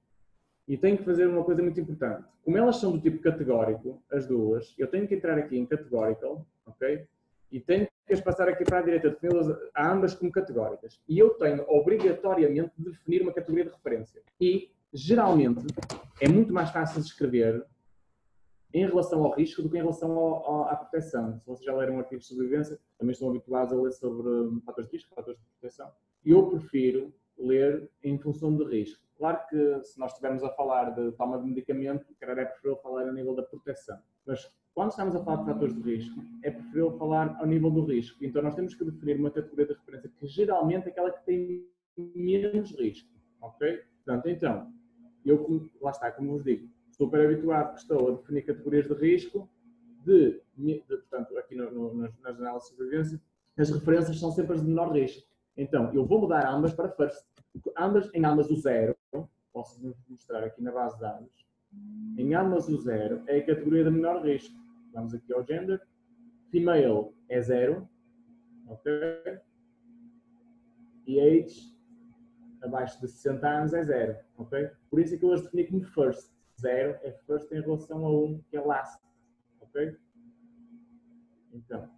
E tenho que fazer uma coisa muito importante. Como elas são do tipo categórico, as duas, eu tenho que entrar aqui em categorical, ok? E tenho que as passar aqui para a direita, defini-las a ambas como categóricas. E eu tenho obrigatoriamente de definir uma categoria de referência. E, geralmente, é muito mais fácil de escrever em relação ao risco do que em relação à proteção. Se vocês já leram artigos de sobrevivência, também estão habituados a ler sobre fatores de risco, fatores de proteção. E eu prefiro ler em função de risco. Claro que se nós estivermos a falar de toma de medicamento, é preferível falar a nível da proteção. Mas quando estamos a falar de fatores de risco, é preferível falar ao nível do risco. Então nós temos que definir uma categoria de referência que geralmente é aquela que tem menos risco. Ok? Portanto, então, lá está, como vos digo, super habituado que estou a definir categorias de risco, portanto, aqui nas análises de sobrevivência, as referências são sempre as de menor risco. Então, eu vou mudar ambas para first. Em ambas o 0, posso mostrar aqui na base de dados, em ambas o 0 é a categoria de menor risco. Vamos aqui ao gender. Female é 0, ok? E age, abaixo de 60 anos, é 0, ok? Por isso é que eu as defini como first. 0 é first em relação a 1, que é last, ok? Então,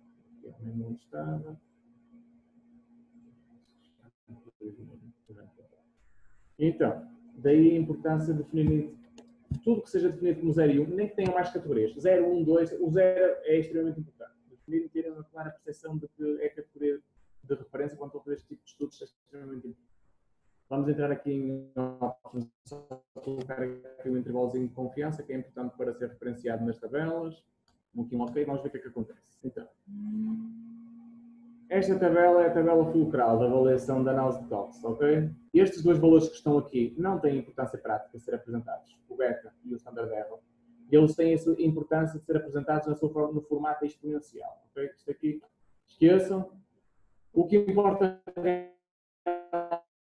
aqui é onde estava. Então, daí a importância de definir tudo que seja definido como 0 e 1, nem que tenha mais categorias. 0, 1, 2, o 0 é extremamente importante. Definir e ter uma clara percepção de que é categoria de referência quando estou a fazer este tipo de estudos é extremamente importante. Vamos entrar aqui em options, só colocar aqui um intervalozinho de confiança, que é importante para ser referenciado nas tabelas. Aqui um ok, vamos ver o que é que acontece. Então, esta tabela é a tabela fulcral da avaliação da análise de TOPS, ok? Estes dois valores que estão aqui não têm importância prática de ser apresentados, o beta e o standard error. Eles têm essa importância de ser apresentados no formato exponencial, ok? Isto aqui, esqueçam. O que importa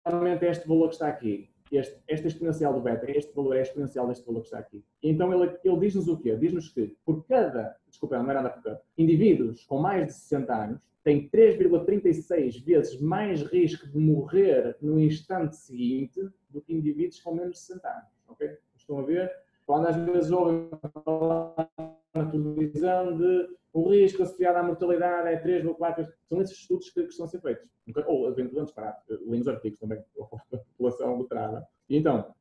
realmente é este valor que está aqui. Este exponencial do beta, este valor é exponencial deste valor que está aqui. Então ele diz-nos o quê? Diz-nos que por cada, desculpa, não é nada por cada, indivíduos com mais de 60 anos têm 3,36 vezes mais risco de morrer no instante seguinte do que indivíduos com menos de 60 anos. Ok? Estão a ver? Quando às vezes ouvem falar na televisão de o risco associado à mortalidade é 3,4, são esses estudos que estão a ser feitos. Ou eventualmente para ler os artigos também, a população letrada. E então,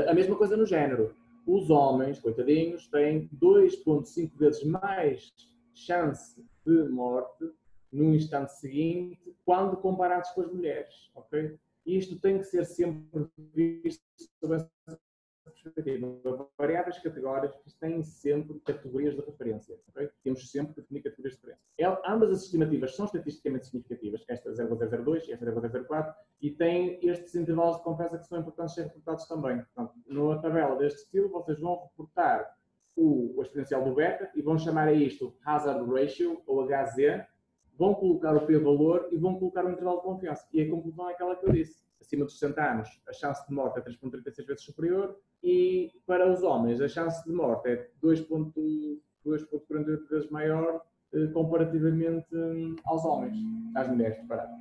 a mesma coisa no género. Os homens, coitadinhos, têm 2,5 vezes mais chance de morte no instante seguinte quando comparados com as mulheres. Ok? E isto tem que ser sempre visto sob essa perspectiva, variáveis categóricas têm sempre categorias de referência. Okay? Temos sempre que definir categorias de referência. Ambas as estimativas são estatisticamente significativas, esta 0,002 e esta 0,004, e têm estes intervalos de confiança que são importantes ser reportados também. Portanto, na tabela deste estilo, vocês vão reportar o exponencial do beta e vão chamar a isto Hazard Ratio, ou HZ, vão colocar o p-valor e vão colocar o intervalo de confiança. E a conclusão é aquela que eu disse. Acima dos 60 anos, a chance de morte é 3,36 vezes superior e para os homens a chance de morte é 2,48 vezes maior comparativamente aos homens, às mulheres, preparado.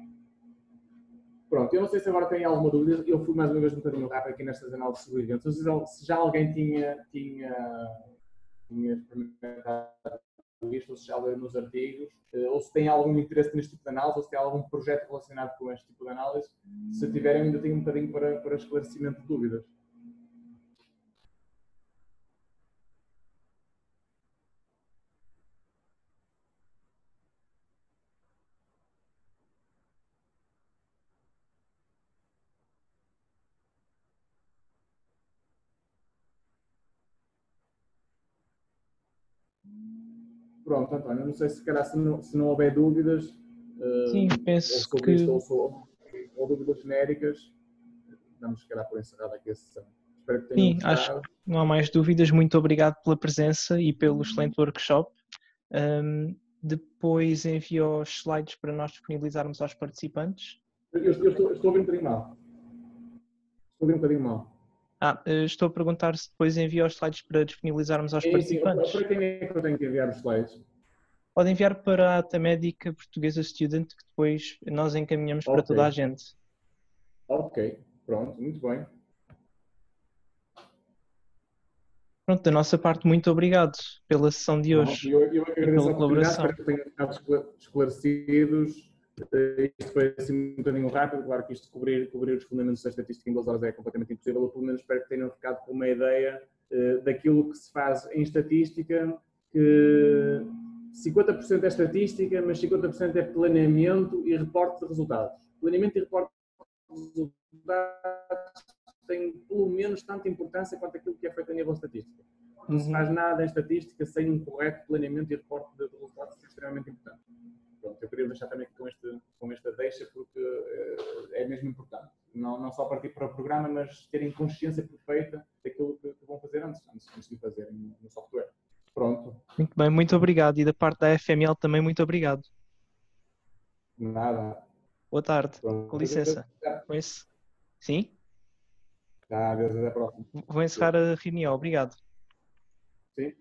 Pronto, eu não sei se agora tem alguma dúvida, eu fui mais uma vez um bocadinho rápido aqui nestas análises sobre eventos. Se já alguém tinha experimentado isto, ou se já leu nos artigos, ou se tem algum interesse neste tipo de análise, ou se tem algum projeto relacionado com este tipo de análise, se tiverem ainda tenho um bocadinho para esclarecimento de dúvidas. Pronto, António, não sei se calhar se não houver dúvidas, sim, penso ou sobre que... isto, ou dúvidas genéricas, vamos se calhar por encerrada aqui a sessão. Espero que tenham gostado. Acho que não há mais dúvidas. Muito obrigado pela presença e pelo excelente workshop. Depois envio os slides para nós disponibilizarmos aos participantes. Eu estou a ouvir um bocadinho mal. Estou a ouvir um bocadinho mal. Estou a perguntar se depois envio os slides para disponibilizarmos aos participantes. Para quem é que eu tenho que enviar os slides? Pode enviar para a Médica Portuguesa Student, que depois nós encaminhamos para toda a gente. Ok, pronto, muito bem. Pronto, da nossa parte, muito obrigado pela sessão de hoje. Eu é que agradeço a oportunidade, espero que tenham ficado esclarecidos. Isto foi assim um bocadinho rápido, claro que isto cobrir os fundamentos da estatística em 2 horas é completamente impossível, eu pelo menos espero que tenham ficado com uma ideia daquilo que se faz em estatística, que 50% é estatística, mas 50% é planeamento e reporte de resultados. Planeamento e reporte de resultados têm pelo menos tanta importância quanto aquilo que é feito a nível estatístico. Não se faz nada em estatística sem um correto planeamento e reporte de resultados, que é extremamente importante. Pronto, eu queria deixar também com esta deixa, porque é mesmo importante. Não só partir para o programa, mas terem consciência perfeita daquilo que vão fazer antes de fazer no software. Pronto. Muito bem, muito obrigado. E da parte da FML também, muito obrigado. Nada. Boa tarde. Pronto. Com licença. Sim? Tá, adeus, até a próxima. Vou encerrar a reunião. Obrigado. Sim.